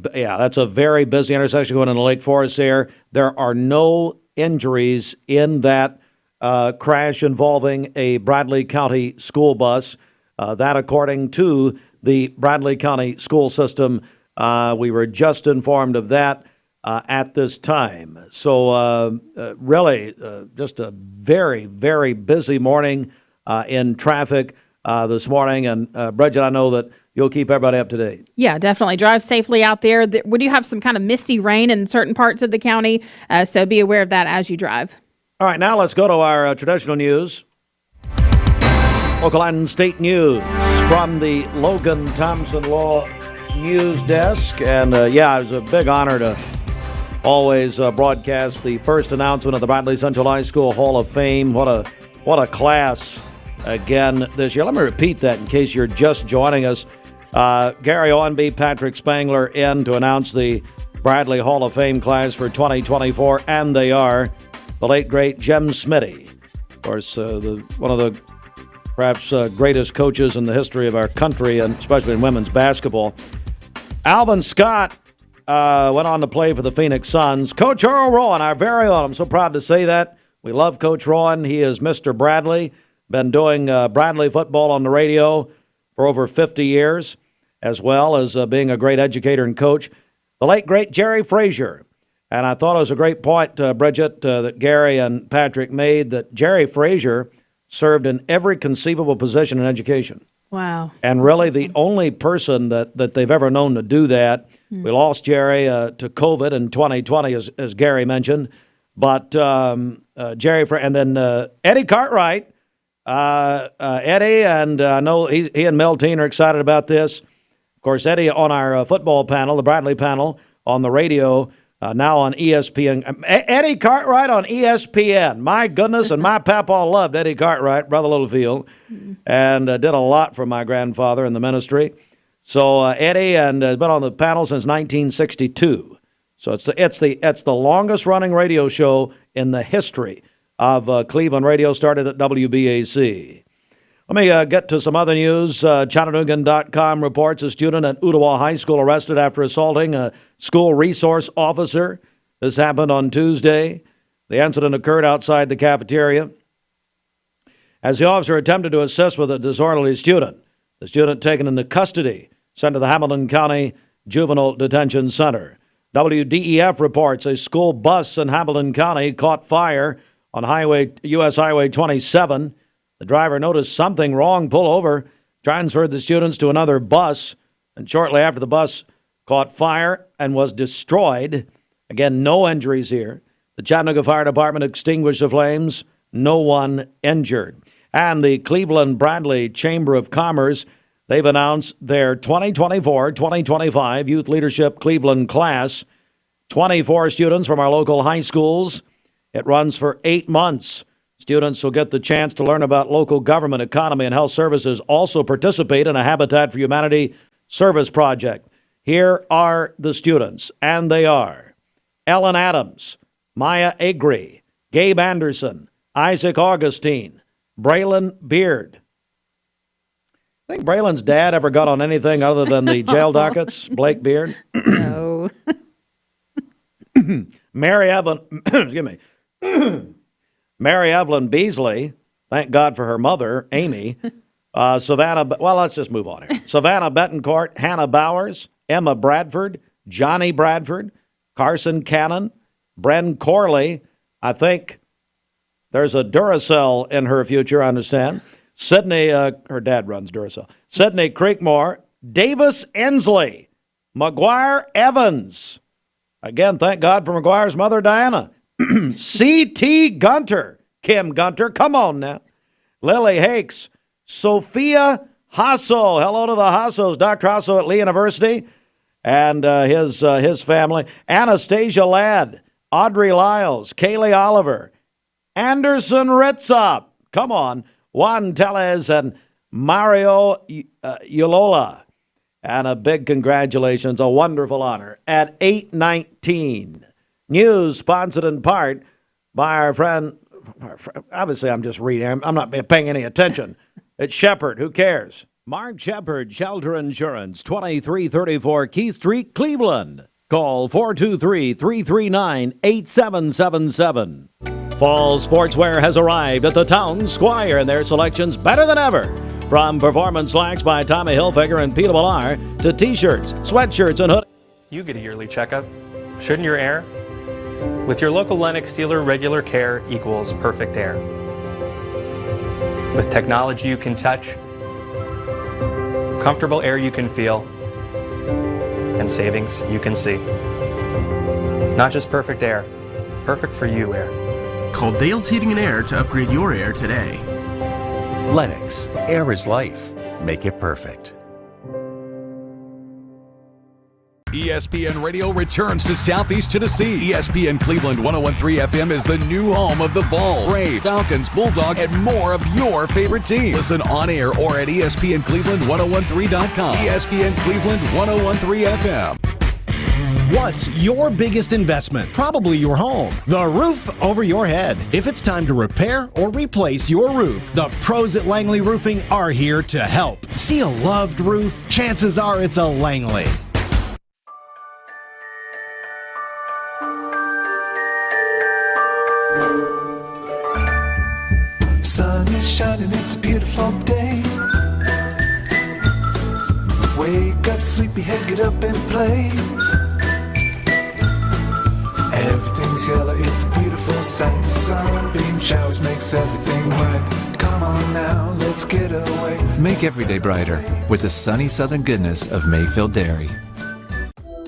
busy intersection going into Lake Forest there. There are no injuries in that crash involving a Bradley County school bus. That according to the Bradley County school system. We were just informed of that at this time. So really just a very, very busy morning in traffic this morning. And Bridget, I know that you'll keep everybody up to date. Yeah, definitely. Drive safely out there. We do have some kind of misty rain in certain parts of the county, so be aware of that as you drive. All right, now let's go to our traditional news. Local and state news from the Logan Thompson Law News Desk. And it was a big honor to always broadcast the first announcement of the Bradley Central High School Hall of Fame. What a class again this year. Let me repeat that in case you're just joining us. Gary Ownbey, Patrick Spangler in to announce the Bradley Hall of Fame class for 2024, and they are the late, great Jem Smitty. Of course, one of the perhaps greatest coaches in the history of our country, and especially in women's basketball. Alvin Scott went on to play for the Phoenix Suns. Coach Earl Rowan, our very own. I'm so proud to say that. We love Coach Rowan. He is Mr. Bradley. Been doing Bradley football on the radio for over 50 years, as well as being a great educator and coach. The late, great Jerry Frazier. And I thought it was a great point, Bridget, that Gary and Patrick made, that Jerry Frazier served in every conceivable position in education. Wow. And really the only person that they've ever known to do that. We lost Jerry to COVID in 2020, as Gary mentioned. But Jerry, and then Eddie Cartwright, Eddie, and I know he and Melteen are excited about this. Of course, Eddie on our football panel, the Bradley panel, on the radio, now on ESPN. Eddie Cartwright on ESPN. My goodness, and my papa loved Eddie Cartwright, Brother Littlefield, and did a lot for my grandfather in the ministry. So Eddie and has been on the panel since 1962. So it's the longest running radio show in the history of Cleveland radio. Started at WBAC. Let me get to some other news. Chattanoogan.com reports a student at Ottawa High School arrested after assaulting a school resource officer. This happened on Tuesday. The incident occurred outside the cafeteria as the officer attempted to assist with a disorderly student. The student taken into custody, sent to the Hamilton County Juvenile Detention Center. WDEF reports a school bus in Hamilton County caught fire on U.S. Highway 27. The driver noticed something wrong, pulled over, transferred the students to another bus, and shortly after the bus caught fire and was destroyed. Again, no injuries here. The Chattanooga Fire Department extinguished the flames. No one injured. And the Cleveland Bradley Chamber of Commerce, they've announced their 2024-2025 Youth Leadership Cleveland class. 24 students from our local high schools. It runs for 8 months. Students will get the chance to learn about local government, economy, and health services. Also participate in a Habitat for Humanity service project. Here are the students, and they are Ellen Adams, Maya Agri, Gabe Anderson, Isaac Augustine, Braylon Beard. I think Braylon's dad ever got on anything other than the jail dockets, Blake Beard? No. Mary Evelyn, excuse me, Mary Evelyn Beasley, thank God for her mother, Amy. Savannah, well, let's just move on here. Savannah Betancourt, Hannah Bowers, Emma Bradford, Johnny Bradford, Carson Cannon, Bren Corley. I think there's a Duracell in her future, I understand. Sydney, her dad runs Duracell. Sydney Creekmore, Davis Ensley, McGuire Evans. Again, thank God for McGuire's mother, Diana. C.T. Gunter, Kim Gunter, come on now. Lily Hakes, Sophia Hasso. Hello to the Hassos. Dr. Hasso at Lee University and his family. Anastasia Ladd, Audrey Lyles, Kaylee Oliver, Anderson Ritzop. Come on. Juan Tellez and Mario Ulola. And a big congratulations, a wonderful honor at 8:19. News sponsored in part by our friend, obviously I'm just reading, I'm not paying any attention. It's Shepard, who cares? Mark Shepard, Shelter Insurance, 2334 Keith Street, Cleveland. Call 423-339-8777. Fall sportswear has arrived at the Town Squire, and their selection's better than ever. From performance slacks by Tommy Hilfiger and Peter Millar to T-shirts, sweatshirts, and hoodies. You get a yearly checkup. Shouldn't your air? With your local Lennox dealer, regular care equals perfect air. With technology you can touch, comfortable air you can feel, and savings you can see. Not just perfect air, perfect for you air. Call Dale's Heating and Air to upgrade your air today. Lennox, air is life. Make it perfect. ESPN Radio returns to Southeast Tennessee. ESPN Cleveland 101.3 FM is the new home of the Vols, Braves, Falcons, Bulldogs, and more of your favorite teams. Listen on air or at ESPNCleveland1013.com. ESPN Cleveland 101.3 FM. What's your biggest investment? Probably your home. The roof over your head. If it's time to repair or replace your roof, the pros at Langley Roofing are here to help. See a loved roof? Chances are it's a Langley. Sun is shining, it's a beautiful day. Wake up, sleepyhead, get up and play. Everything's yellow, it's a beautiful sight. Sunbeam showers makes everything right. Come on now, let's get away. Make every day brighter with the sunny southern goodness of Mayfield Dairy.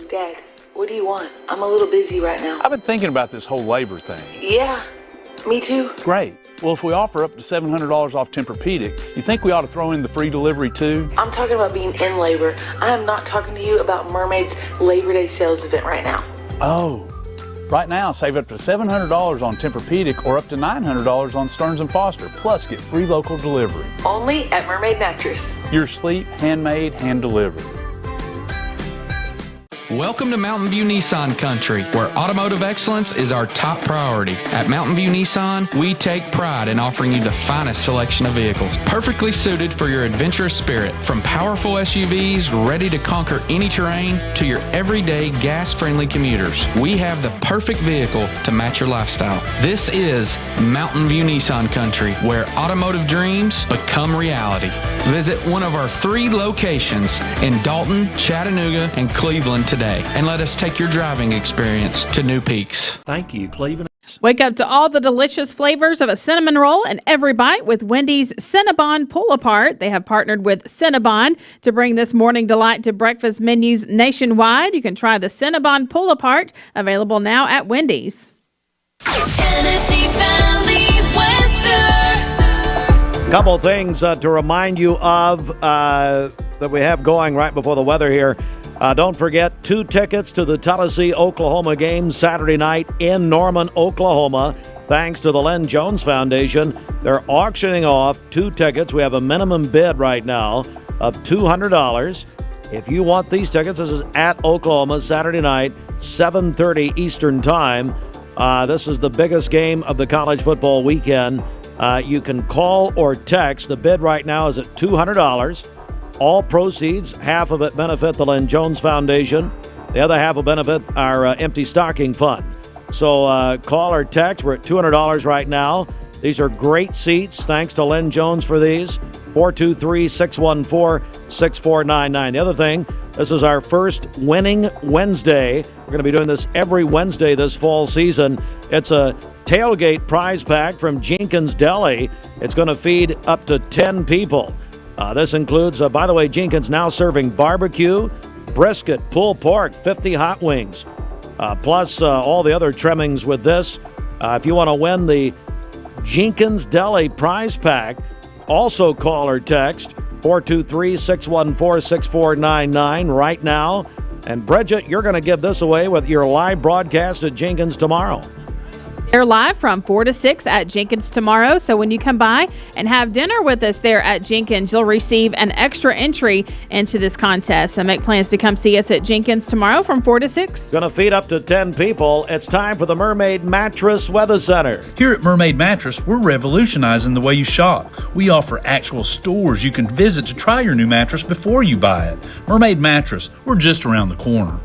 Dad, what do you want? I'm a little busy right now. I've been thinking about this whole labor thing. Yeah, me too. Great. Well, if we offer up to $700 off Tempur-Pedic, you think we ought to throw in the free delivery too? I'm talking about being in labor. I am not talking to you about Mermaid's Labor Day sales event right now. Oh, right now save up to $700 on Tempur-Pedic or up to $900 on Stearns & Foster, plus get free local delivery. Only at Mermaid Mattress. Your sleep, handmade, hand-delivered. Welcome to Mountain View Nissan Country, where automotive excellence is our top priority. At Mountain View Nissan, we take pride in offering you the finest selection of vehicles, perfectly suited for your adventurous spirit. From powerful SUVs ready to conquer any terrain to your everyday gas-friendly commuters, we have the perfect vehicle to match your lifestyle. This is Mountain View Nissan Country, where automotive dreams become reality. Visit one of our 3 locations in Dalton, Chattanooga, and Cleveland today, and let us take your driving experience to new peaks. Thank you, Cleveland. Wake up to all the delicious flavors of a cinnamon roll in every bite with Wendy's Cinnabon Pull-Apart. They have partnered with Cinnabon to bring this morning delight to breakfast menus nationwide. You can try the Cinnabon Pull-Apart, available now at Wendy's. Tennessee Valley weather. Couple things to remind you of that we have going right before the weather here. Don't forget 2 tickets to the Tennessee-Oklahoma game Saturday night in Norman, Oklahoma. Thanks to the Lynn Jones Foundation. They're auctioning off 2 tickets. We have a minimum bid right now of $200. If you want these tickets, this is at Oklahoma Saturday night, 7:30 Eastern Time. This is the biggest game of the college football weekend. You can call or text. The bid right now is at $200. All proceeds, half of it benefit the Lynn Jones Foundation. The other half will benefit our Empty Stocking Fund. So call or text. We're at $200 right now. These are great seats. Thanks to Lynn Jones for these. 423-614-6499. The other thing, this is our first Winning Wednesday. We're going to be doing this every Wednesday this fall season. It's a tailgate prize pack from Jenkins Deli. It's going to feed up to 10 people. This includes, by the way, Jenkins now serving barbecue, brisket, pulled pork, 50 hot wings, plus all the other trimmings with this. If you want to win the Jenkins Deli prize pack, also call or text 423-614-6499 right now. And Bridget, you're going to give this away with your live broadcast at Jenkins tomorrow. They're live from 4 to 6 at Jenkins tomorrow. So when you come by and have dinner with us there at Jenkins, you'll receive an extra entry into this contest. So make plans to come see us at Jenkins tomorrow from 4 to 6. Going to feed up to 10 people. It's time for the Mermaid Mattress Weather Center. Here at Mermaid Mattress, we're revolutionizing the way you shop. We offer actual stores you can visit to try your new mattress before you buy it. Mermaid Mattress, we're just around the corner.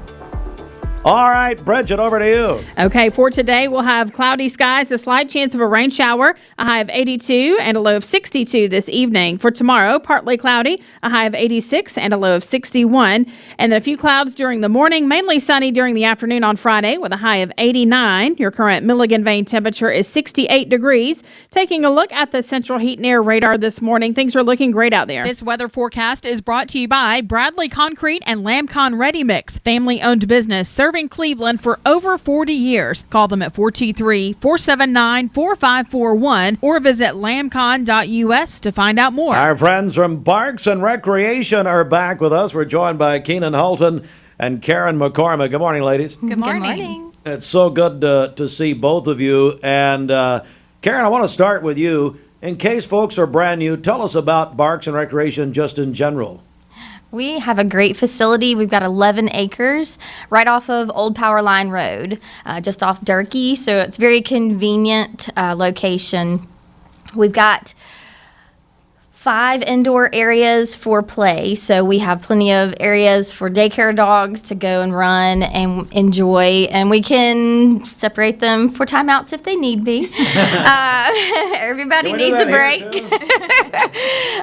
All right, Bridget, over to you. Okay, for today, we'll have cloudy skies, a slight chance of a rain shower, a high of 82 and a low of 62 this evening. For tomorrow, partly cloudy, a high of 86 and a low of 61. And then a few clouds during the morning, mainly sunny during the afternoon on Friday with a high of 89. Your current Milligan Vane temperature is 68 degrees. Taking a look at the central heat and air radar this morning, things are looking great out there. This weather forecast is brought to you by Bradley Concrete and Lamcon Ready Mix, family-owned business serving Cleveland for over 40 years. Call them at 423-479-4541 or visit lamcon.us to find out more. Our friends from Parks and Recreation are back with us. We're joined by Keenan, Hulton, and Karen McCormick. Good morning, ladies. Good morning. It's so good to see both of you. And Karen, I want to start with you. In case folks are brand new, tell us about Parks and Recreation just in general. We have a great facility. We've got 11 acres right off of Old Power Line Road, just off Durkee. So it's very convenient location. We've got 5 indoor areas for play. So we have plenty of areas for daycare dogs to go and run and enjoy. And we can separate them for timeouts if they need be. Everybody needs a break.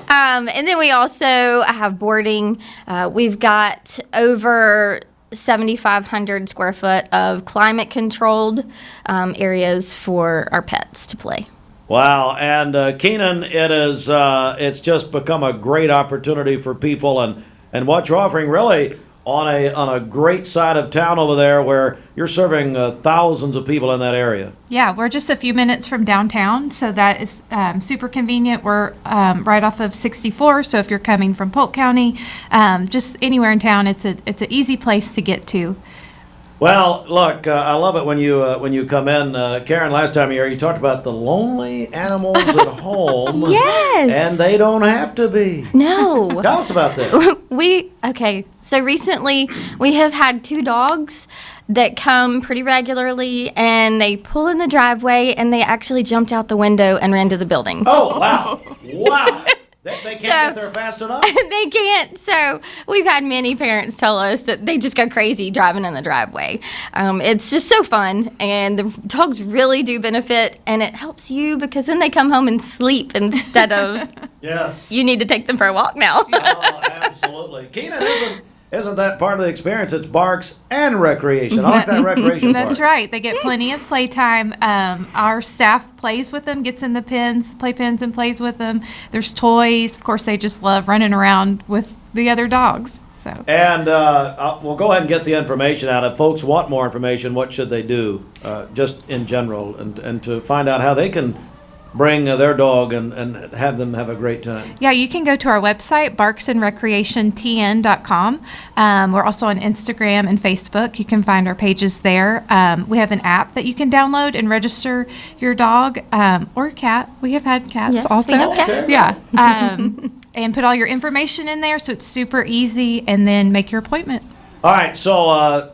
And then we also have boarding. We've got over 7,500 square foot of climate controlled areas for our pets to play. Wow, and Keenan, it's just become a great opportunity for people, and what you're offering really on a great side of town over there where you're serving thousands of people in that area. Yeah, we're just a few minutes from downtown, so that is super convenient. We're right off of 64, so if you're coming from Polk County, just anywhere in town, it's an easy place to get to. Well, look, I love it when you come in. Karen, last time you talked about the lonely animals at home. Yes. And they don't have to be. No. Tell us about that. So recently we have had 2 dogs that come pretty regularly, and they pull in the driveway, and they actually jumped out the window and ran to the building. Oh, wow. Wow. They can't get there fast enough? They can't. So we've had many parents tell us that they just go crazy driving in the driveway. It's just so fun, and the dogs really do benefit, and it helps you because then they come home and sleep instead of yes. You need to take them for a walk now. Oh, absolutely. Keenan, isn't that part of the experience? It's barks and recreation. I like that recreation part. That's right. They get plenty of playtime. Our staff plays with them, gets in the playpens and plays with them. There's toys. Of course, they just love running around with the other dogs. So. And we'll go ahead and get the information out. If folks want more information, what should they do, just in general, and to find out how they can bring their dog and have them have a great time? Yeah, you can go to our website, barksandrecreationtn.com. We're also on Instagram and Facebook. You can find our pages there. We have an app that you can download and register your dog or cat. We have had cats also. We have cats. Yeah. And put all your information in there so it's super easy, and then make your appointment. All right, so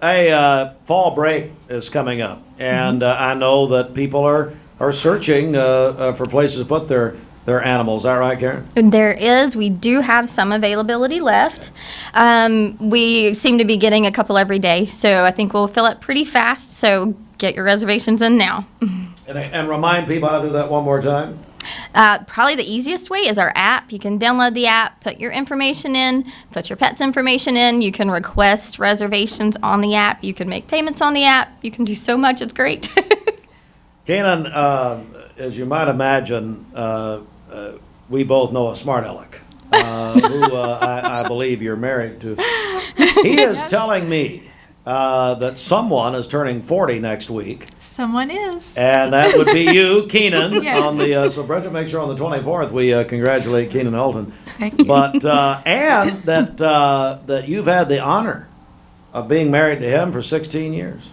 fall break is coming up, and I know that people are searching for places to put their animals. Is that right, Karen? There is. We do have some availability left. We seem to be getting a couple every day, so I think we'll fill it pretty fast, so get your reservations in now. And remind people how to do that one more time. Probably the easiest way is our app. You can download the app, put your information in, put your pet's information in. You can request reservations on the app. You can make payments on the app. You can do so much. It's great. Keenan, as you might imagine, we both know a smart aleck who I believe you're married to. He is telling me that someone is turning 40 next week. Someone is. And that would be you, Keenan. Yes. On the so Bridget, make sure on the 24th we congratulate Keenan Hulton. Thank you. But and that you've had the honor of being married to him for 16 years.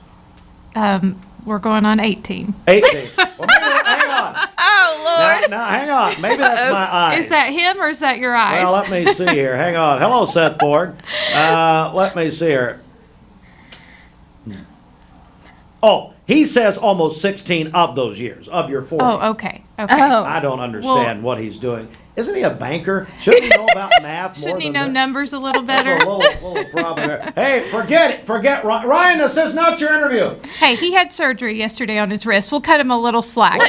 We're going on 18. 18. Well, hang on. Oh, Lord. Now, hang on. Maybe that's my eyes. Is that him or is that your eyes? Well, let me see here. Hang on. Hello, Seth Ford. Let me see here. Oh, he says almost 16 of those years, of your 40. Oh, okay. I don't understand what he's doing. Isn't he a banker? Shouldn't he know about math more Shouldn't he than know that? numbers a little better? That's a little problem there. Hey, forget Ryan, this is not your interview. Hey, he had surgery yesterday on his wrist. We'll cut him a little slack.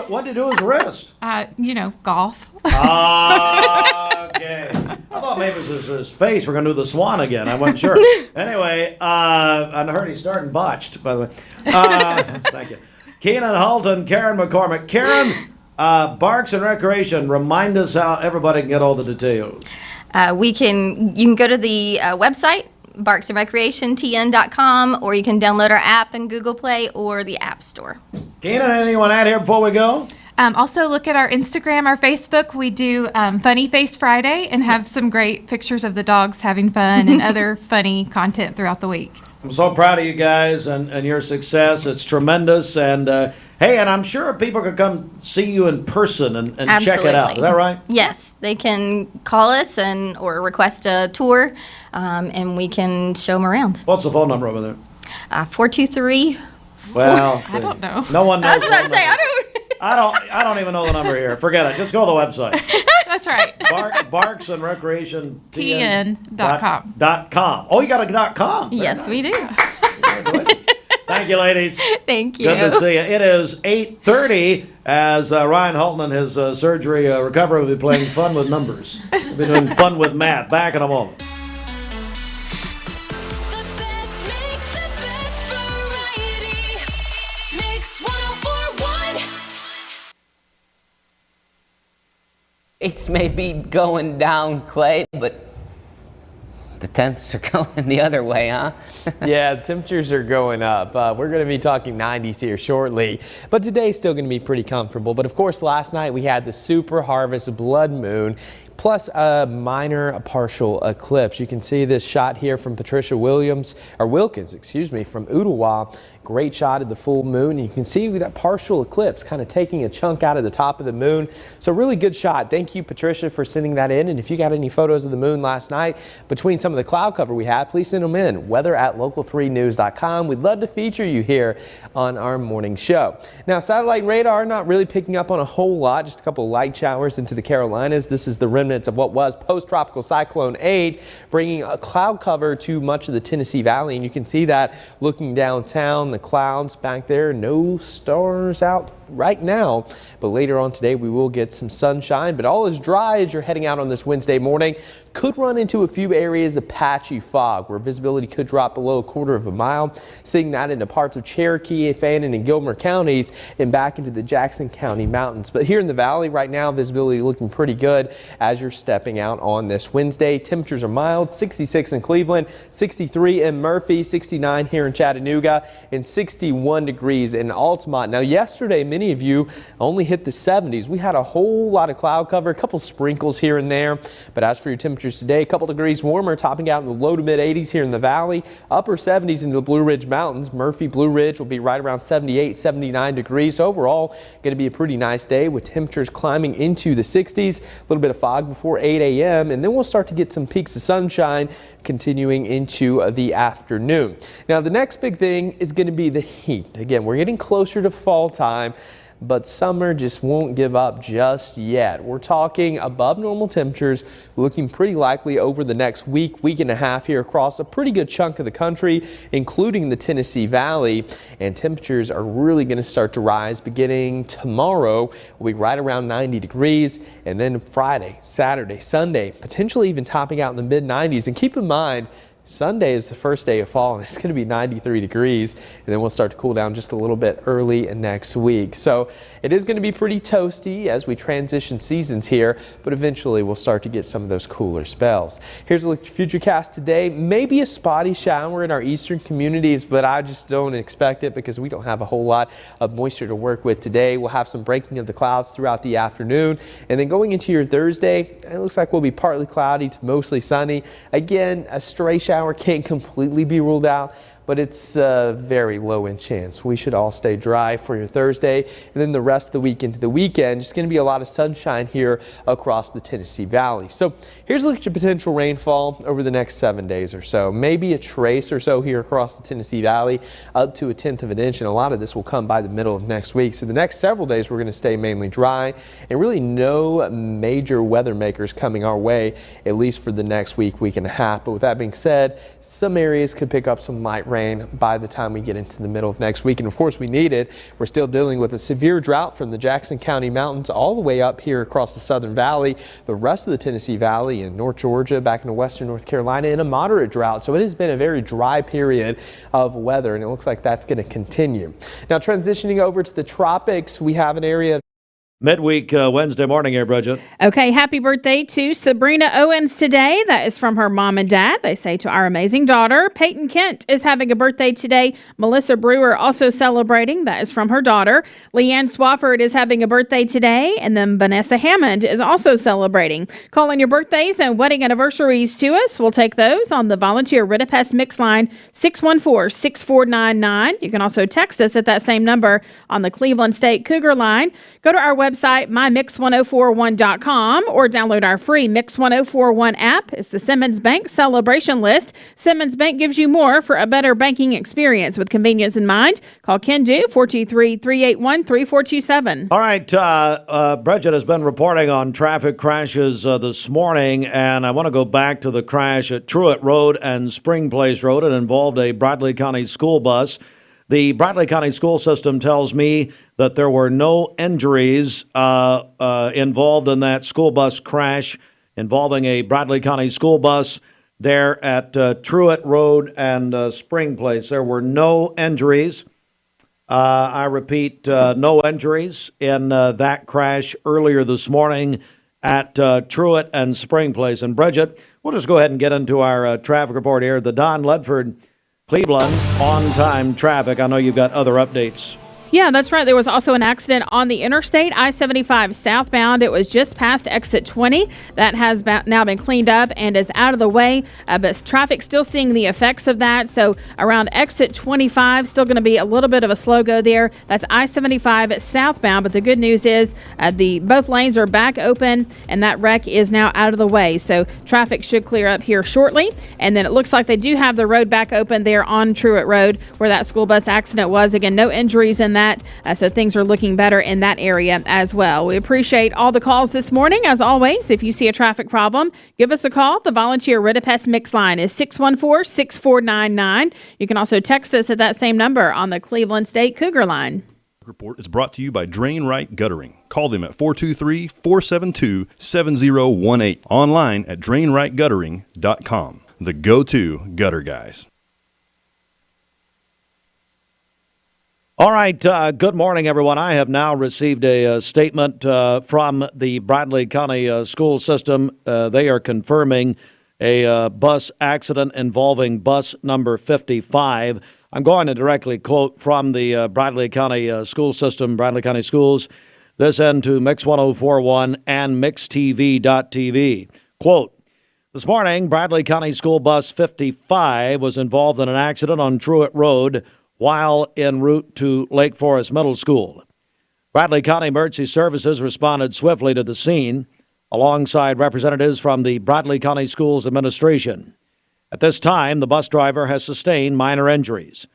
What did he do his wrist? Golf. Okay. I thought maybe it was his face. We're going to do the swan again. I wasn't sure. Anyway, I heard he's starting botched, by the way. Thank you. Keenan Hulton, Karen McCormick. Karen, Barks and Recreation, remind us how everybody can get all the details. You can go to the website, barksandrecreationtn.com, or you can download our app in Google Play or the App Store. Keenan, anything you want to add here before we go? Also, look at our Instagram, our Facebook. We do Funny Face Friday and have some great pictures of the dogs having fun and other funny content throughout the week. I'm so proud of you guys and your success. It's tremendous. And hey, and I'm sure people could come see you in person and check it out. Is that right? Yes, they can call us or request a tour, and we can show them around. What's the phone number over there? 423. Well, I don't know. No one knows. I was about to say, I don't even know the number here. Forget it. Just go to the website. That's right. Barks and Recreation TN.com. Oh, you got a .com. Yes, we do. Thank you, ladies. Thank you. Good to see you. It is 8:30 as Ryan Hulton and his surgery recovery will be playing fun with numbers. We'll be doing fun with math. Back in a moment. It's maybe going down, Clay, but The temps are going the other way, huh? Yeah, the temperatures are going up. We're going to be talking 90s here shortly, but today's still going to be pretty comfortable. But of course, last night we had the super harvest blood moon, plus a minor partial eclipse. You can see this shot here from Wilkins, from Ottawa. Great shot of the full moon. You can see that partial eclipse kind of taking a chunk out of the top of the moon. So really good shot. Thank you, Patricia, for sending that in. And if you got any photos of the moon last night between some of the cloud cover we had, please send them in. Weather@local3news.com. We'd love to feature you here on our morning show. Now, satellite radar not really picking up on a whole lot, just a couple of light showers into the Carolinas. This is the remnants of what was post-tropical cyclone 8, bringing a cloud cover to much of the Tennessee Valley. And you can see that looking downtown, the clouds back there, no stars out right now, but later on today we will get some sunshine, but all is dry as you're heading out on this Wednesday morning. Could run into a few areas of patchy fog where visibility could drop below a quarter of a mile, seeing that into parts of Cherokee, Fannin, and Gilmer counties and back into the Jackson County mountains. But here in the valley right now, visibility looking pretty good as you're stepping out on this Wednesday. Temperatures are mild, 66 in Cleveland, 63 in Murphy, 69 here in Chattanooga, and 61 degrees in Altamont. Now yesterday, many of you only hit the 70s. We had a whole lot of cloud cover, a couple sprinkles here and there, but as for your temperatures today, a couple degrees warmer, topping out in the low to mid 80s here in the valley, upper 70s into the Blue Ridge Mountains. Murphy, Blue Ridge will be right around 78, 79 degrees. Overall, going to be a pretty nice day with temperatures climbing into the 60s, a little bit of fog before 8 a.m., and then we'll start to get some peaks of sunshine continuing into the afternoon. Now, the next big thing is going to be the heat. Again, we're getting closer to fall time, but summer just won't give up just yet. We're talking above normal temperatures, looking pretty likely over the next week and a half here across a pretty good chunk of the country, including the Tennessee Valley. And temperatures are really going to start to rise beginning tomorrow. We'll be right around 90 degrees. And then Friday, Saturday, Sunday, potentially even topping out in the mid 90s. And keep in mind, Sunday is the first day of fall, and it's going to be 93 degrees, and then we'll start to cool down just a little bit early next week. So it is going to be pretty toasty as we transition seasons here, but eventually we'll start to get some of those cooler spells. Here's a look at Futurecast today. Maybe a spotty shower in our eastern communities, but I just don't expect it because we don't have a whole lot of moisture to work with today. We'll have some breaking of the clouds throughout the afternoon, and then going into your Thursday, it looks like we'll be partly cloudy to mostly sunny. Again, a stray shower can't completely be ruled out, but it's a very low in chance. We should all stay dry for your Thursday, and then the rest of the week into the weekend, just going to be a lot of sunshine here across the Tennessee Valley. So here's a look at your potential rainfall over the next 7 days or so. Maybe a trace or so here across the Tennessee Valley, up to 1/10 of an inch, and a lot of this will come by the middle of next week. So the next several days we're going to stay mainly dry, and really no major weather makers coming our way, at least for the next week and a half. But with that being said, some areas could pick up some light rain by the time we get into the middle of next week. And of course we need it. We're still dealing with a severe drought from the Jackson County mountains all the way up here across the Southern Valley, the rest of the Tennessee Valley and North Georgia, back into Western North Carolina, in a moderate drought. So it has been a very dry period of weather, and it looks like that's going to continue. Now, transitioning over to the tropics, we have an area Midweek Wednesday morning here, Bridget. Okay, happy birthday to Sabrina Owens today. That is from her mom and dad. They say to our amazing daughter. Peyton Kent is having a birthday today. Melissa Brewer also celebrating. That is from her daughter. Leanne Swafford is having a birthday today. And then Vanessa Hammond is also celebrating. Call in your birthdays and wedding anniversaries to us. We'll take those on the volunteer Ritapest mix line 614-6499. You can also text us at that same number on the Cleveland State Cougar line. Go to our website, mymix1041.com, or download our free Mix 1041 app. It's the Simmons Bank celebration list. Simmons Bank gives you more for a better banking experience with convenience in mind. Call Kendu 423-381-3427. All right, Bridget has been reporting on traffic crashes this morning, and I want to go back to the crash at Truett Road and Spring Place Road. It involved a Bradley County school bus. The Bradley County school system tells me that there were no injuries involved in that school bus crash involving a Bradley County school bus there at Truett Road and Spring Place. There were no injuries. I repeat, no injuries in that crash earlier this morning at Truett and Spring Place. And Bridget, we'll just go ahead and get into our traffic report here. The Don Ledford Cleveland on-time traffic. I know you've got other updates. Yeah, that's right. There was also an accident on the interstate, I-75 southbound. It was just past exit 20. That has now been cleaned up and is out of the way, but traffic still seeing the effects of that. So around exit 25, still going to be a little bit of a slow go there. That's I-75 southbound, but the good news is both lanes are back open, and that wreck is now out of the way. So traffic should clear up here shortly. And then it looks like they do have the road back open there on Truett Road where that school bus accident was. Again, no injuries in that. So things are looking better in that area as well. We appreciate all the calls this morning. As always, if you see a traffic problem, give us a call. The volunteer Ridipest Mix line is 614-6499. You can also text us at that same number on the Cleveland State Cougar line. Report is brought to you by Drain Right Guttering. Call them at 423-472-7018. Online at drainrightguttering.com. The go-to gutter guys. All right, good morning, everyone. I have now received a statement from the Bradley County school system. They are confirming a bus accident involving bus number 55. I'm going to directly quote from the Bradley County school system, Bradley County Schools, this end to Mix 1041 and MixTV.tv. Quote, this morning, Bradley County School Bus 55 was involved in an accident on Truett Road while en route to Lake Forest Middle School. Bradley County Emergency Services responded swiftly to the scene alongside representatives from the Bradley County Schools Administration. At this time, the bus driver has sustained minor injuries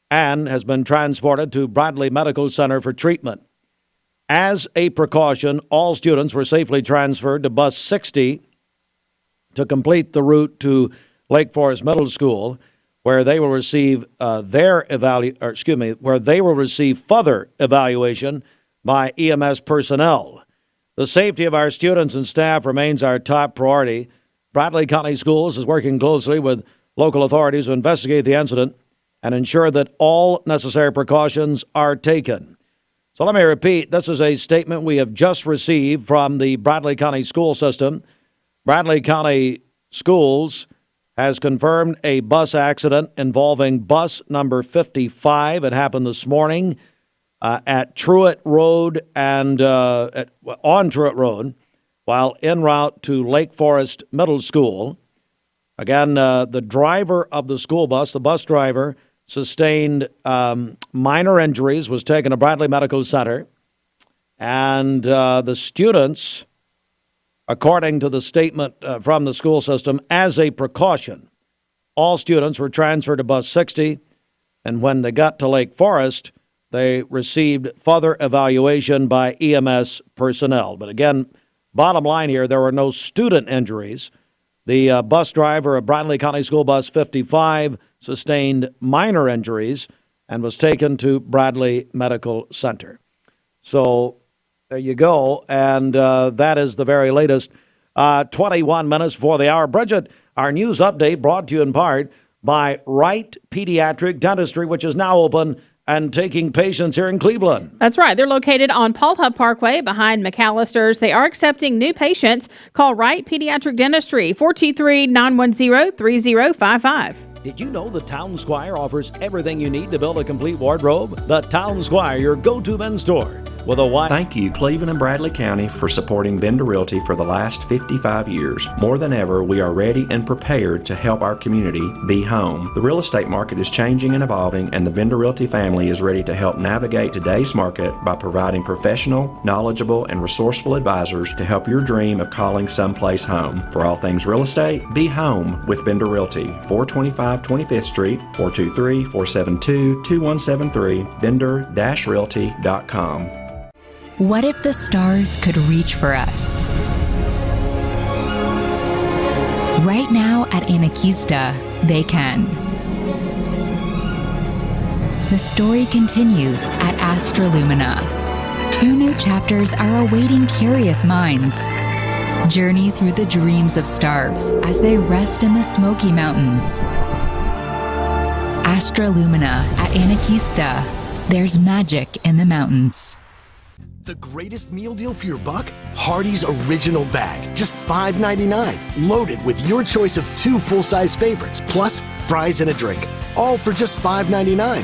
and has been transported to Bradley Medical Center for treatment. As a precaution, all students were safely transferred to Bus 60 to complete the route to Lake Forest Middle School, where they will receive further evaluation by EMS personnel. The safety of our students and staff remains our top priority. Bradley County Schools is working closely with local authorities to investigate the incident and ensure that all necessary precautions are taken. So let me repeat, this is a statement we have just received from the Bradley County school system. Bradley County Schools has confirmed a bus accident involving bus number 55. It happened this morning at Truett Road and on Truett Road while en route to Lake Forest Middle School. Again, the driver of the school bus, the bus driver, sustained minor injuries, was taken to Bradley Medical Center, and the students, according to the statement from the school system, as a precaution, all students were transferred to Bus 60, and when they got to Lake Forest, they received further evaluation by EMS personnel. But again, bottom line here, there were no student injuries. The bus driver of Bradley County School Bus 55 sustained minor injuries and was taken to Bradley Medical Center. So there you go, and that is the very latest. 21 minutes before the hour. Bridget, our news update brought to you in part by Wright Pediatric Dentistry, which is now open and taking patients here in Cleveland. That's right. They're located on Paul Hub Parkway behind McAllister's. They are accepting new patients. Call Wright Pediatric Dentistry, 423-910-3055. Did you know the Town Squire offers everything you need to build a complete wardrobe? The Town Squire, your go-to men's store. With a wide... Thank you, Cleveland and Bradley County, for supporting Bender Realty for the last 55 years. More than ever, we are ready and prepared to help our community be home. The real estate market is changing and evolving, and the Bender Realty family is ready to help navigate today's market by providing professional, knowledgeable, and resourceful advisors to help your dream of calling someplace home. For all things real estate, be home with Bender Realty, 425 25th Street, 423-472-2173, bender-realty.com. What if the stars could reach for us? Right now at Anarchista, they can. The story continues at Astralumina. 2 new chapters are awaiting curious minds. Journey through the dreams of stars as they rest in the Smoky Mountains. Astralumina at Anarchista. There's magic in the mountains. The greatest meal deal for your buck? Hardee's Original Bag. Just $5.99. Loaded with your choice of 2 full-size favorites, plus fries and a drink. All for just $5.99.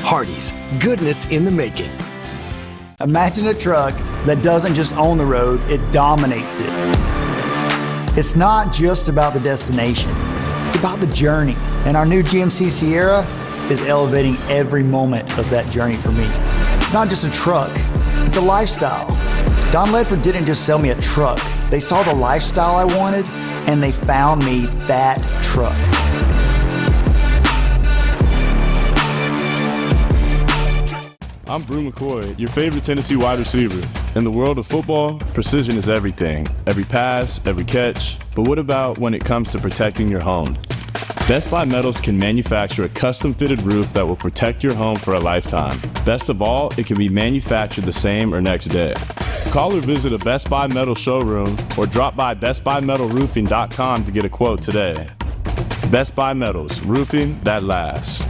Hardee's. Goodness in the making. Imagine a truck that doesn't just own the road, it dominates it. It's not just about the destination. It's about the journey. And our new GMC Sierra is elevating every moment of that journey for me. It's not just a truck, it's a lifestyle. Don Ledford didn't just sell me a truck. They saw the lifestyle I wanted, and they found me that truck. I'm Brew McCoy, your favorite Tennessee wide receiver. In the world of football, precision is everything. Every pass, every catch. But what about when it comes to protecting your home? Best Buy Metals can manufacture a custom-fitted roof that will protect your home for a lifetime. Best of all, it can be manufactured the same or next day. Call or visit a Best Buy Metal showroom or drop by bestbuymetalroofing.com to get a quote today. Best Buy Metals, roofing that lasts.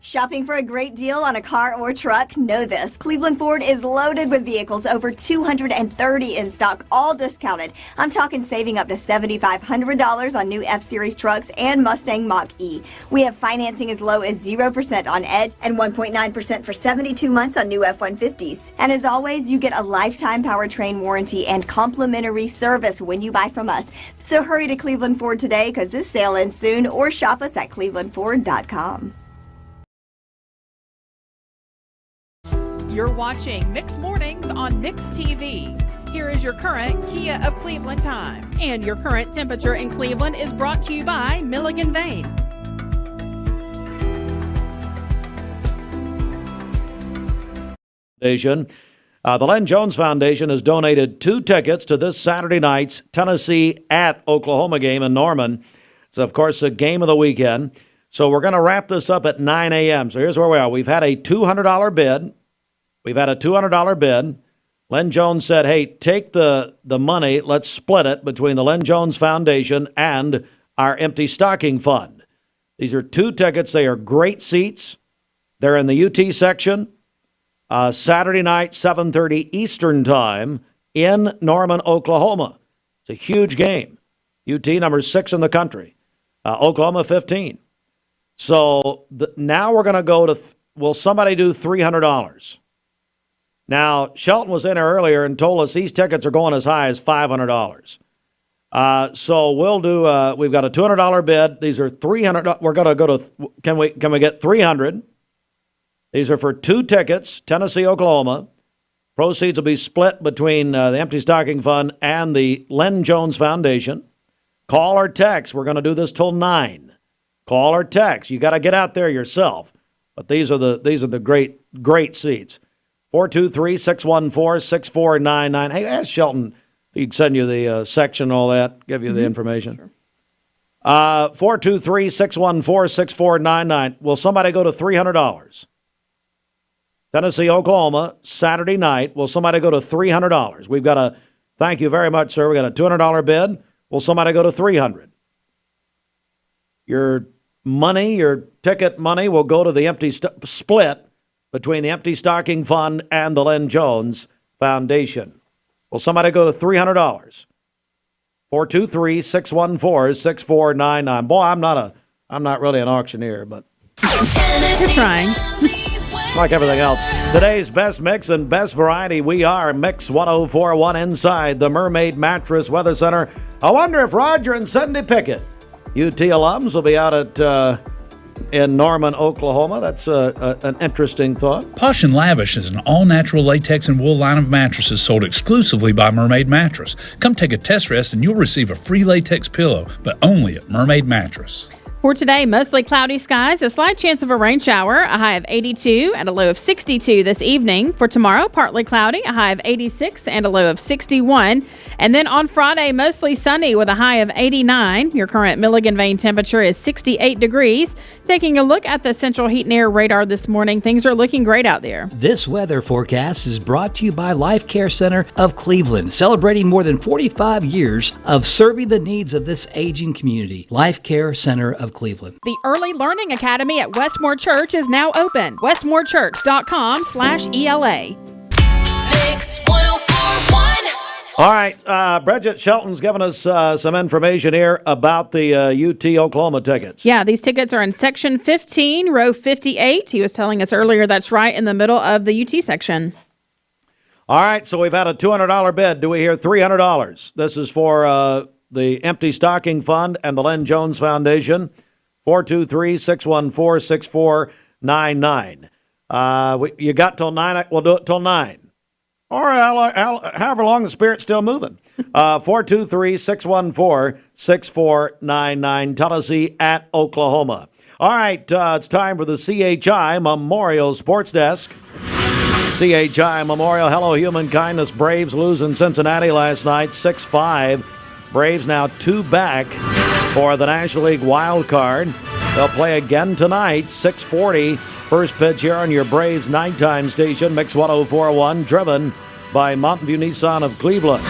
Shopping for a great deal on a car or truck? Know this. Cleveland Ford is loaded with vehicles, over 230 in stock, all discounted. I'm talking saving up to $7,500 on new F-Series trucks and Mustang Mach-E. We have financing as low as 0% on Edge and 1.9% for 72 months on new F-150s. And as always, you get a lifetime powertrain warranty and complimentary service when you buy from us. So hurry to Cleveland Ford today because this sale ends soon, or shop us at clevelandford.com. You're watching Mix Mornings on Mix TV. Here is your current Kia of Cleveland time. And your current temperature in Cleveland is brought to you by Milligan Vane. The Lynn Jones Foundation has donated 2 tickets to this Saturday night's Tennessee at Oklahoma game in Norman. It's, of course, a game of the weekend. So we're going to wrap this up at 9 a.m. So here's where we are. We've had a $200 bid. Lynn Jones said, hey, take the money, let's split it between the Lynn Jones Foundation and our Empty Stocking Fund. These are 2 tickets. They are great seats. They're in the UT section. Saturday night, 7:30 Eastern Time in Norman, Oklahoma. It's a huge game. UT number 6 in the country. Oklahoma 15. So now we're going to go to, will somebody do $300? Now, Shelton was in here earlier and told us these tickets are going as high as $500. So we'll do, we've got a $200 bid. These are $300. We're going to go to, can we get $300? These are for 2 tickets, Tennessee, Oklahoma. Proceeds will be split between the Empty Stocking Fund and the Lynn Jones Foundation. Call or text. We're going to do this till 9. Call or text. You got to get out there yourself. But these are the great seats. 423-614-6499. Hey, ask Shelton. He can send you the section, all that, give you the information. Sure. 423-614-6499. Will somebody go to $300? Tennessee, Oklahoma, Saturday night. Will somebody go to $300? We've got a, thank you very much, sir. We got a $200 bid. Will somebody go to $300? Your money, your ticket money will go to the empty split between the Empty Stocking Fund and the Lynn Jones Foundation. Will somebody go to $300? 423-614-6499. Boy, I'm not really an auctioneer, but you're trying. Like everything else. Today's best mix and best variety. We are Mix 104.1 inside the Mermaid Mattress Weather Center. I wonder if Roger and Cindy Pickett, UT alums, will be out at in Norman, Oklahoma. That's an interesting thought. Posh and Lavish is an all-natural latex and wool line of mattresses sold exclusively by Mermaid Mattress. Come take a test rest and you'll receive a free latex pillow, but only at Mermaid Mattress. For today, mostly cloudy skies, a slight chance of a rain shower, a high of 82 and a low of 62 this evening. For tomorrow, partly cloudy, a high of 86 and a low of 61. And then on Friday, mostly sunny with a high of 89. Your current Milligan Vane temperature is 68 degrees. Taking a look at the Central Heat and Air radar this morning, things are looking great out there. This weather forecast is brought to you by Life Care Center of Cleveland, celebrating more than 45 years of serving the needs of this aging community. Life Care Center of Cleveland. The Early Learning Academy at Westmore Church is now open. westmorechurch.com/ELA. Mix 1041. All right, Bridget Shelton's given us some information here about the UT Oklahoma tickets. Yeah, these tickets are in section 15, row 58. He was telling us earlier that's right in the middle of the UT section. All right, so we've had a $200 bid. Do we hear $300? This is for the Empty Stocking Fund and the Lynn Jones Foundation. 423-614-6499. You got till 9. We'll do it till 9. Or however long the Spirit's still moving. 423-614-6499. Tennessee at Oklahoma. All right, it's time for the CHI Memorial Sports Desk. CHI Memorial, hello human kindness. Braves lose in Cincinnati last night, 6-5. Braves now 2 back for the National League wild card. They'll play again tonight, 6:40. First pitch here on your Braves nighttime station, Mix 1041, driven by Mountain View Nissan of Cleveland.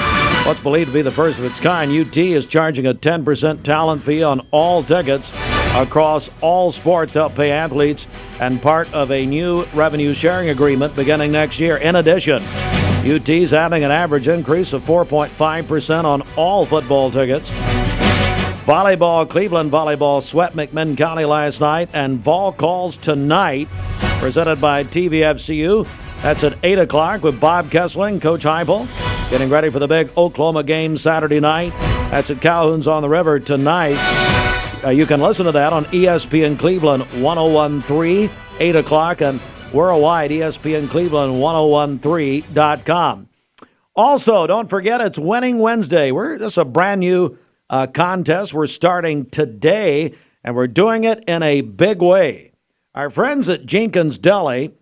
What's believed to be the first of its kind, UT is charging a 10% talent fee on all tickets across all sports to help pay athletes and part of a new revenue sharing agreement beginning next year. In addition, UT's adding an average increase of 4.5% on all football tickets. Volleyball, Cleveland volleyball swept McMinn County last night, and Vol calls tonight, presented by TVFCU. That's at 8 o'clock with Bob Kessling, Coach Heupel, getting ready for the big Oklahoma game Saturday night. That's at Calhoun's on the River tonight. You can listen to that on ESPN Cleveland 101.3, 8 o'clock, and worldwide, ESPN Cleveland 1013.com. Also, don't forget, it's Winning Wednesday. This is a brand new contest we're starting today, and we're doing it in a big way. Our friends at Jenkins Deli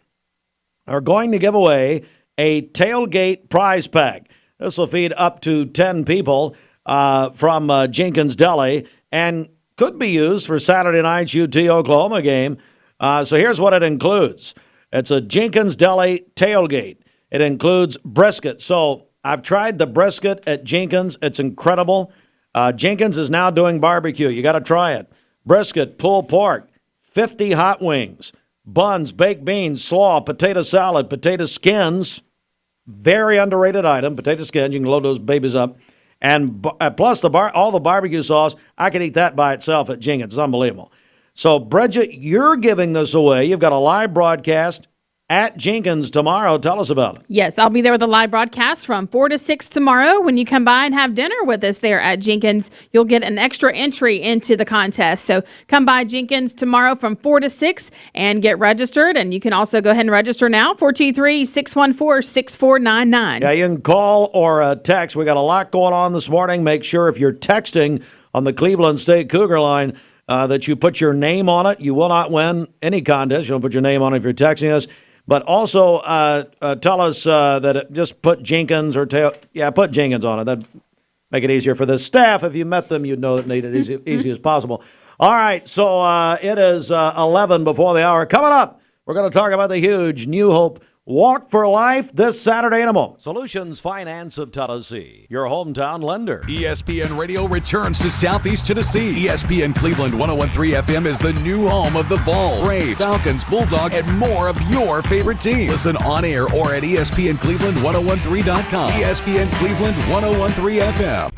are going to give away a tailgate prize pack. This will feed up to 10 people from Jenkins Deli and could be used for Saturday night's UT Oklahoma game. So here's what it includes. It's a Jenkins Deli tailgate. It includes brisket. So I've tried the brisket at Jenkins. It's incredible. Jenkins is now doing barbecue. You got to try it. Brisket, pulled pork, 50 hot wings, buns, baked beans, slaw, potato salad, potato skins. Very underrated item, potato skins. You can load those babies up. And plus all the barbecue sauce. I could eat that by itself at Jenkins. It's unbelievable. So, Bridget, you're giving this away. You've got a live broadcast at Jenkins tomorrow. Tell us about it. Yes, I'll be there with a live broadcast from 4 to 6 tomorrow. When you come by and have dinner with us there at Jenkins, you'll get an extra entry into the contest. So come by Jenkins tomorrow from 4 to 6 and get registered. And you can also go ahead and register now, 423-614-6499. Yeah, you can call or text. We got a lot going on this morning. Make sure if you're texting on the Cleveland State Cougar line that you put your name on it. You will not win any contest. You don't put your name on it if you're texting us. But also tell us that just put Jenkins or put Jenkins on it. That'd make it easier for the staff. If you met them, you'd know it made it easy as possible. All right, so it is 11 before the hour. Coming up, we're going to talk about the huge New Hope Walk for Life this Saturday in a moment. Solutions Finance of Tennessee, your hometown lender. ESPN Radio returns to Southeast Tennessee. ESPN Cleveland 101.3 FM is the new home of the Vols, Braves, Falcons, Bulldogs, and more of your favorite teams. Listen on air or at ESPNCleveland1013.com. ESPN Cleveland 101.3 FM.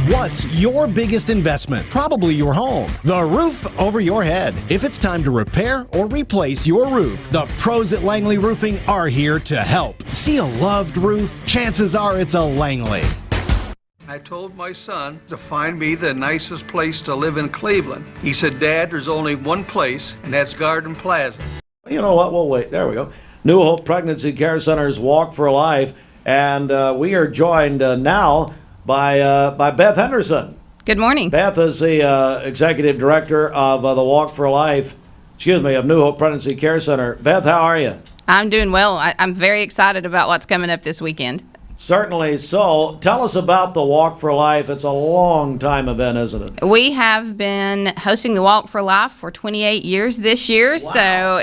What's your biggest investment? Probably your home. The roof over your head. If it's time to repair or replace your roof, the pros at Langley Roofing are here to help. See a loved roof? Chances are it's a Langley. I told my son to find me the nicest place to live in Cleveland. He said, Dad, there's only one place, and that's Garden Plaza. You know what? We'll wait. There we go. New Hope Pregnancy Care Center's Walk for Life. And we are joined now by Beth Henderson. Good morning. Beth is the executive director of the Walk for Life, of New Hope Pregnancy Care Center. Beth, how are you? I'm doing well. I'm very excited about what's coming up this weekend. Certainly so. Tell us about the Walk for Life. It's a long time event, isn't it? We have been hosting the Walk for Life for 28 years this year. Wow.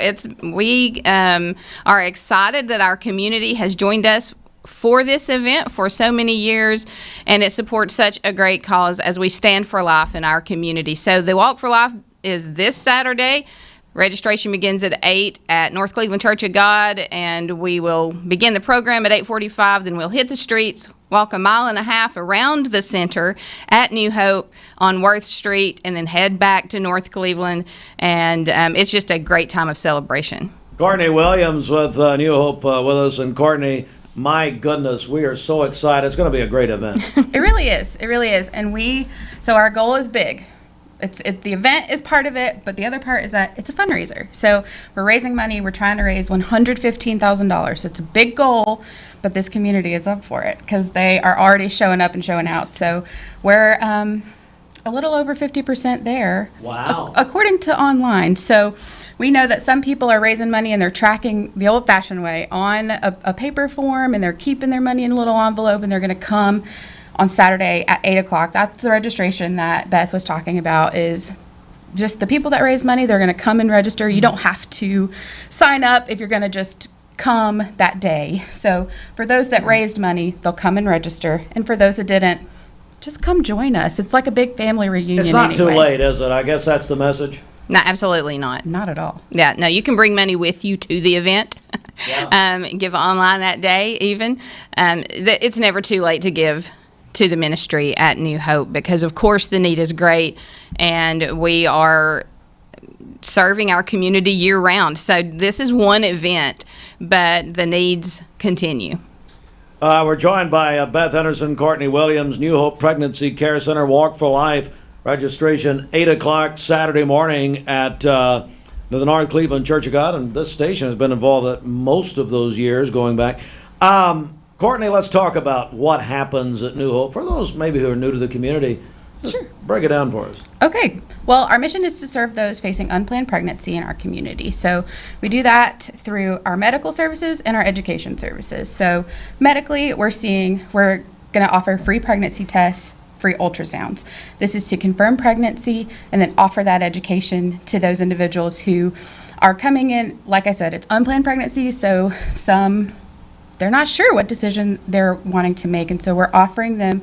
So we are excited that our community has joined us for this event for so many years, and it supports such a great cause as we stand for life in our community. So the Walk for Life is this Saturday. Registration begins at 8 at North Cleveland Church of God, and we will begin the program at 8:45. Then we'll hit the streets, walk 1.5 miles around the center at New Hope on Worth Street, and then head back to North Cleveland. And it's just a great time of celebration. Courtney Williams with New Hope with us. And Courtney, my goodness, we are so excited. It's going to be a great event. It really is. It really is. And so our goal is big. The event is part of it, but the other part is that it's a fundraiser. So we're raising money. We're trying to raise $115,000. So it's a big goal, but this community is up for it because they are already showing up and showing out. So we're a little over 50% there. Wow. According to online. So we know that some people are raising money and they're tracking the old-fashioned way on a paper form, and they're keeping their money in a little envelope, and they're going to come on Saturday at 8 o'clock. That's the registration that Beth was talking about, is just the people that raise money. They're going to come and register. You don't have to sign up if you're going to just come that day. So for those that raised money, they'll come and register. And for those that didn't, just come join us. It's like a big family reunion. It's not too anyway. late, is it? I guess that's the message. No, absolutely not. Not at all. Yeah, no, you can bring money with you to the event. Give online that day even. It's never too late to give to the ministry at New Hope, because of course the need is great, and we are serving our community year round. So this is one event, but the needs continue. We're joined by Beth Henderson, Courtney Williams, New Hope Pregnancy Care Center, Walk for Life. Registration 8 o'clock Saturday morning at the North Cleveland Church of God, and this station has been involved at most of those years going back. Courtney, let's talk about what happens at New Hope. For those maybe who are new to the community, just break it down for us. Okay. Well, our mission is to serve those facing unplanned pregnancy in our community. So we do that through our medical services and our education services. So medically, we're going to offer free pregnancy tests, free ultrasounds. This is to confirm pregnancy and then offer that education to those individuals who are coming in. Like I said, it's unplanned pregnancy, so they're not sure what decision they're wanting to make, and so we're offering them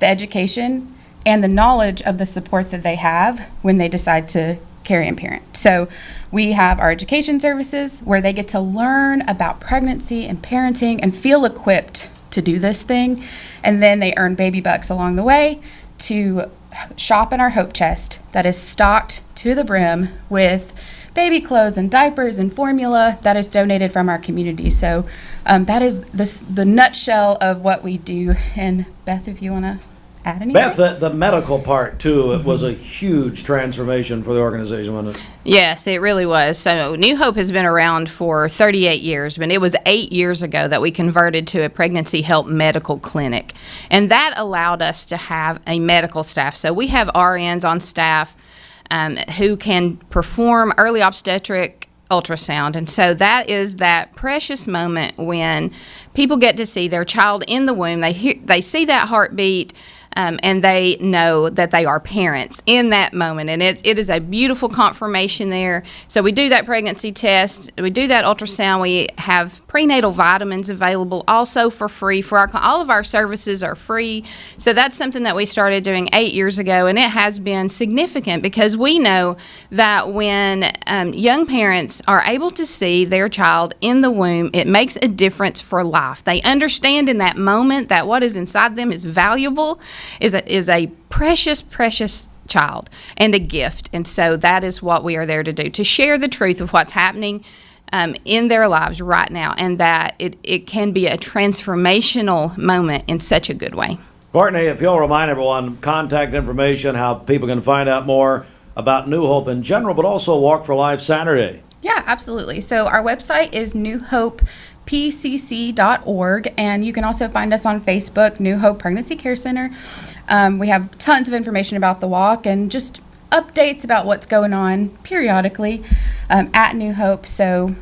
the education and the knowledge of the support that they have when they decide to carry and parent. So we have our education services where they get to learn about pregnancy and parenting and feel equipped to do this thing, and then they earn baby bucks along the way to shop in our Hope Chest that is stocked to the brim with baby clothes and diapers and formula that is donated from our community. So that is the nutshell of what we do. And Beth, if you want to add anything? Beth, the medical part too, it was a huge transformation for the organization, wasn't it? Yes, it really was. So New Hope has been around for 38 years, but it was 8 years ago that we converted to a pregnancy help medical clinic. And that allowed us to have a medical staff. So we have RNs on staff who can perform early obstetric ultrasound. And so that is that precious moment when people get to see their child in the womb. They see that heartbeat, and they know that they are parents in that moment. And it is a beautiful confirmation there. So we do that pregnancy test. We do that ultrasound. We have prenatal vitamins available also for free. All of our services are free. So that's something that we started doing 8 years ago, and it has been significant because we know that when young parents are able to see their child in the womb, it makes a difference for life. They understand in that moment that what is inside them is valuable, is a precious, precious child and a gift. And so that is what we are there to do, to share the truth of what's happening in their lives right now, and that it can be a transformational moment in such a good way. Courtney, if you'll remind everyone, contact information, how people can find out more about New Hope in general, but also Walk for Life Saturday. Yeah, absolutely. So our website is newhopepcc.org, and you can also find us on Facebook, New Hope Pregnancy Care Center. We have tons of information about the walk and just updates about what's going on periodically at New Hope. So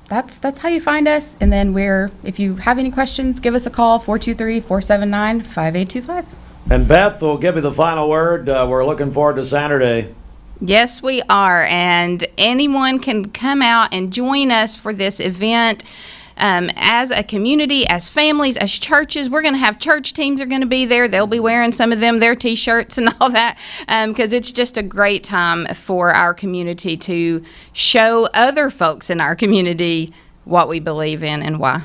that's how you find us. And then if you have any questions, give us a call, 423-479-5825. And Beth will give you the final word. We're looking forward to Saturday. Yes, we are, and anyone can come out and join us for this event. as a community, as families, as churches, we're going to have church teams are going to be there. They'll be wearing some of them, their T-shirts and all that, because it's just a great time for our community to show other folks in our community what we believe in and why.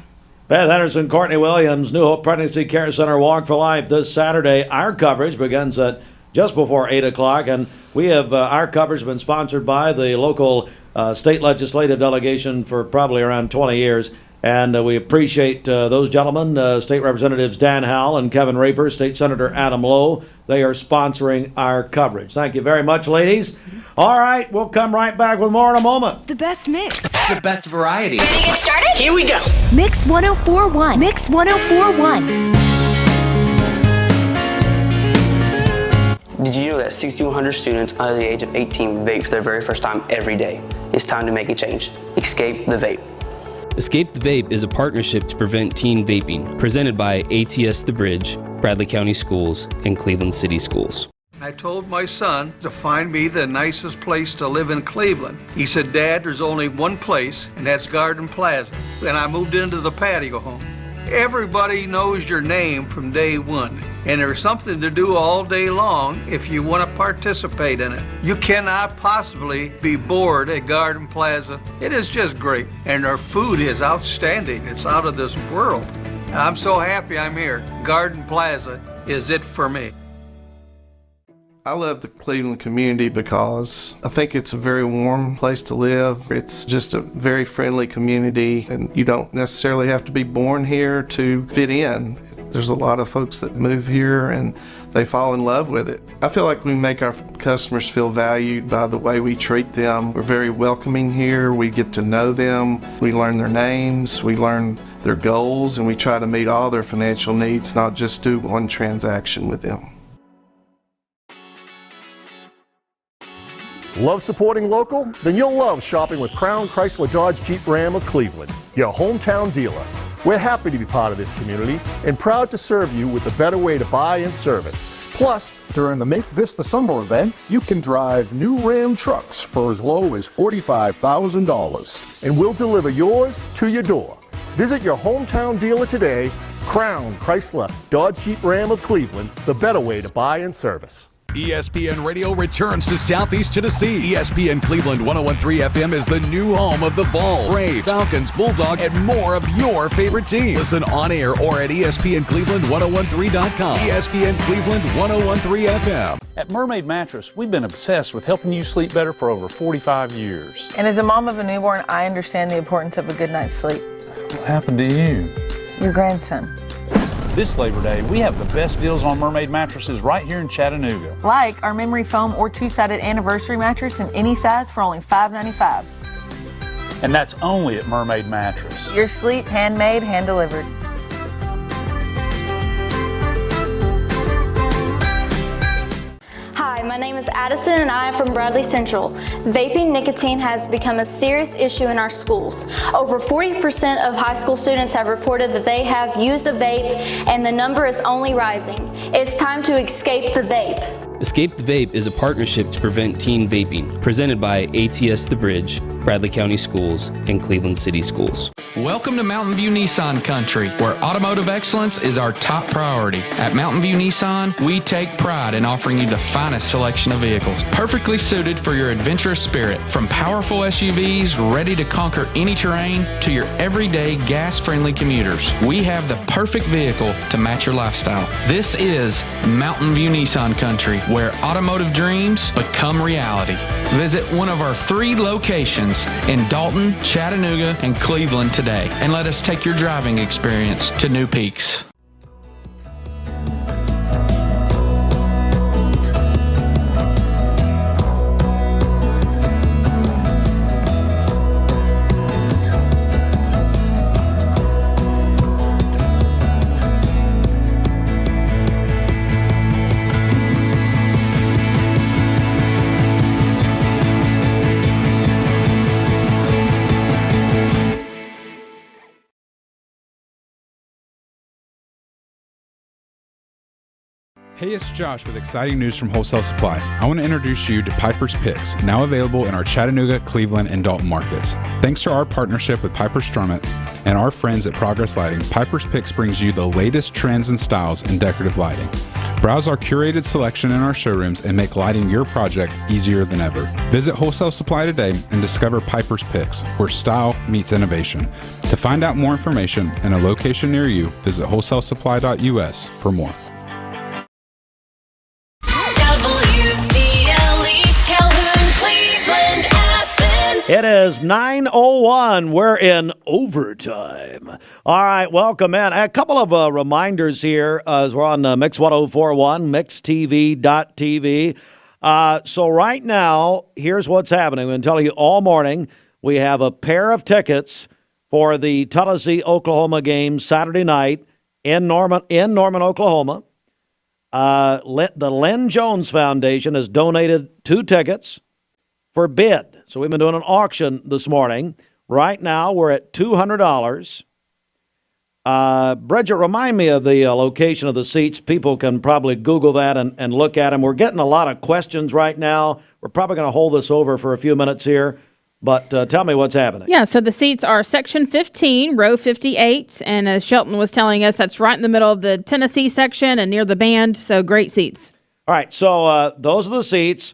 Beth Henderson, Courtney Williams, New Hope Pregnancy Care Center Walk for Life this Saturday. Our coverage begins at just before 8 o'clock, and we have our coverage has been sponsored by the local state legislative delegation for probably around 20 years, and we appreciate those gentlemen, State Representatives Dan Howell and Kevin Raper, State Senator Adam Lowe. They are sponsoring our coverage. Thank you very much, ladies. All right, we'll come right back with more in a moment. The best mix. The best variety. Ready to get started? Here we go. Mix 1041. Mix 1041. Did you know that 6,100 students under the age of 18 vape for their very first time every day? It's time to make a change. Escape the vape. Escape the Vape is a partnership to prevent teen vaping, presented by ATS The Bridge, Bradley County Schools, and Cleveland City Schools. I told my son to find me the nicest place to live in Cleveland. He said, Dad, there's only one place, and that's Garden Plaza. And I moved into the patio home. Everybody knows your name from day one, and there's something to do all day long if you want to participate in it. You cannot possibly be bored at Garden Plaza. It is just great, and their food is outstanding. It's out of this world. And I'm so happy I'm here. Garden Plaza is it for me. I love the Cleveland community because I think it's a very warm place to live. It's just a very friendly community, and you don't necessarily have to be born here to fit in. There's a lot of folks that move here and they fall in love with it. I feel like we make our customers feel valued by the way we treat them. We're very welcoming here. We get to know them. We learn their names. We learn their goals, and we try to meet all their financial needs, not just do one transaction with them. Love supporting local? Then you'll love shopping with Crown Chrysler Dodge Jeep Ram of Cleveland, your hometown dealer. We're happy to be part of this community and proud to serve you with the better way to buy and service. Plus, during the Make This the Summer event, you can drive new Ram trucks for as low as $45,000. And we'll deliver yours to your door. Visit your hometown dealer today. Crown Chrysler Dodge Jeep Ram of Cleveland, the better way to buy and service. ESPN Radio returns to Southeast Tennessee. ESPN Cleveland 101.3 FM is the new home of the Vols, Braves, Falcons, Bulldogs, and more of your favorite teams. Listen on air or at ESPNCleveland1013.com. ESPN Cleveland 101.3 FM. At Mermaid Mattress, we've been obsessed with helping you sleep better for over 45 years. And as a mom of a newborn, I understand the importance of a good night's sleep. What happened to you? Your grandson. This Labor Day, we have the best deals on Mermaid mattresses right here in Chattanooga. Like our memory foam or two-sided anniversary mattress in any size for only $5.95. And that's only at Mermaid Mattress. Your sleep, handmade, hand-delivered. Hi, my name is Addison and I am from Bradley Central. Vaping nicotine has become a serious issue in our schools. Over 40% of high school students have reported that they have used a vape, and the number is only rising. It's time to escape the vape. Escape the Vape is a partnership to prevent teen vaping, presented by ATS The Bridge, Bradley County Schools, and Cleveland City Schools. Welcome to Mountain View Nissan Country, where automotive excellence is our top priority. At Mountain View Nissan, we take pride in offering you the finest selection of vehicles, perfectly suited for your adventurous spirit. From powerful SUVs ready to conquer any terrain to your everyday gas-friendly commuters, we have the perfect vehicle to match your lifestyle. This is Mountain View Nissan Country, where automotive dreams become reality. Visit one of our 3 locations in Dalton, Chattanooga, and Cleveland today, and let us take your driving experience to new peaks. Hey, it's Josh with exciting news from Wholesale Supply. I want to introduce you to Piper's Picks, now available in our Chattanooga, Cleveland, and Dalton markets. Thanks to our partnership with Piper Strummett and our friends at Progress Lighting, Piper's Picks brings you the latest trends and styles in decorative lighting. Browse our curated selection in our showrooms and make lighting your project easier than ever. Visit Wholesale Supply today and discover Piper's Picks, where style meets innovation. To find out more information and a location near you, visit wholesalesupply.us for more. It is 9:01. We're in overtime. All right, welcome in. A couple of reminders here as we're on Mix 1041, mixtv.tv. So right now, here's what's happening. I'm going to tell you all morning. We have a pair of tickets for the Tennessee-Oklahoma game Saturday night in Norman, Oklahoma. The Lynn Jones Foundation has donated 2 tickets for bid. So we've been doing an auction this morning. Right now, we're at $200. Bridget, remind me of the location of the seats. People can probably Google that and look at them. We're getting a lot of questions right now. We're probably going to hold this over for a few minutes here. But tell me what's happening. Yeah, so the seats are section 15, row 58. And as Shelton was telling us, that's right in the middle of the Tennessee section and near the band. So great seats. All right, so those are the seats.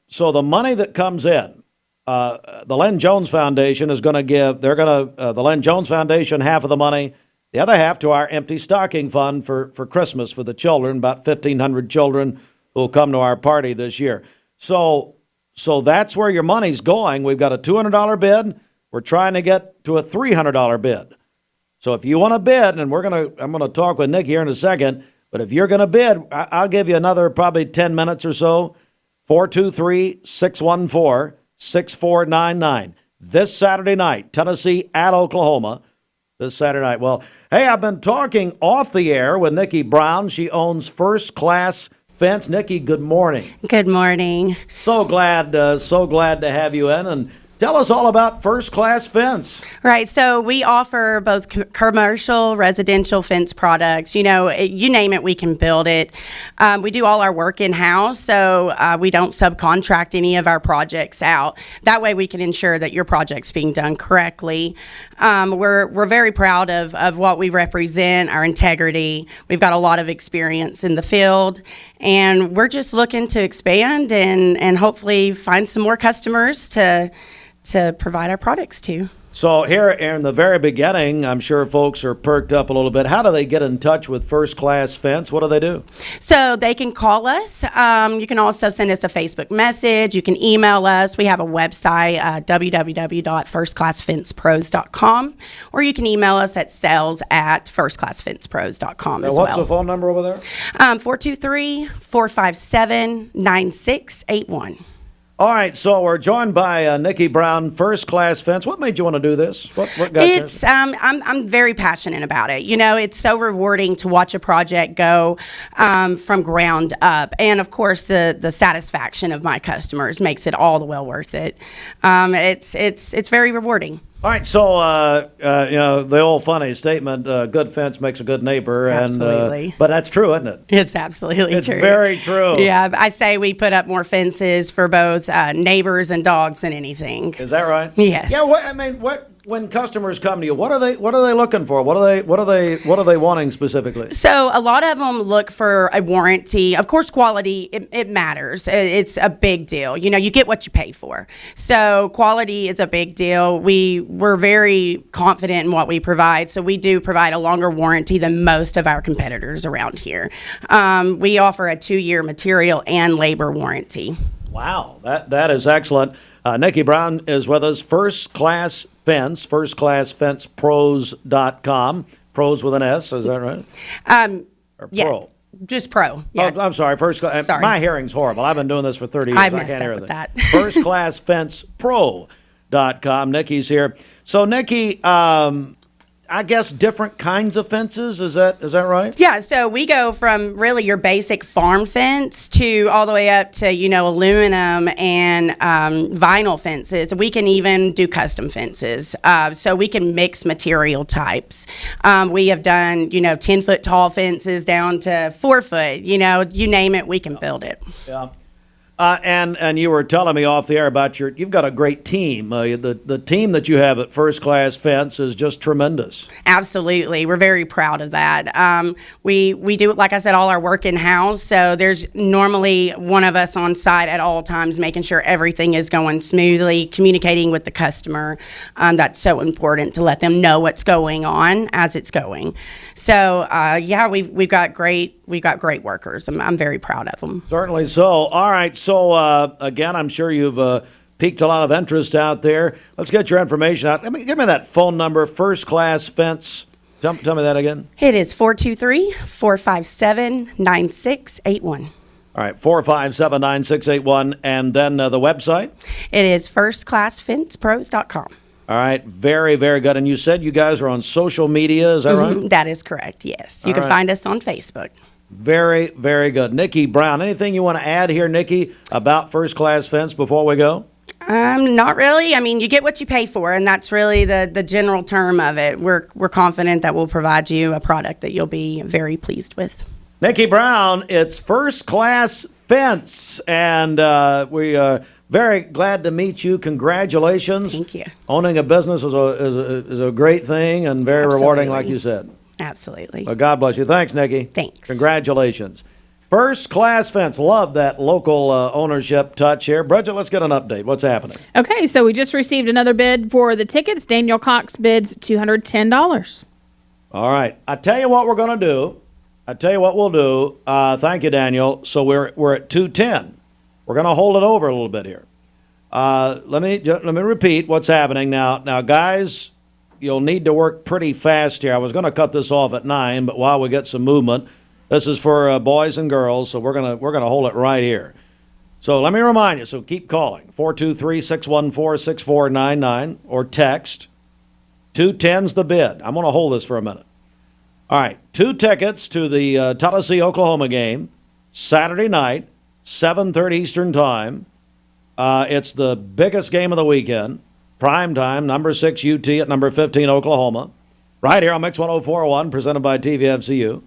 So the money that comes in, the Lynn Jones Foundation is going to give, the Lynn Jones Foundation half of the money, the other half to our empty stocking fund for Christmas for the children, about 1,500 children who will come to our party this year. So that's where your money's going. We've got a $200 bid. We're trying to get to a $300 bid. So if you want to bid, and I'm going to talk with Niki here in a second, but if you're going to bid, I'll give you another probably 10 minutes or so. 423-614-6499. This Saturday night, Tennessee at Oklahoma. This Saturday night. Well, hey, I've been talking off the air with Niki Brown. She owns First Class Fence. Niki, good morning. Good morning. So glad to have you in. And tell us all about First Class Fence. Right. So we offer both commercial, residential fence products. You know, you name it, we can build it. We do all our work in-house, so we don't subcontract any of our projects out. That way we can ensure that your project's being done correctly. We're very proud of what we represent, our integrity. We've got a lot of experience in the field, and we're just looking to expand and hopefully find some more customers to provide our products to. So here in the very beginning, I'm sure folks are perked up a little bit. How do they get in touch with First Class Fence? What do they do? So they can call us. You can also send us a Facebook message. You can email us. We have a website, www.firstclassfencepros.com, or you can email us at sales@firstclassfencepros.com as well. What's the phone number over there? 423-457-9681. All right, so we're joined by Niki Brown, First Class Fence. What made you want to do this? What got you? I'm very passionate about it. You know, it's so rewarding to watch a project go from ground up, and of course, the satisfaction of my customers makes it all the well worth it. It's very rewarding. All right, so you know the old funny statement: "Good fence makes a good neighbor." Absolutely. But that's true, isn't it? It's absolutely true. It's very true. Yeah, I say we put up more fences for both neighbors and dogs than anything. Is that right? Yes. Yeah. When customers come to you, what are they looking for? What are they wanting specifically? So a lot of them look for a warranty. Of course, quality it matters. It's a big deal. You know, you get what you pay for. So quality is a big deal. We're very confident in what we provide. So we do provide a longer warranty than most of our competitors around here. We offer a 2-year material and labor warranty. Wow, that is excellent. Niki Brown is with us. First Class Fence, firstclassfencepros.com. Pros with an S, is that right? Or yeah, pro? Just pro. Yeah. Oh, I'm sorry. Sorry. My hearing's horrible. I've been doing this for 30 years. I can't messed hear up with that. Firstclassfencepro.com. Niki's here. So, Niki, I guess, different kinds of fences. Is that right? Yeah, so we go from really your basic farm fence to all the way up to, aluminum and vinyl fences. We can even do custom fences. So we can mix material types. We have done, 10-foot tall fences down to 4-foot. You name it, we can build it. Yeah. And you were telling me off the air about you've got a great team. The team that you have at First Class Fence is just tremendous. Absolutely. We're very proud of that. We do, like I said, all our work in-house, so there's normally one of us on site at all times making sure everything is going smoothly, communicating with the customer. That's so important to let them know what's going on as it's going. So, we've got great workers. I'm very proud of them. Certainly so. All right. So, again, I'm sure you've piqued a lot of interest out there. Let's get your information out. Give me that phone number, First Class Fence. Tell me that again. It is 423-457-9681. All right, 457-9681. And then the website? It is firstclassfencepros.com. All right, very, very good. And you said you guys are on social media, is that right? That is correct, yes. You can find us on Facebook. Very, very good. Niki Brown, anything you want to add here, Niki, about First Class Fence before we go? Not really. I mean, you get what you pay for, and that's really the general term of it. We're confident that we'll provide you a product that you'll be very pleased with. Niki Brown, it's First Class Fence, and we very glad to meet you. Congratulations. Thank you. Owning a business is a great thing and very rewarding, like you said. Absolutely. Well, God bless you. Thanks, Niki. Thanks. Congratulations. First Class Fence. Love that local ownership touch here. Bridget, let's get an update. What's happening? Okay, so we just received another bid for the tickets. Daniel Cox bids $210. All right. I tell you what we're going to do. I tell you what we'll do. Thank you, Daniel. So we're at 210. We're going to hold it over a little bit here. Let me repeat what's happening now. Now, guys, you'll need to work pretty fast here. I was going to cut this off at 9, but while we get some movement, this is for boys and girls, so we're gonna hold it right here. So let me remind you. So keep calling 423-614-6499 or text 210's the bid. I'm going to hold this for a minute. All right, 2 tickets to the Tennessee Oklahoma game Saturday night, 7:30 Eastern time. It's the biggest game of the weekend. Prime time, number 6 UT at number 15 Oklahoma. Right here on Mix 104.1, presented by TVFCU.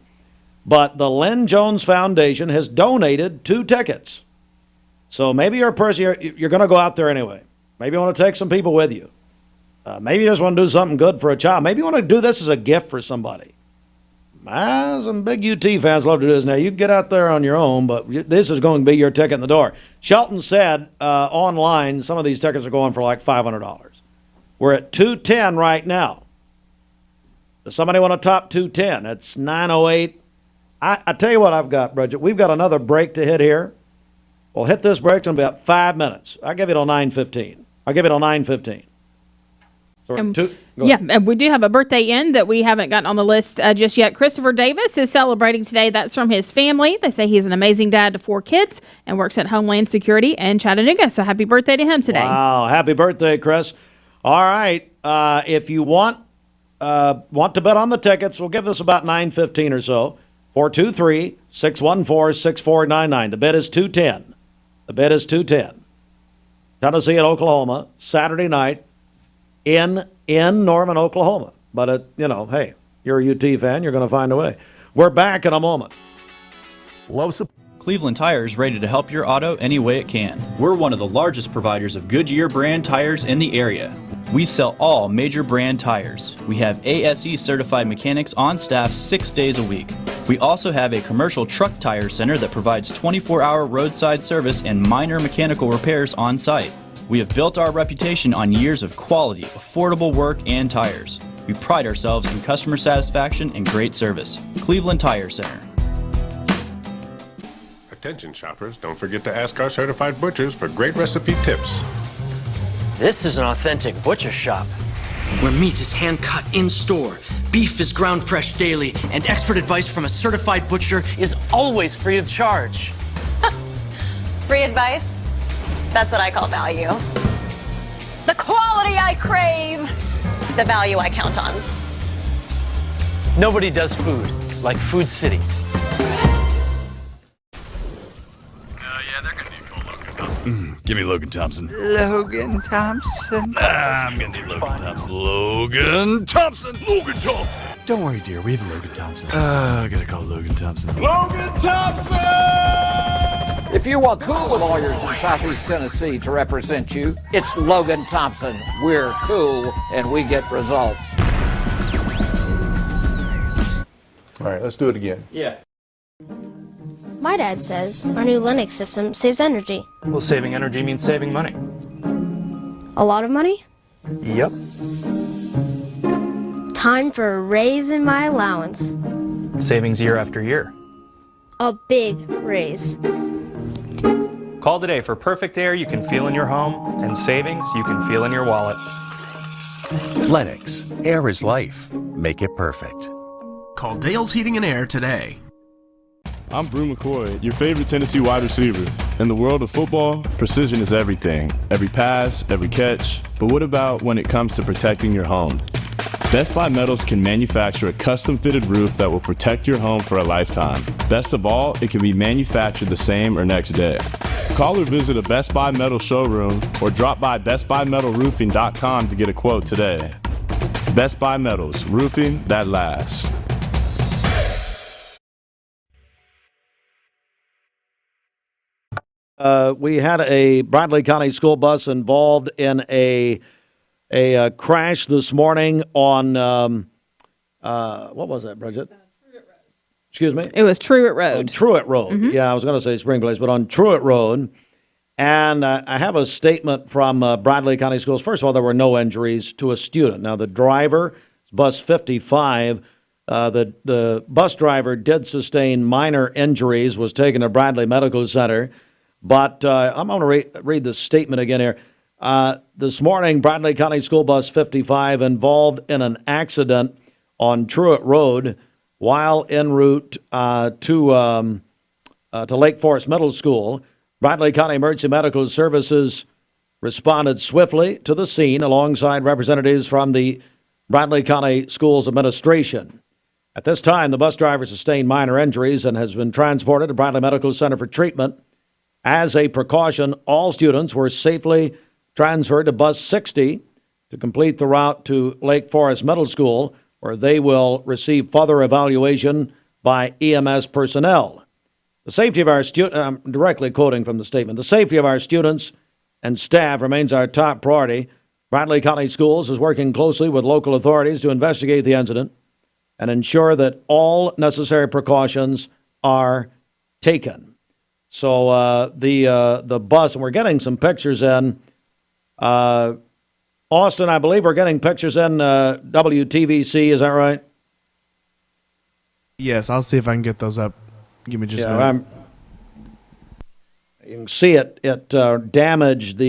But the Lynn Jones Foundation has donated 2 tickets. So maybe you're a person, you're going to go out there anyway. Maybe you want to take some people with you. Maybe you just want to do something good for a child. Maybe you want to do this as a gift for somebody. Some big UT fans love to do this. Now, you can get out there on your own, but this is going to be your ticket in the door. Shelton said online some of these tickets are going for like $500. We're at 210 right now. Does somebody want to top 210? It's 9:08. I tell you what I've got, Bridget. We've got another break to hit here. We'll hit this break in about 5 minutes. I'll give it till 9:15. I'll give it till 9:15. And we do have a birthday in that we haven't gotten on the list just yet. Christopher Davis is celebrating today. That's from his family. They say he's an amazing dad to 4 kids and works at Homeland Security in Chattanooga. So happy birthday to him today. Wow, happy birthday, Chris. All right, if you want to bet on the tickets, we'll give this about 9:15 or so. 423-614-6499. The bid is 210. The bid is 210. Tennessee at Oklahoma, Saturday night. In Norman, Oklahoma. But, hey, you're a UT fan, you're going to find a way. We're back in a moment. Cleveland Tire is ready to help your auto any way it can. We're one of the largest providers of Goodyear brand tires in the area. We sell all major brand tires. We have ASE certified mechanics on staff 6 days a week. We also have a commercial truck tire center that provides 24-hour roadside service and minor mechanical repairs on site. We have built our reputation on years of quality, affordable work, and tires. We pride ourselves in customer satisfaction and great service. Cleveland Tire Center. Attention shoppers, don't forget to ask our certified butchers for great recipe tips. This is an authentic butcher shop, where meat is hand-cut in-store, beef is ground fresh daily, and expert advice from a certified butcher is always free of charge. Free advice? That's what I call value. The quality I crave, the value I count on. Nobody does food like Food City. Give me Logan Thompson. Logan Thompson. I'm gonna need Logan Thompson. Logan Thompson. Logan Thompson. Don't worry, dear. We have Logan Thompson. I gotta call Logan Thompson. Logan Thompson! If you want cool lawyers in Southeast Tennessee to represent you, it's Logan Thompson. We're cool and we get results. All right, let's do it again. Yeah. My dad says our new Linux system saves energy. Well, saving energy means saving money. A lot of money? Yep. Time for a raise in my allowance. Savings year after year. A big raise. Call today for perfect air you can feel in your home and savings you can feel in your wallet. Lennox. Air is life. Make it perfect. Call Dale's Heating and Air today. I'm Brew McCoy, your favorite Tennessee wide receiver. In the world of football, precision is everything. Every pass, every catch. But what about when it comes to protecting your home? Best Buy Metals can manufacture a custom-fitted roof that will protect your home for a lifetime. Best of all, it can be manufactured the same or next day. Call or visit a Best Buy Metal showroom or drop by bestbuymetalroofing.com to get a quote today. Best Buy Metals, roofing that lasts. We had a Bradley County school bus involved in a crash this morning on, what was that, Bridget? Excuse me? It was Truett Road. On Truett Road. Mm-hmm. Yeah, I was going to say Spring Place, but on Truett Road. And I have a statement from Bradley County Schools. First of all, there were no injuries to a student. Now, the driver, bus 55, the bus driver did sustain minor injuries, was taken to Bradley Medical Center. But I'm going to read the statement again here. This morning, Bradley County School Bus 55 involved in an accident on Truett Road while en route to Lake Forest Middle School. Bradley County Emergency Medical Services responded swiftly to the scene alongside representatives from the Bradley County Schools Administration. At this time, the bus driver sustained minor injuries and has been transported to Bradley Medical Center for treatment. As a precaution, all students were safely transferred to Bus 60 to complete the route to Lake Forest Middle School, where they will receive further evaluation by EMS personnel. The safety of our students, I'm directly quoting from the statement, the safety of our students and staff remains our top priority. Bradley County Schools is working closely with local authorities to investigate the incident and ensure that all necessary precautions are taken. So the bus, and we're getting some pictures in. Austin, I believe we're getting pictures in WTVC. Is that right? Yes, I'll see if I can get those up. Give me just a minute. You can see it. It damaged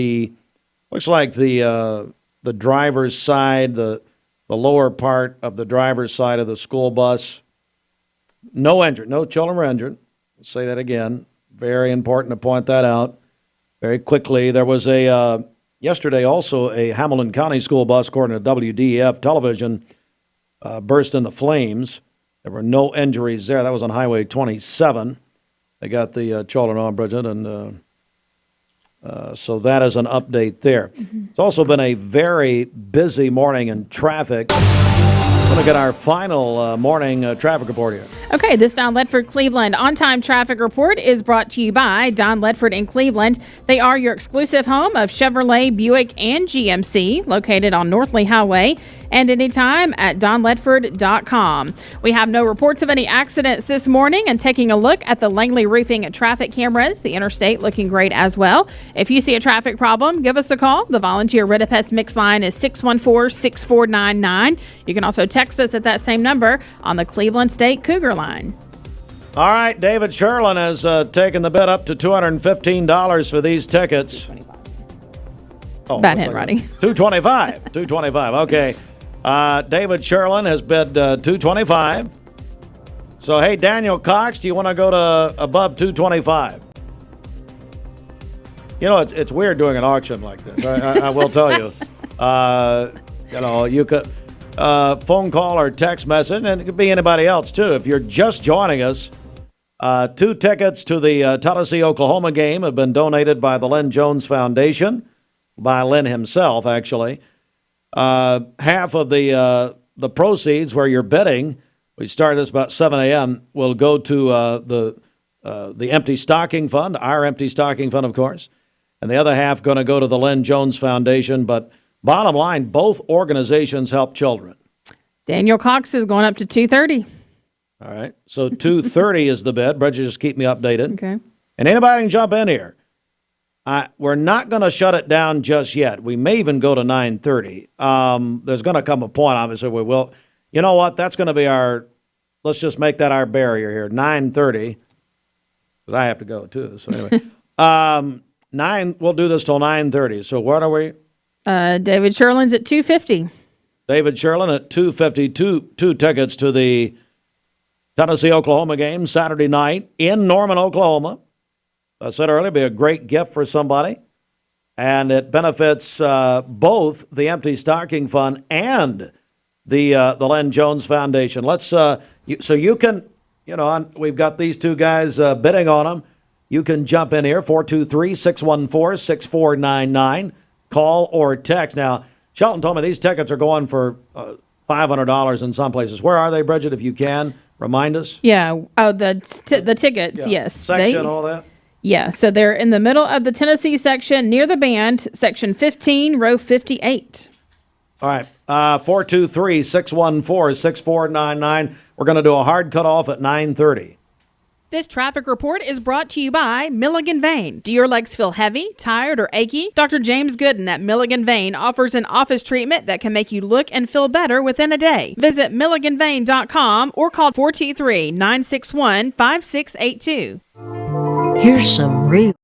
looks like the driver's side, the lower part of the driver's side of the school bus. No injured. No children were injured. I'll say that again. Very important to point that out very quickly. There was yesterday also a Hamilton County school bus, according to WDEF television, burst into flames. There were no injuries there. That was on Highway 27. They got the children on, Bridget, and so that is an update there. Mm-hmm. It's also been a very busy morning in traffic. We're going to get our final morning traffic report here. Okay, this Don Ledford Cleveland on-time traffic report is brought to you by Don Ledford in Cleveland. They are your exclusive home of Chevrolet, Buick, and GMC, located on North Lee Highway, and anytime at donledford.com. We have no reports of any accidents this morning, and taking a look at the Langley Roofing traffic cameras, the interstate looking great as well. If you see a traffic problem, give us a call. The volunteer Ridipest mix line is 614-6499. You can also text us at that same number on the Cleveland State Cougar line. All right, David Sherlin has taken the bid up to $215 for these tickets. Oh, bad handwriting. $225. $225. Okay. David Sherlin has bid $225. So, hey, Daniel Cox, do you want to go to above $225? You know, it's weird doing an auction like this. I will tell you. You know, you could. phone call or text message, and it could be anybody else, too. If you're just joining us, 2 tickets to the Tennessee-Oklahoma game have been donated by the Lynn Jones Foundation, by Lynn himself, actually. Half of the proceeds where you're bidding, we start this about 7 a.m., will go to the Empty Stocking Fund, our Empty Stocking Fund, of course, and the other half going to go to the Lynn Jones Foundation. But bottom line, both organizations help children. Daniel Cox is going up to $230. All right, so $230 is the bid. Bridget, just keep me updated. Okay. And anybody can jump in here. We're not going to shut it down just yet. We may even go to 9:30. There's going to come a point, obviously, we will. You know what? That's going to be let's just make that our barrier here, 9:30, because I have to go, too. So anyway, we'll do this till 9:30. So what are we? David Sherlin's at $250. David Sherlin at $250. Two tickets to the Tennessee-Oklahoma game Saturday night in Norman, Oklahoma. I said earlier, it'd be a great gift for somebody, and it benefits both the Empty Stocking Fund and the Lynn Jones Foundation. Let's so you can, we've got these two guys bidding on them. You can jump in here, 423-614-6499. Call or text. Now, Shelton told me these tickets are going for $500 in some places. Where are they, Bridget, if you can? Remind us. Yeah. Oh, the tickets, yes. Section, all that? Yeah, so they're in the middle of the Tennessee section, near the band, section 15, row 58. All right, 423-614-6499. We're going to do a hard cutoff at 9:30. This traffic report is brought to you by Milligan Vein. Do your legs feel heavy, tired, or achy? Dr. James Gooden at Milligan Vein offers an office treatment that can make you look and feel better within a day. Visit milliganvein.com or call 423-961-5682. Here's some real